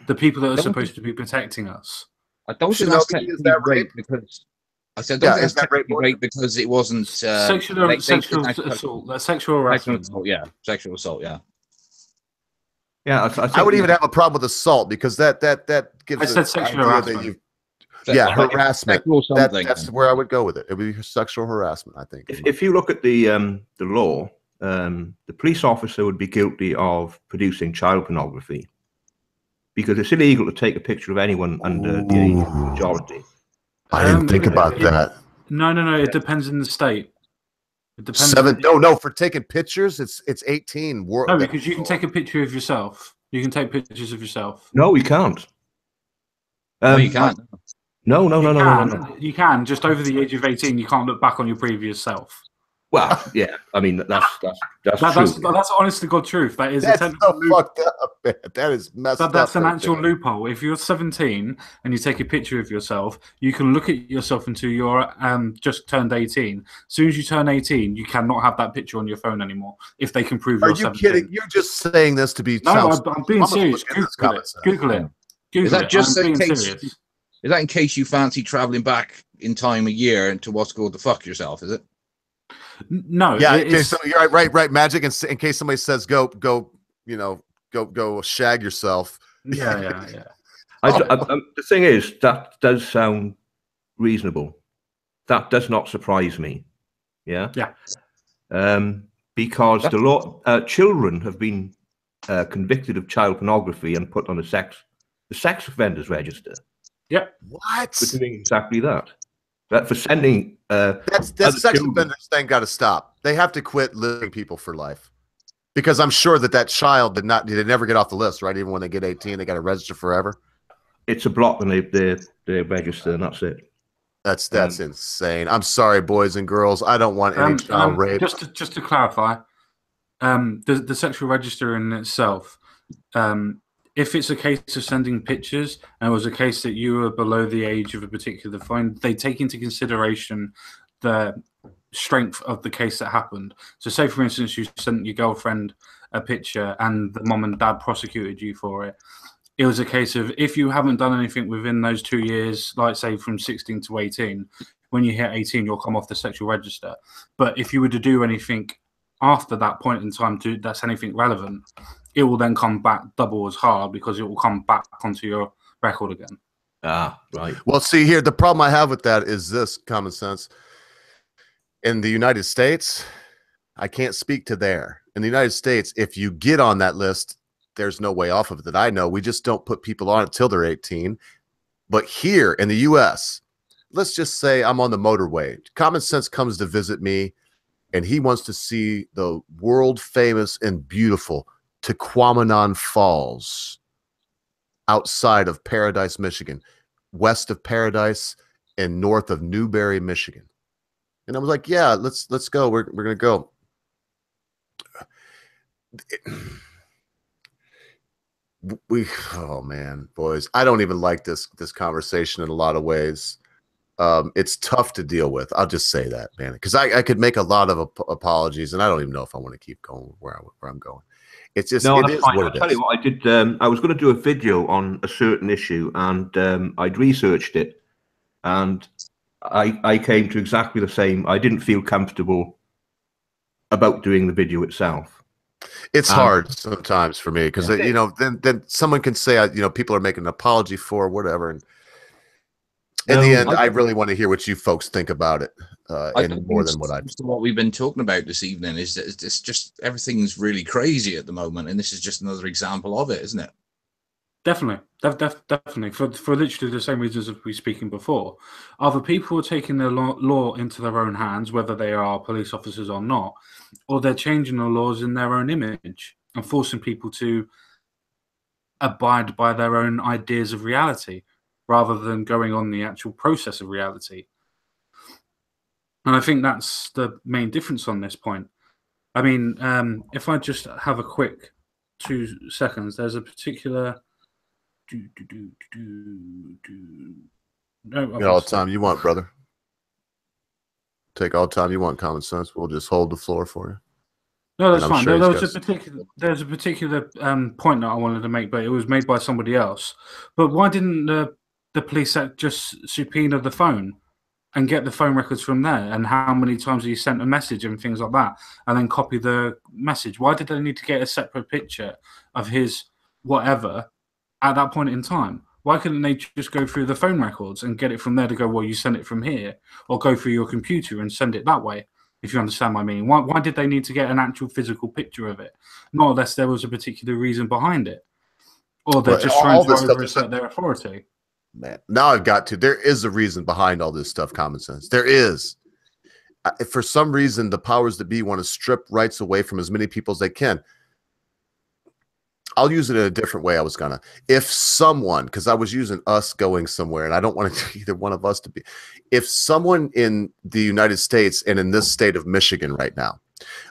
The people that are supposed to be protecting us. I don't think that's technically rape because I said don't think that's technically rape because it wasn't sexual assault. Sexual harassment. Sexual assault, yeah. Sexual assault, yeah. Yeah, I would even have a problem with assault because that gives I said an sexual idea harassment. that you. Yeah, harassment. Sexual something. That's where I would go with it. It would be sexual harassment, I think. If you look at the law, the police officer would be guilty of producing child pornography because it's illegal to take a picture of anyone under the age of majority. I didn't think about that. No. It depends on the state. It depends. 7. No. For taking pictures, it's 18. No, because you can take a picture of yourself. You can take pictures of yourself. No, you can't. No, you can't. No. You can. Just over the age of 18, you can't look back on your previous self. Well, yeah. I mean, that's true. That's honest to God truth. That is that's so fucked up, man. That is messed up. That's an actual loophole. If you're 17 and you take a picture of yourself, you can look at yourself until you're just turned 18. As soon as you turn 18, you cannot have that picture on your phone anymore if they can prove you're 17. Are you kidding? You're just saying this to be No, I'm being serious. Google it. Is that just in case? Is that in case you fancy traveling back in time a year into what's called the fuck yourself? Is it? No. Yeah. Okay. So you're right. Magic. In case somebody says go, shag yourself. Yeah. The thing is, that does sound reasonable. That does not surprise me. Yeah. Because the law, children have been convicted of child pornography and put on the sex offenders register. Yep. What? For doing exactly that. That for sending. That sex offenders thing got to stop. They have to quit living people for life, because I'm sure that child did never get off the list, right? Even when they get 18, they got to register forever. It's a block and they register, and that's it. That's insane. I'm sorry, boys and girls. I don't want any child rape. Just to clarify, the sexual register in itself. If it's a case of sending pictures and it was a case that you were below the age of a particular fine, they take into consideration the strength of the case that happened. So say, for instance, you sent your girlfriend a picture and the mom and dad prosecuted you for it. It was a case of if you haven't done anything within those 2 years, like say from 16 to 18, when you hit 18, you'll come off the sexual register. But if you were to do anything after that point in time that's anything relevant, it will then come back double as hard because it will come back onto your record again. Ah, right. Well, see here, the problem I have with that is this, Common Sense. In the United States, I can't speak to there. In the United States, if you get on that list, there's no way off of it that I know. We just don't put people on it till they're 18. But here in the U.S., let's just say I'm on the motorway. Common Sense comes to visit me, and he wants to see the world famous and beautiful Tequamanon Falls outside of Paradise, Michigan, west of Paradise and north of Newberry, Michigan. And I was like, yeah, let's go. We're going to go. Oh man, boys, I don't even like this conversation in a lot of ways. It's tough to deal with. I'll just say that, man, because I could make a lot of apologies, and I don't even know if I want to keep going where I'm going. It's just no, it that's is fine. what I'll it tell is. you what I did. I was going to do a video on a certain issue, and I'd researched it, and I came to exactly the same. I didn't feel comfortable about doing the video itself. It's hard sometimes for me because you know then someone can say people are making an apology for whatever, and in the end, I really want to hear what you folks think about it, and more than what I've. What we've been talking about this evening is that it's just everything's really crazy at the moment, and this is just another example of it, isn't it? Definitely, definitely. For literally the same reasons as we were speaking before, other people are taking the law into their own hands, whether they are police officers or not, or they're changing the laws in their own image and forcing people to abide by their own ideas of reality, rather than going on the actual process of reality. And I think that's the main difference on this point. I mean, if I just have a quick 2 seconds, there's a particular. No, Get all the time you want, brother. Take all the time you want, Common Sense. We'll just hold the floor for you. No, that's fine. There's a particular point that I wanted to make, but it was made by somebody else. But why didn't the police just subpoena the phone and get the phone records from there, and how many times he sent a message and things like that, and then copy the message? Why did they need to get a separate picture of his whatever at that point in time? Why couldn't they just go through the phone records and get it from there to go, well, you sent it from here, or go through your computer and send it that way, if you understand my meaning? Why did they need to get an actual physical picture of it? Not unless there was a particular reason behind it. Or they're just trying to over-assert their authority. Man, now I've got to. There is a reason behind all this stuff, Common Sense. There is. For some reason, the powers that be want to strip rights away from as many people as they can. I'll use it in a different way. If someone, because I was using us going somewhere, and I don't want either one of us to be. If someone in the United States and in this state of Michigan right now,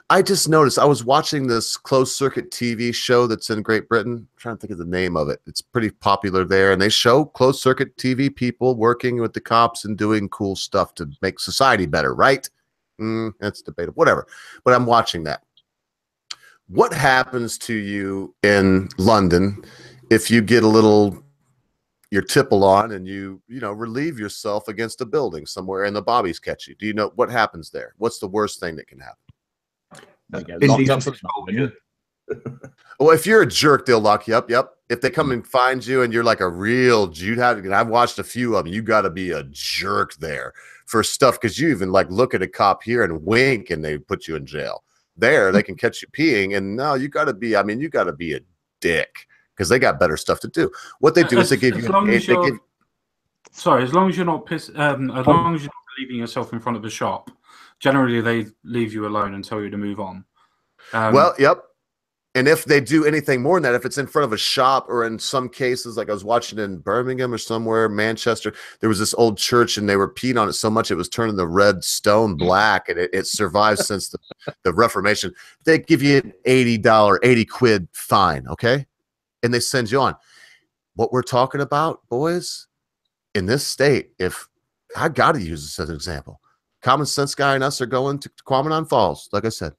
I just noticed, I was watching this closed circuit TV show that's in Great Britain. I'm trying to think of the name of it. It's pretty popular there. And they show closed circuit TV people working with the cops and doing cool stuff to make society better, right? That's debatable, whatever. But I'm watching that. What happens to you in London if you get your tipple on and you relieve yourself against a building somewhere and the bobbies catch you? Do you know what happens there? What's the worst thing that can happen? Well, if you're a jerk, they'll lock you up. Yep. If they come and find you and you're like a real Jude, and I've watched a few of them, you got to be a jerk there for stuff, because you even like look at a cop here and wink and they put you in jail. There, they can catch you peeing, and no, you got to be. I mean, you got to be a dick because they got better stuff to do. What they do is they give you. Sorry, as long as you're not as long as you're not leaving yourself in front of a shop, generally they leave you alone and tell you to move on. Well, yep. And if they do anything more than that, if it's in front of a shop, or in some cases, like I was watching in Birmingham or somewhere, Manchester, there was this old church and they were peeing on it so much it was turning the red stone black, and it survived since the Reformation. They give you an $80 quid fine, okay? And they send you on. What we're talking about, boys, in this state, if I got to use this as an example, Common Senseguy and us are going to Quamanon Falls, like I said.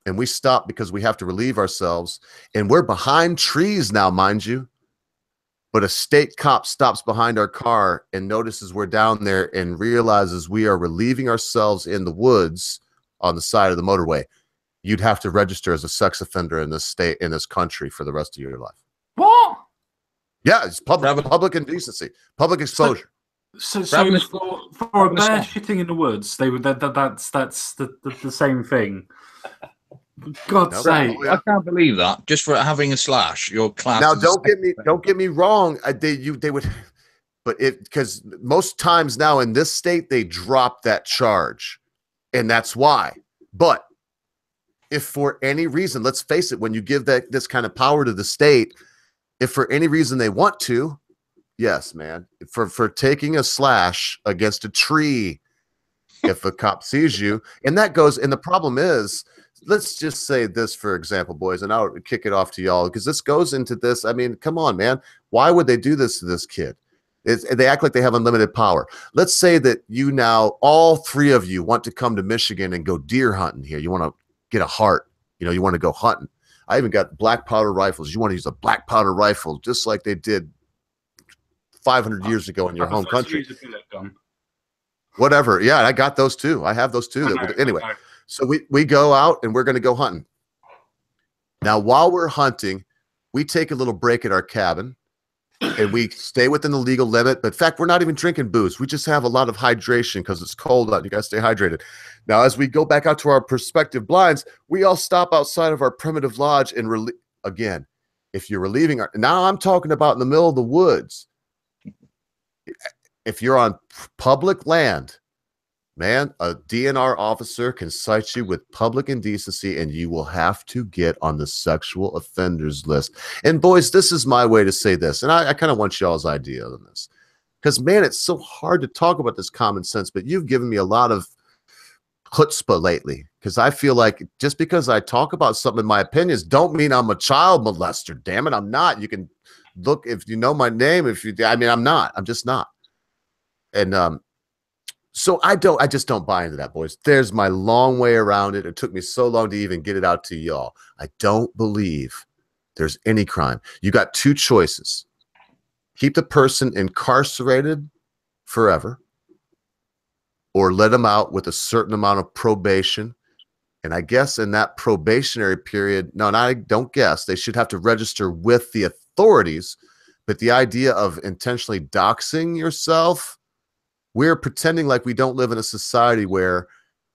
And we stop because we have to relieve ourselves. And we're behind trees now, mind you. But a state cop stops behind our car and notices we're down there and realizes we are relieving ourselves in the woods on the side of the motorway. You'd have to register as a sex offender in this state, in this country, for the rest of your life. What? Yeah, it's public indecency, public exposure. So for a bear shitting in the woods, they would that's the same thing. God's sake! I can't believe that. Just for having a slash, your class. Now, don't get me wrong. They would, but because most times now in this state they drop that charge, and that's why. But if for any reason, let's face it, when you give this kind of power to the state, if for any reason they want to, yes, man, for taking a slash against a tree, if a cop sees you, and that goes, and the problem is. Let's just say this, for example, boys, and I'll kick it off to y'all, because this goes into this. I mean, come on, man. Why would they do this to this kid? They act like they have unlimited power. Let's say that you now, all three of you want to come to Michigan and go deer hunting here. You want to get a heart. You want to go hunting. I even got black powder rifles. You want to use a black powder rifle, just like they did 500 years ago in your home country. Whatever. Yeah, I got those too. I have those too. Anyway. So we go out and we're going to go hunting. Now, while we're hunting, we take a little break at our cabin and we stay within the legal limit. But in fact, we're not even drinking booze. We just have a lot of hydration because it's cold out. You got to stay hydrated. Now, as we go back out to our prospective blinds, we all stop outside of our primitive lodge and again, if you're relieving now I'm talking about in the middle of the woods. If you're on public land, man, a DNR officer can cite you with public indecency, and you will have to get on the sexual offenders list. And boys, this is my way to say this, and I kind of want y'all's idea on this, because man, it's so hard to talk about this common sense, but you've given me a lot of chutzpah lately, because I feel like just because I talk about something in my opinions don't mean I'm a child molester. Damn it, I'm not. You can look, if you know my name, I'm not. I'm just not. And so I just don't buy into that, boys. There's my long way around it. It took me so long to even get it out to y'all. I don't believe there's any crime. You got two choices. Keep the person incarcerated forever, or let them out with a certain amount of probation And I guess in that probationary period, no, I don't guess, they should have to register with the authorities. But the idea of intentionally doxing yourself, we're pretending like we don't live in a society where,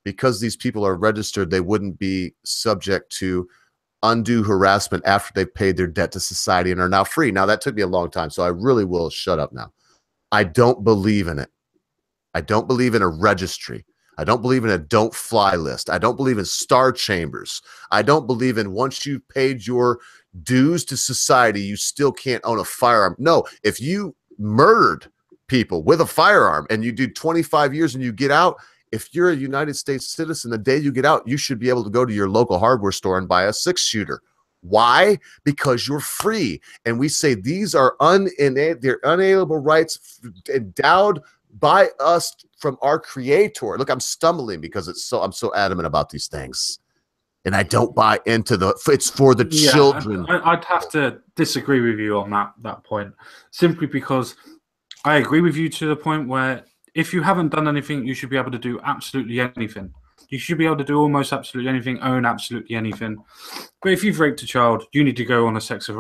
because these people are registered, they wouldn't be subject to undue harassment after they've paid their debt to society and are now free. Now, that took me a long time, so I really will shut up now. I don't believe in it. I don't believe in a registry. I don't believe in a don't fly list. I don't believe in star chambers. I don't believe in once you've paid your dues to society, you still can't own a firearm. No, if you murdered people with a firearm and you do 25 years and you get out, if you're a United States citizen, the day you get out, you should be able to go to your local hardware store and buy a 6-shooter. Why? Because you're free. And we say these are they're unalienable rights endowed by us from our creator. Look, I'm stumbling because I'm so adamant about these things. And I don't buy into it's for the children. I'd have to disagree with you on that point, simply because I agree with you to the point where if you haven't done anything, you should be able to do absolutely anything. You should be able to do almost absolutely anything, own absolutely anything. But if you've raped a child, you need to go on a sex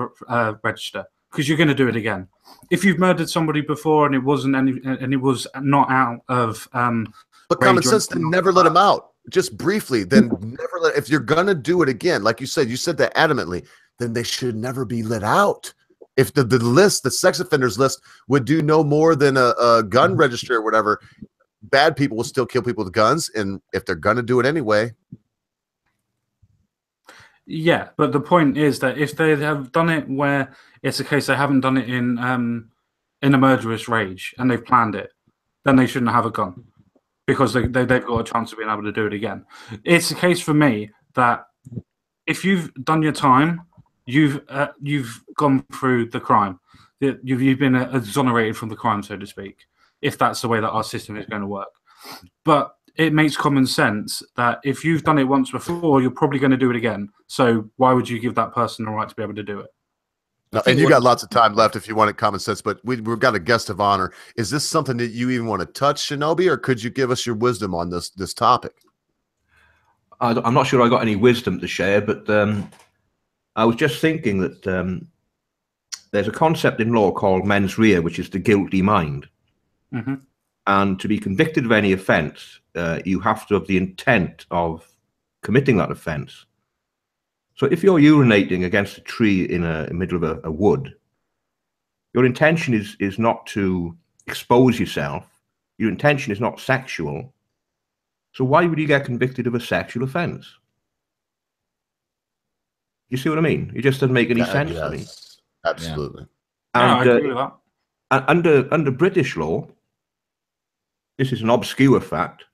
register because you're going to do it again. If you've murdered somebody before and it wasn't and it was not out of but common sense, then never let them out. Just briefly, then never let. If you're gonna do it again, like you said that adamantly, then they should never be let out. If the list, the sex offenders list, would do no more than a gun registry or whatever, bad people will still kill people with guns, and if they're gonna do it anyway. Yeah, but the point is that if they have done it where it's a case they haven't done it in a murderous rage and they've planned it, then they shouldn't have a gun because they've got a chance of being able to do it again. It's a case for me that if you've done your time, you've gone through the crime, you've been exonerated from the crime, so to speak, if that's the way that our system is going to work. But it makes common sense that if you've done it once before, you're probably going to do it again. So why would you give that person the right to be able to do it? No, and you got lots of time left if you wanted common sense, but we've got a guest of honor. Is this something that you even want to touch, Shinobi, or could you give us your wisdom on this topic? I'm not sure I got any wisdom to share, but I was just thinking that there's a concept in law called mens rea, which is the guilty mind. Mm-hmm. And to be convicted of any offence, you have to have the intent of committing that offence. So if you're urinating against a tree in the middle of a wood, your intention is not to expose yourself. Your intention is not sexual. So why would you get convicted of a sexual offence? You see what I mean? It just doesn't make any sense to me. Absolutely. Yeah. And I agree with that. under British law, this is an obscure fact.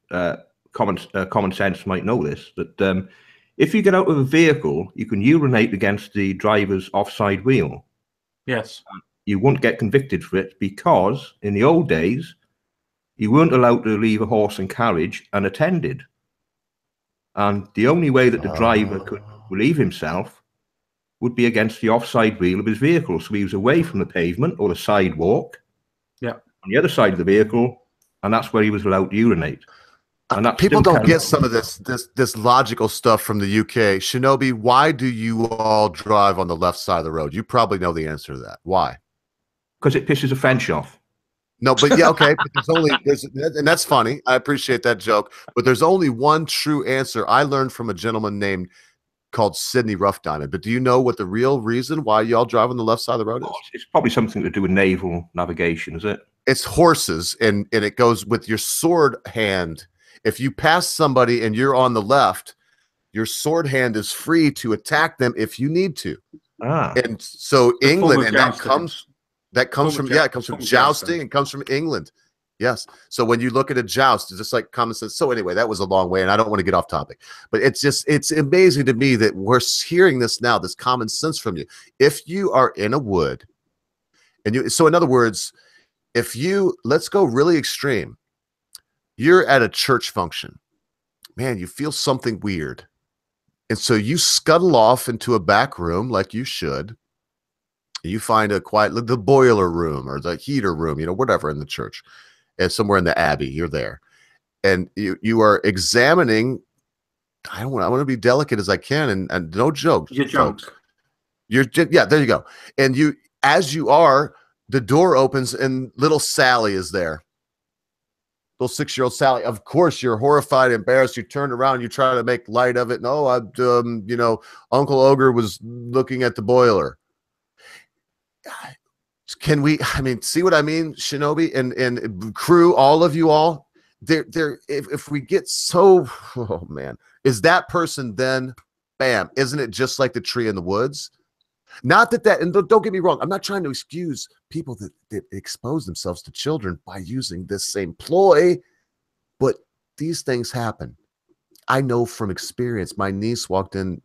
Common sense might know this, that if you get out of a vehicle, you can urinate against the driver's offside wheel. Yes. You won't get convicted for it because in the old days, you weren't allowed to leave a horse and carriage unattended. And the only way that the driver could relieve himself would be against the offside wheel of his vehicle. So he was away from the pavement or the sidewalk. Yeah. On the other side of the vehicle, and that's where he was allowed to urinate. And people don't get some of this logical stuff from the UK. Shinobi, why do you all drive on the left side of the road? You probably know the answer to that. Why? Because it pisses a fence off. No, but yeah, okay. But and that's funny. I appreciate that joke. But there's only one true answer I learned from a gentleman called Sidney Rough Diamond. But do you know what the real reason why y'all drive on the left side of the road is? It's probably something to do with naval navigation, is it? It's horses, and it goes with your sword hand. If you pass somebody and you're on the left, your sword hand is free to attack them if you need to. And so England, and that comes from jousting and comes from England. Yes. So when you look at a joust, it's just like common sense. So anyway, that was a long way, and I don't want to get off topic, but it's amazing to me that we're hearing this now, this common sense from you. If you are in a wood and so in other words, let's go really extreme. You're at a church function, man, you feel something weird. And so you scuttle off into a back room like you should. You find the boiler room or the heater room, whatever in the church, and somewhere in the abbey, you're there. And you are examining I want to be delicate as I can, and no joke. You're drunk. Yeah, there you go. And you, as you are, the door opens and little Sally is there. Little 6-year-old Sally. Of course, you're horrified, embarrassed. You turn around, you try to make light of it. No, you know, Uncle Ogre was looking at the boiler. Can we? I mean, see what I mean, Shinobi and crew, all of you all. If we get so, oh man, is that person then? Bam! Isn't it just like the tree in the woods? Not that, and don't get me wrong, I'm not trying to excuse people that expose themselves to children by using this same ploy, but these things happen. I know from experience. My niece walked in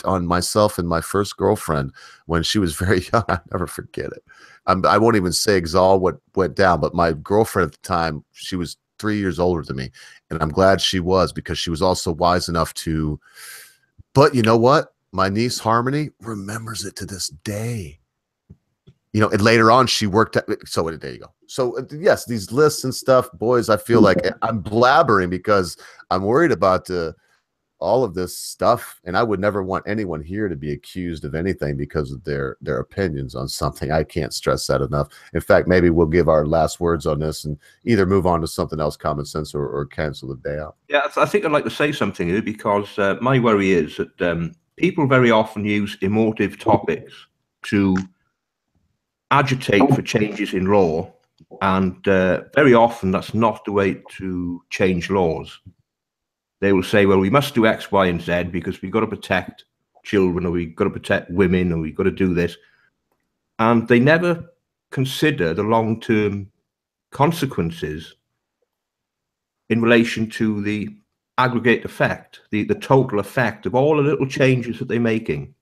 on myself and my first girlfriend when she was very young. I'll never forget it. I won't even say what went down, but my girlfriend at the time, she was 3 years older than me, and I'm glad she was, because she was also wise enough to, but you know what? My niece Harmony remembers it to this day. You know, and later on she worked at, so there you go. So yes, these lists and stuff, boys, I feel like I'm blabbering because I'm worried about all of this stuff, and I would never want anyone here to be accused of anything because of their opinions on something. I can't stress that enough. In fact, maybe we'll give our last words on this and either move on to something else, common sense, or cancel the day out. Yeah, I think I'd like to say something here, because my worry is that people very often use emotive topics to agitate for changes in law, and very often that's not the way to change laws. They will say, well, we must do X, Y, and Z because we've got to protect children, or we've got to protect women, or we've got to do this. And they never consider the long-term consequences in relation to the aggregate effect, the total effect of all the little changes that they're making.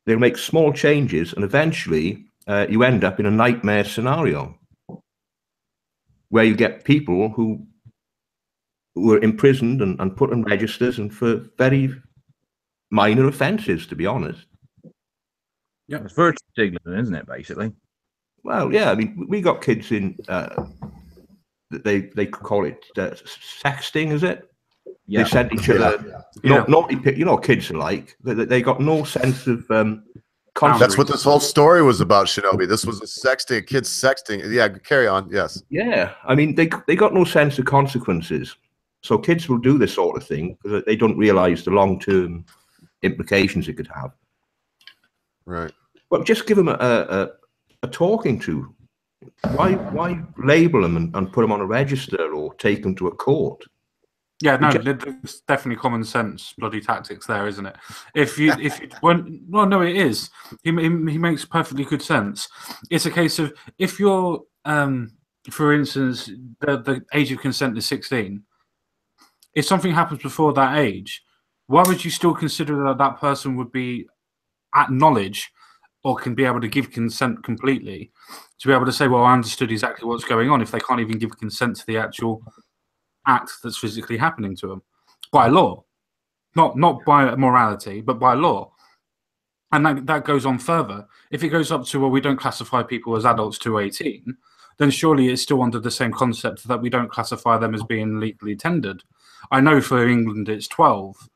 They'll make small changes, and eventually you end up in a nightmare scenario where you get people who were imprisoned and put on registers, and for very minor offences, to be honest. Yeah, it's virtue signaling, isn't it, basically? Well, yeah, I mean, we got kids in, they call it sexting, is it? Yeah. They send each other, naughty, you know, kids are like, they got no sense of That's what this whole story was about, Shinobi. This was a sexting, kids sexting. Yeah, carry on. Yes. Yeah, I mean, they got no sense of consequences. So kids will do this sort of thing because they don't realize the long-term implications it could have. Right. But just give them a talking to. Why label them and put them on a register or take them to a court? Yeah, no, there's definitely common sense bloody tactics there, isn't it? Well, no, it is. He makes perfectly good sense. It's a case of, if you're, for instance, the age of consent is 16. If something happens before that age, why would you still consider that that person would be at knowledge or can be able to give consent completely, to be able to say, well, I understood exactly what's going on, if they can't even give consent to the actual act that's physically happening to them by law, not by morality, but by law. And that goes on further. If it goes up to, well, we don't classify people as adults to 18, then surely it's still under the same concept that we don't classify them as being legally tendered. I know for England it's 12.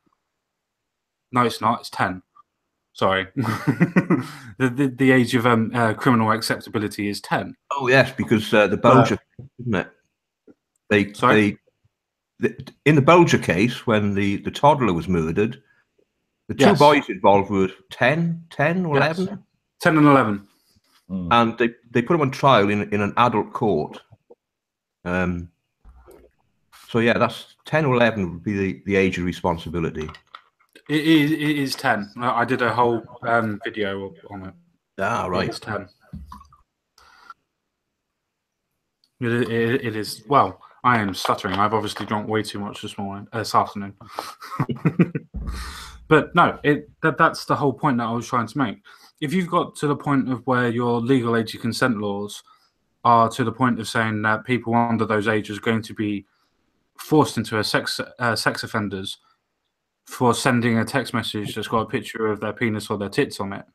No, it's not. It's 10. Sorry. the age of criminal acceptability is 10. Oh, yes, because the Bulger, isn't it? In the Bulger case, when the toddler was murdered, the two boys involved were 10 or 11? 10 and 11. And they put them on trial in an adult court. So, yeah, that's 10 or 11 would be the age of responsibility. It is 10. I did a whole video on it. Ah, right. It's 10. It is. Well, I am stuttering. I've obviously drunk way too much this afternoon. But no, that's the whole point that I was trying to make. If you've got to the point of where your legal age of consent laws are to the point of saying that people under those ages are going to be forced into a sex offenders for sending a text message that's got a picture of their penis or their tits on it,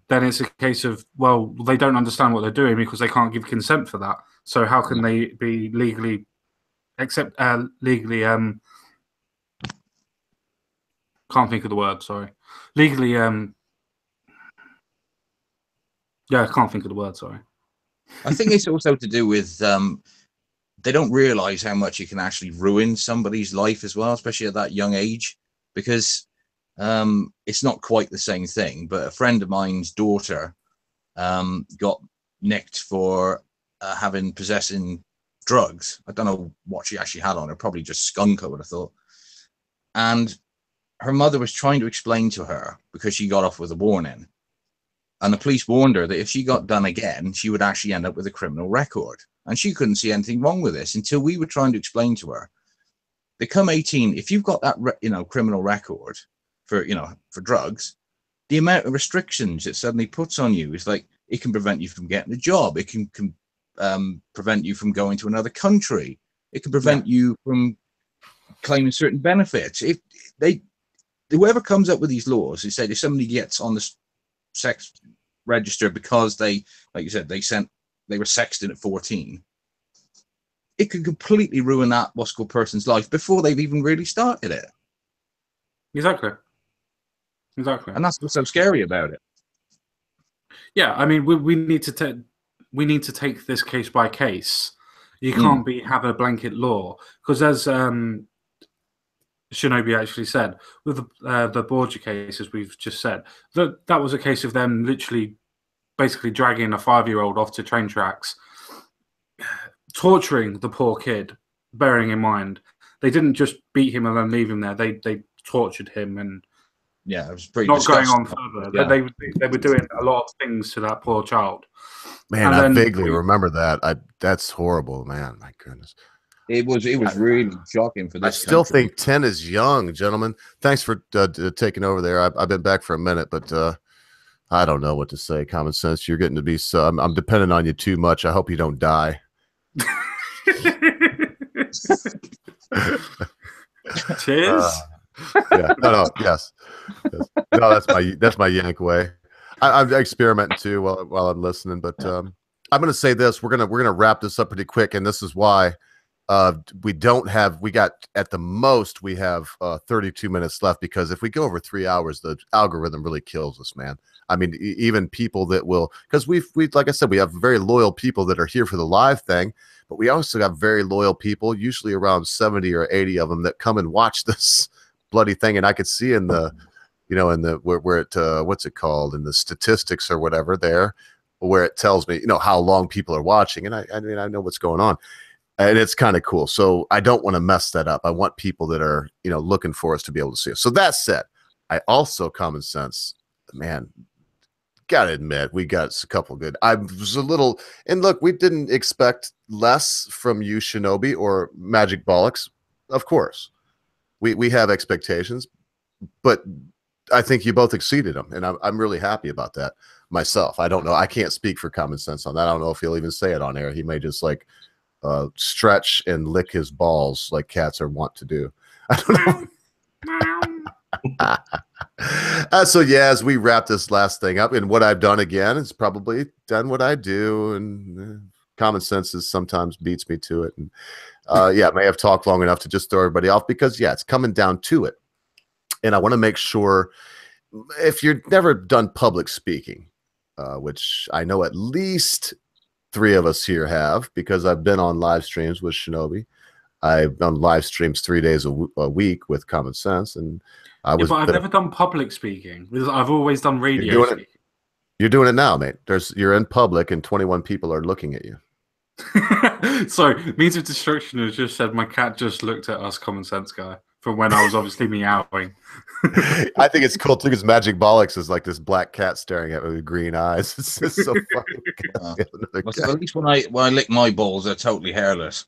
then it's a case of, well, they don't understand what they're doing because they can't give consent for that. So how can they be legally Can't think of the word. Sorry. Legally, yeah, I can't think of the word. Sorry. I think it's also to do with they don't realize how much it can actually ruin somebody's life as well, especially at that young age, because it's not quite the same thing. But a friend of mine's daughter got nicked for possessing drugs. I don't know what she actually had on her, probably just skunk, I would have thought. And her mother was trying to explain to her, because she got off with a warning. And the police warned her that if she got done again, she would actually end up with a criminal record. And she couldn't see anything wrong with this until we were trying to explain to her. They come 18, if you've got that criminal record for drugs, the amount of restrictions it suddenly puts on you is like, it can prevent you from getting a job. It can prevent you from going to another country. It can prevent you from claiming certain benefits. Whoever comes up with these laws, they say if somebody gets on the sex register because they, like you said, they were sexted at 14, it could completely ruin that what's called person's life before they've even really started it. Exactly. And that's what's so scary about it. Yeah, I mean, we need to take this case by case. You can't have a blanket law, because as Shinobi actually said with the Borgia case, as we've just said, that was a case of them literally basically dragging a 5-year-old off to train tracks, torturing the poor kid. Bearing in mind, they didn't just beat him and then leave him there. They tortured him, and yeah, it was pretty not disgusting. going on further. Yeah. They were doing a lot of things to that poor child. Man, I vaguely remember that. That's horrible, man. My goodness. It was really shocking for this. I still country. think 10 is young, gentlemen. Thanks for taking over there. I've been back for a minute, but I don't know what to say. Common sense. You're getting to be so. I'm depending on you too much. I hope you don't die. Cheers. Yeah. No. Yes. No, that's my yank way. I'm experimenting too while I'm listening, but I'm going to say this. We're gonna wrap this up pretty quick, and this is why we got at the most we have 32 minutes left, because if we go over 3 hours, the algorithm really kills us, man. I mean, even people that will, because we like I said, we have very loyal people that are here for the live thing, but we also got very loyal people, usually around 70 or 80 of them, that come and watch this bloody thing. And I could see in the, where it what's it called, in the statistics or whatever there, where it tells me, how long people are watching, and I mean, I know what's going on. And it's kind of cool. So I don't want to mess that up. I want people that are, looking for us to be able to see us. So that said, I also, Common Sense, man, gotta admit, we got a couple good. I was a little, and look, we didn't expect less from you, Shinobi or Magic Bollocks. Of course, we have expectations, but I think you both exceeded them, and I'm really happy about that myself. I don't know. I can't speak for Common Sense on that. I don't know if he'll even say it on air. He may just stretch and lick his balls like cats are wont to do. I don't know. So yeah, as we wrap this last thing up, and what I've done again is probably done what I do, and Common Sense sometimes beats me to it. And yeah, I may have talked long enough to just throw everybody off, because yeah, it's coming down to it. And I want to make sure, if you've never done public speaking, which I know at least 3 of us here have, because I've been on live streams with Shinobi. I've done live streams 3 days a week with Common Sense, and but I've never done public speaking. I've always done radio speaking. You're doing it now, mate. You're in public, and 21 people are looking at you. So, means of destruction has just said my cat just looked at us, Common Sense guy, from when I was obviously meowing. I think it's cool too, because Magic Bollocks is like this black cat staring at me with green eyes. It's just so funny. So at least when I lick my balls, they're totally hairless.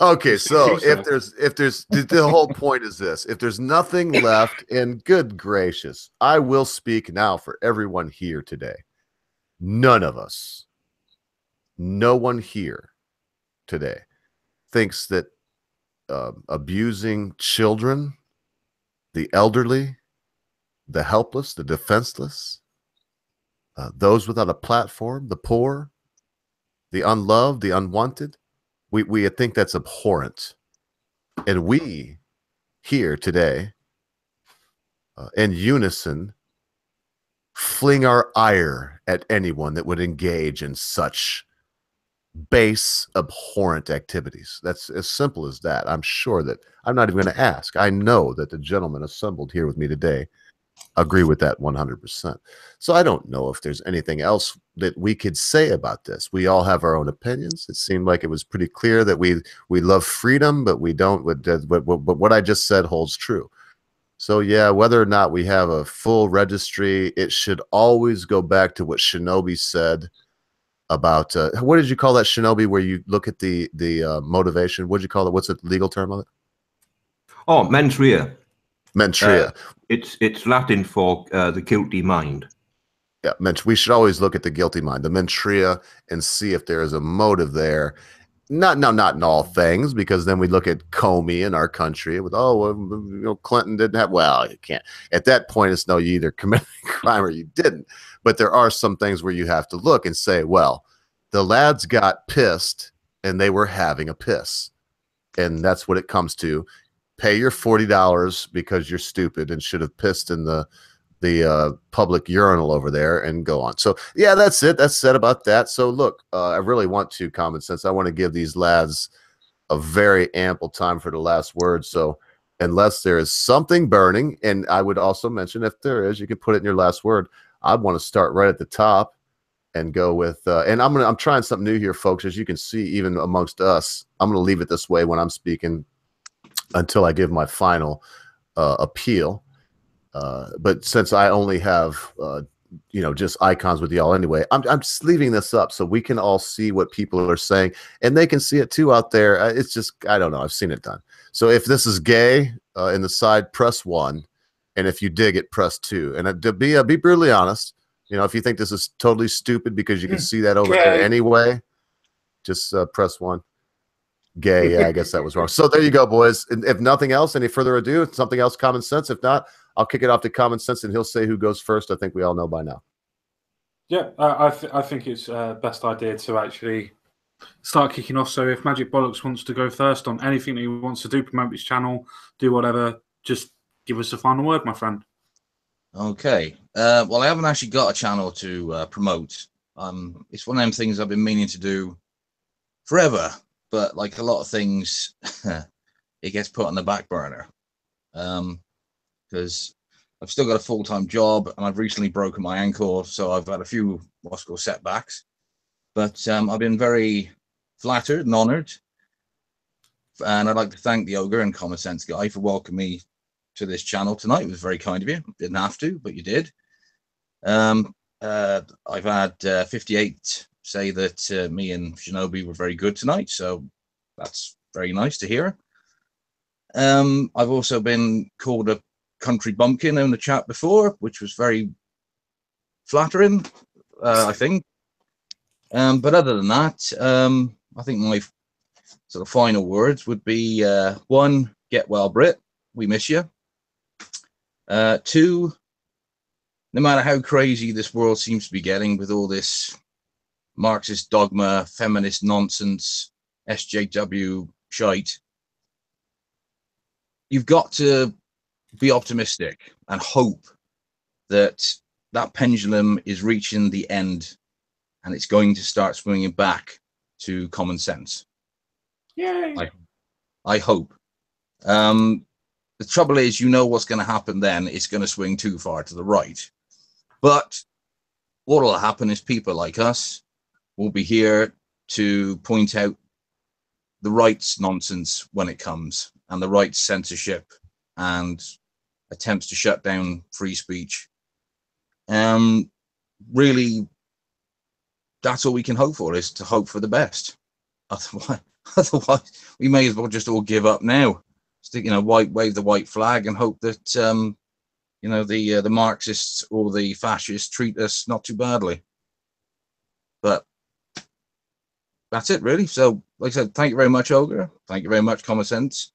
Okay, so if there's the whole point is this: if there's nothing left, and good gracious, I will speak now for everyone here today. None of us, no one here today thinks that abusing children, the elderly, the helpless, the defenseless, those without a platform, the poor, the unloved, the unwanted, we think that's abhorrent. And we here today in unison, fling our ire at anyone that would engage in such base, abhorrent activities. That's as simple as that. I'm sure that I'm not even going to ask. I know that the gentlemen assembled here with me today agree with that 100%. So I don't know if there's anything else that we could say about this. We all have our own opinions. It seemed like it was pretty clear that we love freedom, but we don't. But what I just said holds true. So yeah, whether or not we have a full registry, it should always go back to what Shinobi said about what did you call that, Shinobi, where you look at the motivation? What did you call it? What's the legal term of it? Oh, mens rea. Mens rea. It's Latin for the guilty mind. Yeah, we should always look at the guilty mind, the mens rea, and see if there is a motive there. Not in all things, because then we look at Comey in our country with, Clinton didn't have. Well, you can't. At that point, it's no, you either committed a crime or you didn't. But there are some things where you have to look and say, well, the lads got pissed and they were having a piss. And that's what it comes to. Pay your $40 because you're stupid and should have pissed in the public urinal over there and go on. So yeah, that's it. That's said about that. So look, I really want to Common Sense. I want to give these lads a very ample time for the last word. So unless there is something burning, and I would also mention, if there is, you can put it in your last word. I want to start right at the top and go with, and I'm trying something new here, folks. As you can see, even amongst us, I'm going to leave it this way when I'm speaking until I give my final appeal. But since I only have, just icons with y'all anyway, I'm just leaving this up so we can all see what people are saying, and they can see it too out there. It's just, I don't know. I've seen it done. So if this is gay in the side, press 1. And if you dig it, press 2. And to be brutally honest, if you think this is totally stupid because you can see that over there anyway, just press 1. Gay, yeah, I guess that was wrong. So there you go, boys. And if nothing else, any further ado, something else, Common Sense. If not, I'll kick it off to Common Sense, and he'll say who goes first. I think we all know by now. Yeah, I think it's best idea to actually start kicking off. So if Magic Bollocks wants to go first on anything that he wants to do, promote his channel, do whatever, just give us a final word, my friend. Okay. Well, I haven't actually got a channel to promote. It's one of them things I've been meaning to do forever, but like a lot of things, it gets put on the back burner. Because I've still got a full-time job, and I've recently broken my ankle, so I've had a few setbacks. But I've been very flattered and honored, and I'd like to thank the Ogre and Common Senseguy for welcoming me to this channel tonight. It was very kind of you. Didn't have to, but you did. I've had 58 say that me and Shinobi were very good tonight, so that's very nice to hear. I've also been called a country bumpkin in the chat before, which was very flattering, I think. But other than that, I think my sort of final words would be 1, get well, Brit. We miss you. 2, no matter how crazy this world seems to be getting with all this Marxist dogma, feminist nonsense, SJW shite, you've got to be optimistic and hope that that pendulum is reaching the end and it's going to start swinging back to common sense. Yay! I hope. The trouble is, what's going to happen then. It's going to swing too far to the right. But what will happen is people like us will be here to point out the right's nonsense when it comes, and the right's censorship and attempts to shut down free speech. Really, that's all we can hope for, is to hope for the best. Otherwise, we may as well just all give up now. Stick, wave the white flag and hope that the Marxists or the fascists treat us not too badly. But that's it, really. So, like I said, thank you very much, Ogre. Thank you very much, Common Sense.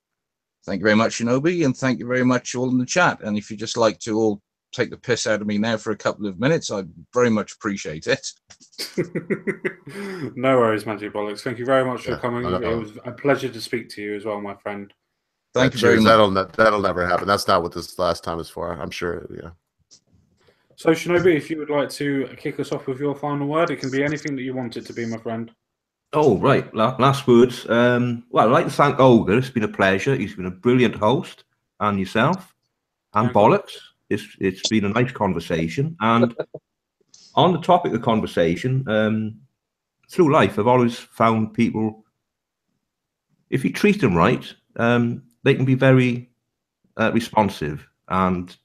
Thank you very much, Shinobi, and thank you very much all in the chat. And if you just like to all take the piss out of me now for a couple of minutes, I'd very much appreciate it. No worries, Magic Bollocks. Thank you very much for coming. It was a pleasure to speak to you as well, my friend. Thank you very much. That'll never happen. That's not what this last time is for. I'm sure. Yeah. So, Shinobi, if you would like to kick us off with your final word, it can be anything that you want it to be, my friend. Oh, right. Last words. Well, I'd like to thank Olga. It's been a pleasure. He's been a brilliant host, and yourself, and Bollocks. It's been a nice conversation. And on the topic of conversation, through life, I've always found people, if you treat them right, they can be very responsive. And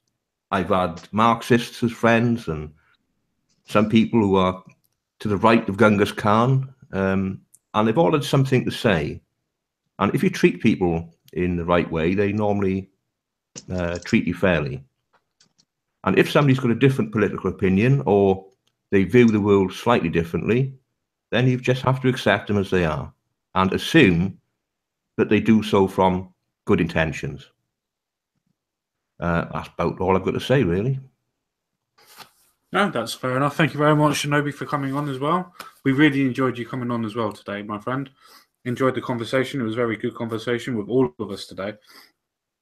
I've had Marxists as friends, and some people who are to the right of Genghis Khan, and they've all had something to say. And if you treat people in the right way, they normally treat you fairly. And if somebody's got a different political opinion, or they view the world slightly differently, then you just have to accept them as they are and assume that they do so from good intentions. That's about all I've got to say, really. No, that's fair enough. Thank you very much, Shinobi, for coming on as well. We really enjoyed you coming on as well today, my friend. Enjoyed the conversation. It was a very good conversation with all of us today.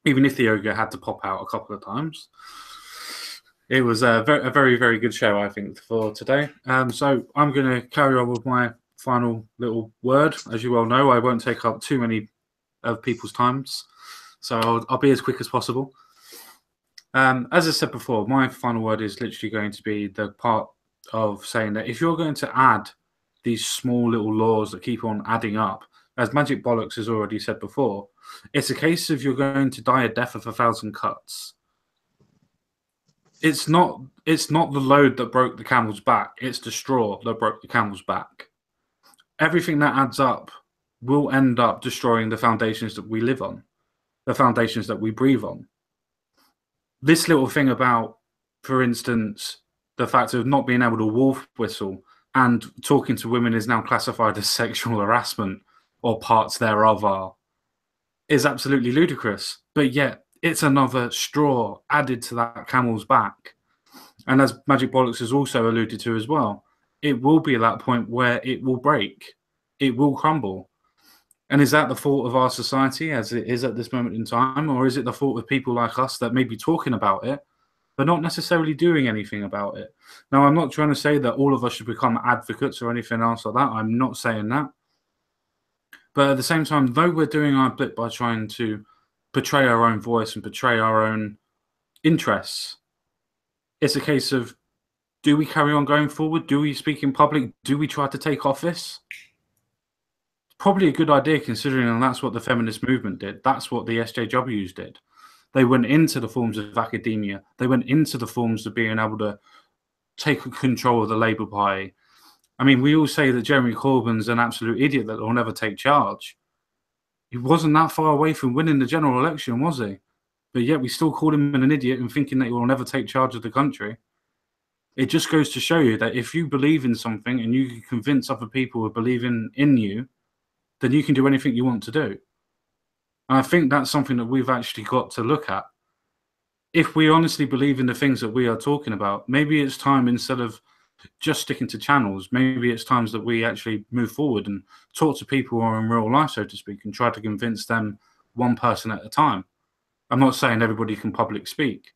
Even if the ogre had to pop out a couple of times. It was a very, very good show, I think, for today. So I'm going to carry on with my final little word. As you well know, I won't take up too many of people's times. So I'll be as quick as possible. As I said before, my final word is literally going to be the part of saying that if you're going to add these small little laws that keep on adding up, as Magic Bollocks has already said before, it's a case of you're going to die a death of 1,000 cuts. It's not the load that broke the camel's back. It's the straw that broke the camel's back. Everything that adds up will end up destroying the foundations that we live on, the foundations that we breathe on. This little thing about, for instance, the fact of not being able to wolf whistle and talking to women is now classified as sexual harassment, or parts thereof are, is absolutely ludicrous. But yet, it's another straw added to that camel's back. And as Magic Bollocks has also alluded to as well, it will be at that point where it will break. It will crumble. And is that the fault of our society as it is at this moment in time? Or is it the fault of people like us that may be talking about it, but not necessarily doing anything about it? Now, I'm not trying to say that all of us should become advocates or anything else like that. I'm not saying that. But at the same time, though we're doing our bit by trying to portray our own voice and portray our own interests, it's a case of, do we carry on going forward? Do we speak in public? Do we try to take office? Probably a good idea, considering that's what the feminist movement did. That's what the SJWs did. They went into the forms of academia. They went into the forms of being able to take control of the Labour Party. I mean, we all say that Jeremy Corbyn's an absolute idiot that will never take charge. He wasn't that far away from winning the general election, was he? But yet we still call him an idiot and thinking that he will never take charge of the country. It just goes to show you that if you believe in something and you can convince other people who believe in you, then you can do anything you want to do. And I think that's something that we've actually got to look at. If we honestly believe in the things that we are talking about, maybe it's time, instead of just sticking to channels, maybe it's times that we actually move forward and talk to people who are in real life, so to speak, and try to convince them one person at a time. I'm not saying everybody can public speak,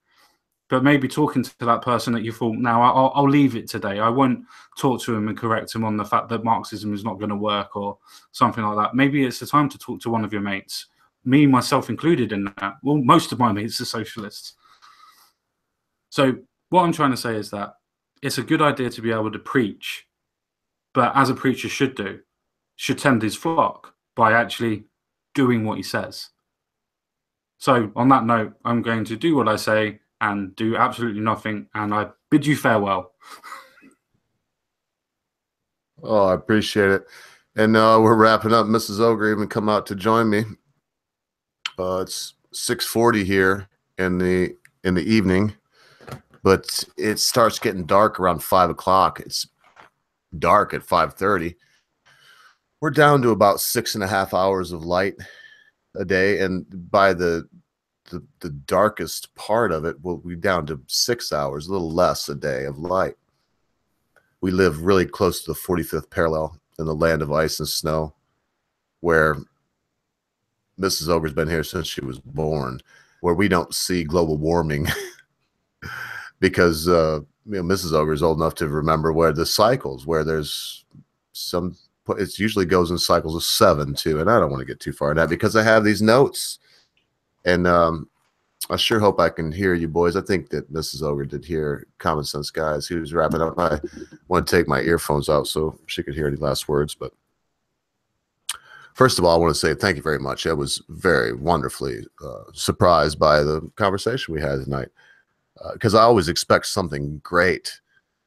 but maybe talking to that person that you thought, now I'll leave it today. I won't talk to him and correct him on the fact that Marxism is not going to work or something like that. Maybe it's the time to talk to one of your mates, me, myself included in that. Well, most of my mates are socialists. So what I'm trying to say is that it's a good idea to be able to preach, but as a preacher should do, should tend his flock by actually doing what he says. So on that note, I'm going to do what I say and do absolutely nothing, and I bid you farewell. Oh, I appreciate it. And we're wrapping up. Mrs. Ogre even come out to join me. It's 6:40 here in the evening, but it starts getting dark around 5 o'clock. It's dark at 5:30. We're down to about 6.5 hours of light a day, and by the darkest part of it, we'll be down to 6 hours, a little less a day of light. We live really close to the 45th parallel in the land of ice and snow, where Mrs. Ogre's been here since she was born, where we don't see global warming because Mrs. Ogre is old enough to remember where the cycles, where there's some, it usually goes in cycles of 7 too, and I don't want to get too far in that because I have these notes, and I sure hope I can hear you boys. I think that Mrs. Ogre did hear Common Sense Guys. He was wrapping up. I want to take my earphones out so she could hear any last words. But first of all, I want to say thank you very much. I was very wonderfully surprised by the conversation we had tonight because I always expect something great.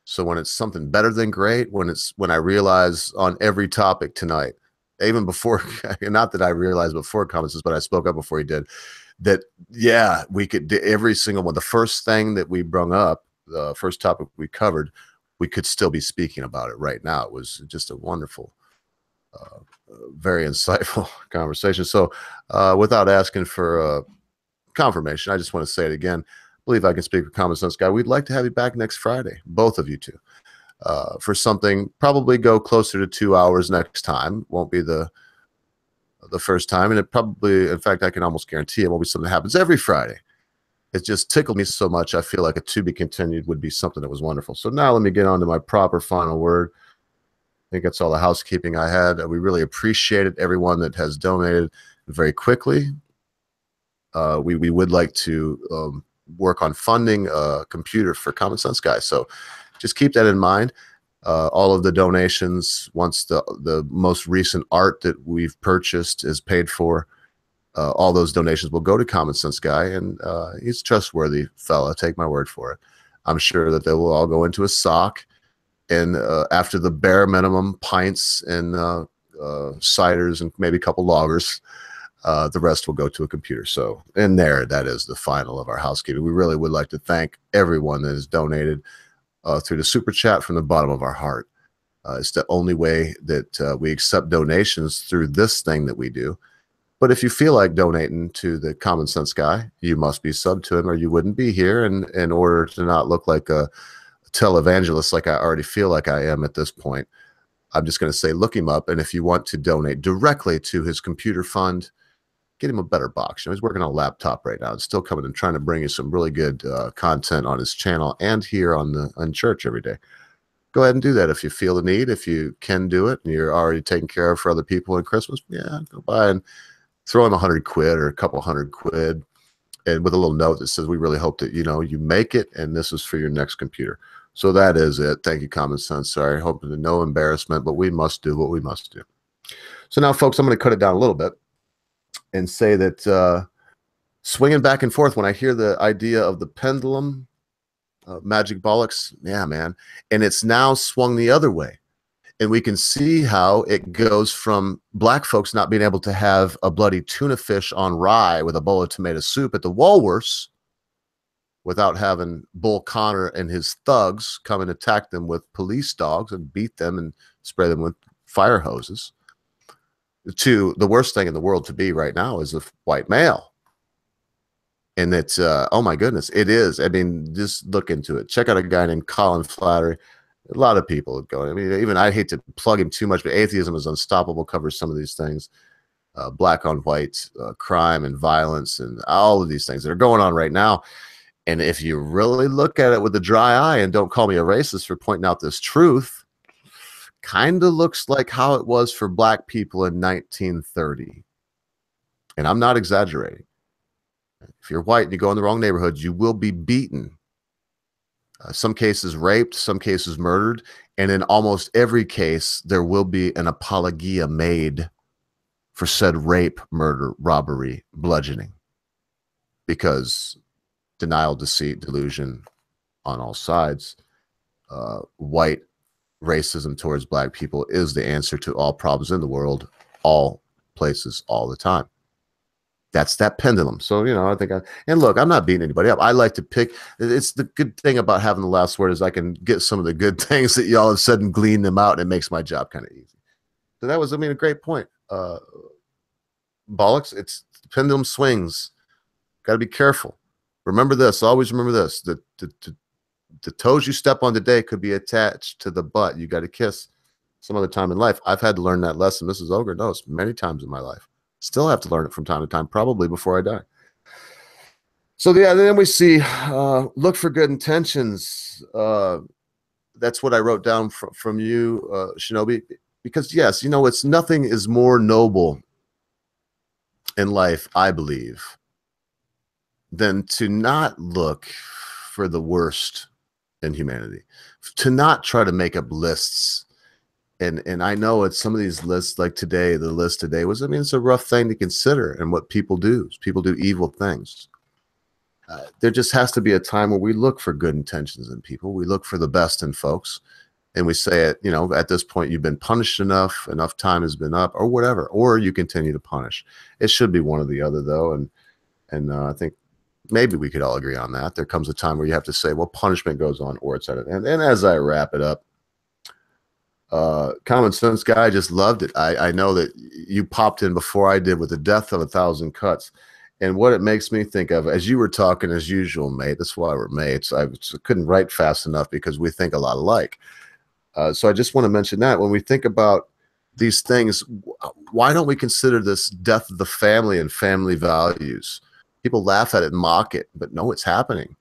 So when it's something better than great, when I realize on every topic tonight, even before, not that I realized before Common Sense, but I spoke up before he did, that, yeah, we could do every single one. The first thing that we brung up, the first topic we covered, we could still be speaking about it right now. It was just a wonderful, very insightful conversation. So without asking for confirmation, I just want to say it again. I believe I can speak for Common Sense Guy. We'd like to have you back next Friday, both of you two, for something, probably go closer to 2 hours next time. Won't be the first time, and it probably, in fact, I can almost guarantee it won't be something that happens every Friday. It just tickled me so much. I feel like a to be continued would be something that was wonderful. So now let me get on to my proper final word. I think that's all the housekeeping I had. We really appreciated everyone that has donated very quickly. We would like to work on funding a computer for Common Sense Guy. So just keep that in mind. All of the donations, once the most recent art that we've purchased is paid for, all those donations will go to Common Sense Guy, and he's a trustworthy fella. Take my word for it. I'm sure that they will all go into a sock, and after the bare minimum pints and ciders and maybe a couple loggers, the rest will go to a computer. So in there, that is the final of our housekeeping. We really would like to thank everyone that has donated through the super chat from the bottom of our heart. It's the only way that we accept donations through this thing that we do. But if you feel like donating to the Common Sense Guy, you must be sub to him or you wouldn't be here. And in order to not look like a televangelist like I already feel like I am at this point, I'm just going to say look him up. And if you want to donate directly to his computer fund, get him a better box. You know, he's working on a laptop right now. It's still coming and trying to bring you some really good content on his channel and here on church every day. Go ahead and do that if you feel the need. If you can do it and you're already taking care of for other people at Christmas, yeah, go by and throw him $100 or a couple $100, and with a little note that says, we really hope that, you make it, and this is for your next computer. So that is it. Thank you, Common Sense. Sorry, hoping to no embarrassment, but we must do what we must do. So now, folks, I'm going to cut it down a little bit and say that swinging back and forth, when I hear the idea of the pendulum, magic bollocks, yeah, man, and it's now swung the other way. And we can see how it goes from black folks not being able to have a bloody tuna fish on rye with a bowl of tomato soup at the Woolworths without having Bull Connor and his thugs come and attack them with police dogs and beat them and spray them with fire hoses, to the worst thing in the world to be right now is a white male. And it's, oh my goodness, it is. I mean, just look into it. Check out a guy named Colin Flattery. A lot of people would go. I mean, even I hate to plug him too much, but Atheism is Unstoppable covers some of these things. Black on white, crime and violence and all of these things that are going on right now. And if you really look at it with a dry eye, and don't call me a racist for pointing out this truth, kind of looks like how it was for black people in 1930. And I'm not exaggerating. If you're white and you go in the wrong neighborhood, you will be beaten. Some cases raped, some cases murdered. And in almost every case, there will be an apologia made for said rape, murder, robbery, bludgeoning. Because denial, deceit, delusion on all sides, white racism towards black people is the answer to all problems in the world, all places, all the time. That's that pendulum. So, I think and look, I'm not beating anybody up. I like to pick. It's the good thing about having the last word is I can get some of the good things that y'all have said and glean them out, and it makes my job kind of easy. So that was, a great point. Bollocks, it's the pendulum swings. Got to be careful. Remember this. Always remember this. The toes you step on today could be attached to the butt you got to kiss some other time in life. I've had to learn that lesson. Mrs. Ogre knows many times in my life. Still have to learn it from time to time, probably before I die. So yeah, then we see look for good intentions. That's what I wrote down from you, Shinobi, because yes, you know, it's nothing is more noble in life, I believe, than to not look for the worst in humanity, to not try to make up lists. And I know it's some of these lists, like today, the list today was, I mean, it's a rough thing to consider. And what people do is people do evil things. There just has to be a time where we look for good intentions in people. We look for the best in folks. And we say it, you know, at this point, you've been punished enough time has been up, or whatever, or you continue to punish. It should be one or the other, though. And I think maybe we could all agree on that. There comes a time where you have to say, well, punishment goes on, or it's at an end. And as I wrap it up, Common Senseguy, I just loved it. I know that you popped in before I did with the death of 1,000 cuts. And what it makes me think of, as you were talking, as usual, mate, that's why we're mates. I couldn't write fast enough because we think a lot alike. So I just want to mention that when we think about these things, why don't we consider this death of the family and family values? People laugh at it and mock it, but no, it's happening.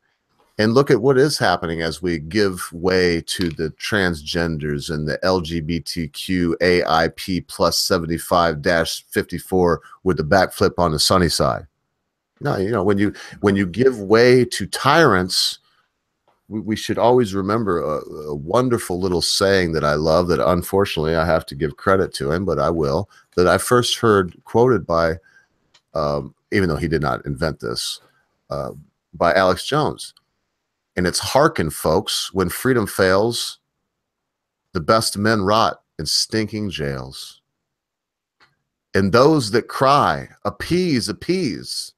And look at what is happening as we give way to the transgenders and the LGBTQ AIP plus 75-54 with the backflip on the sunny side. No, you know, when you give way to tyrants, we should always remember a wonderful little saying that I love, that unfortunately I have to give credit to him, but I will, that I first heard quoted by, even though he did not invent this, by Alex Jones. And it's, hearken, folks, when freedom fails, the best men rot in stinking jails. And those that cry, appease, appease,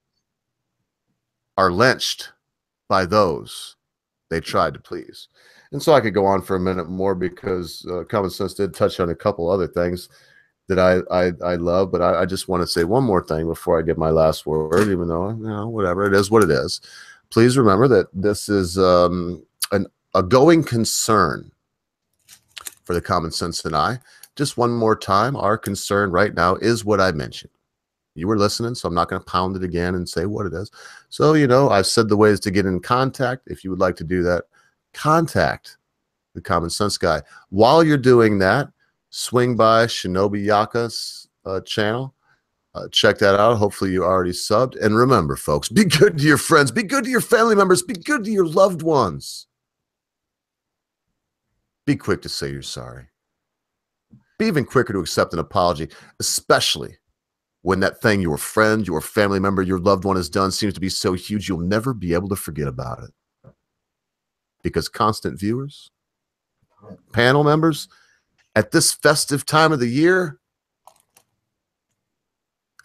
are lynched by those they tried to please. And so I could go on for a minute more, because Common Sense did touch on a couple other things that I love, but I just want to say one more thing before I get my last word, even though, you know, whatever, it is what it is. Please remember that this is a going concern for the Common Sense and I. Just one more time, our concern right now is what I mentioned. You were listening, so I'm not going to pound it again and say what it is. So, you know, I've said the ways to get in contact. If you would like to do that, contact the Common Senseguy. While you're doing that, swing by Shinobi Yaka's channel. Check that out. Hopefully you already subbed. And remember, folks, be good to your friends. Be good to your family members. Be good to your loved ones. Be quick to say you're sorry. Be even quicker to accept an apology, especially when that thing your friend, your family member, your loved one has done seems to be so huge you'll never be able to forget about it. Because constant viewers, panel members, at this festive time of the year,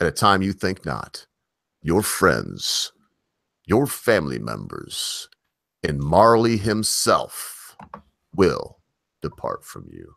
at a time you think not, your friends, your family members, and Marley himself will depart from you.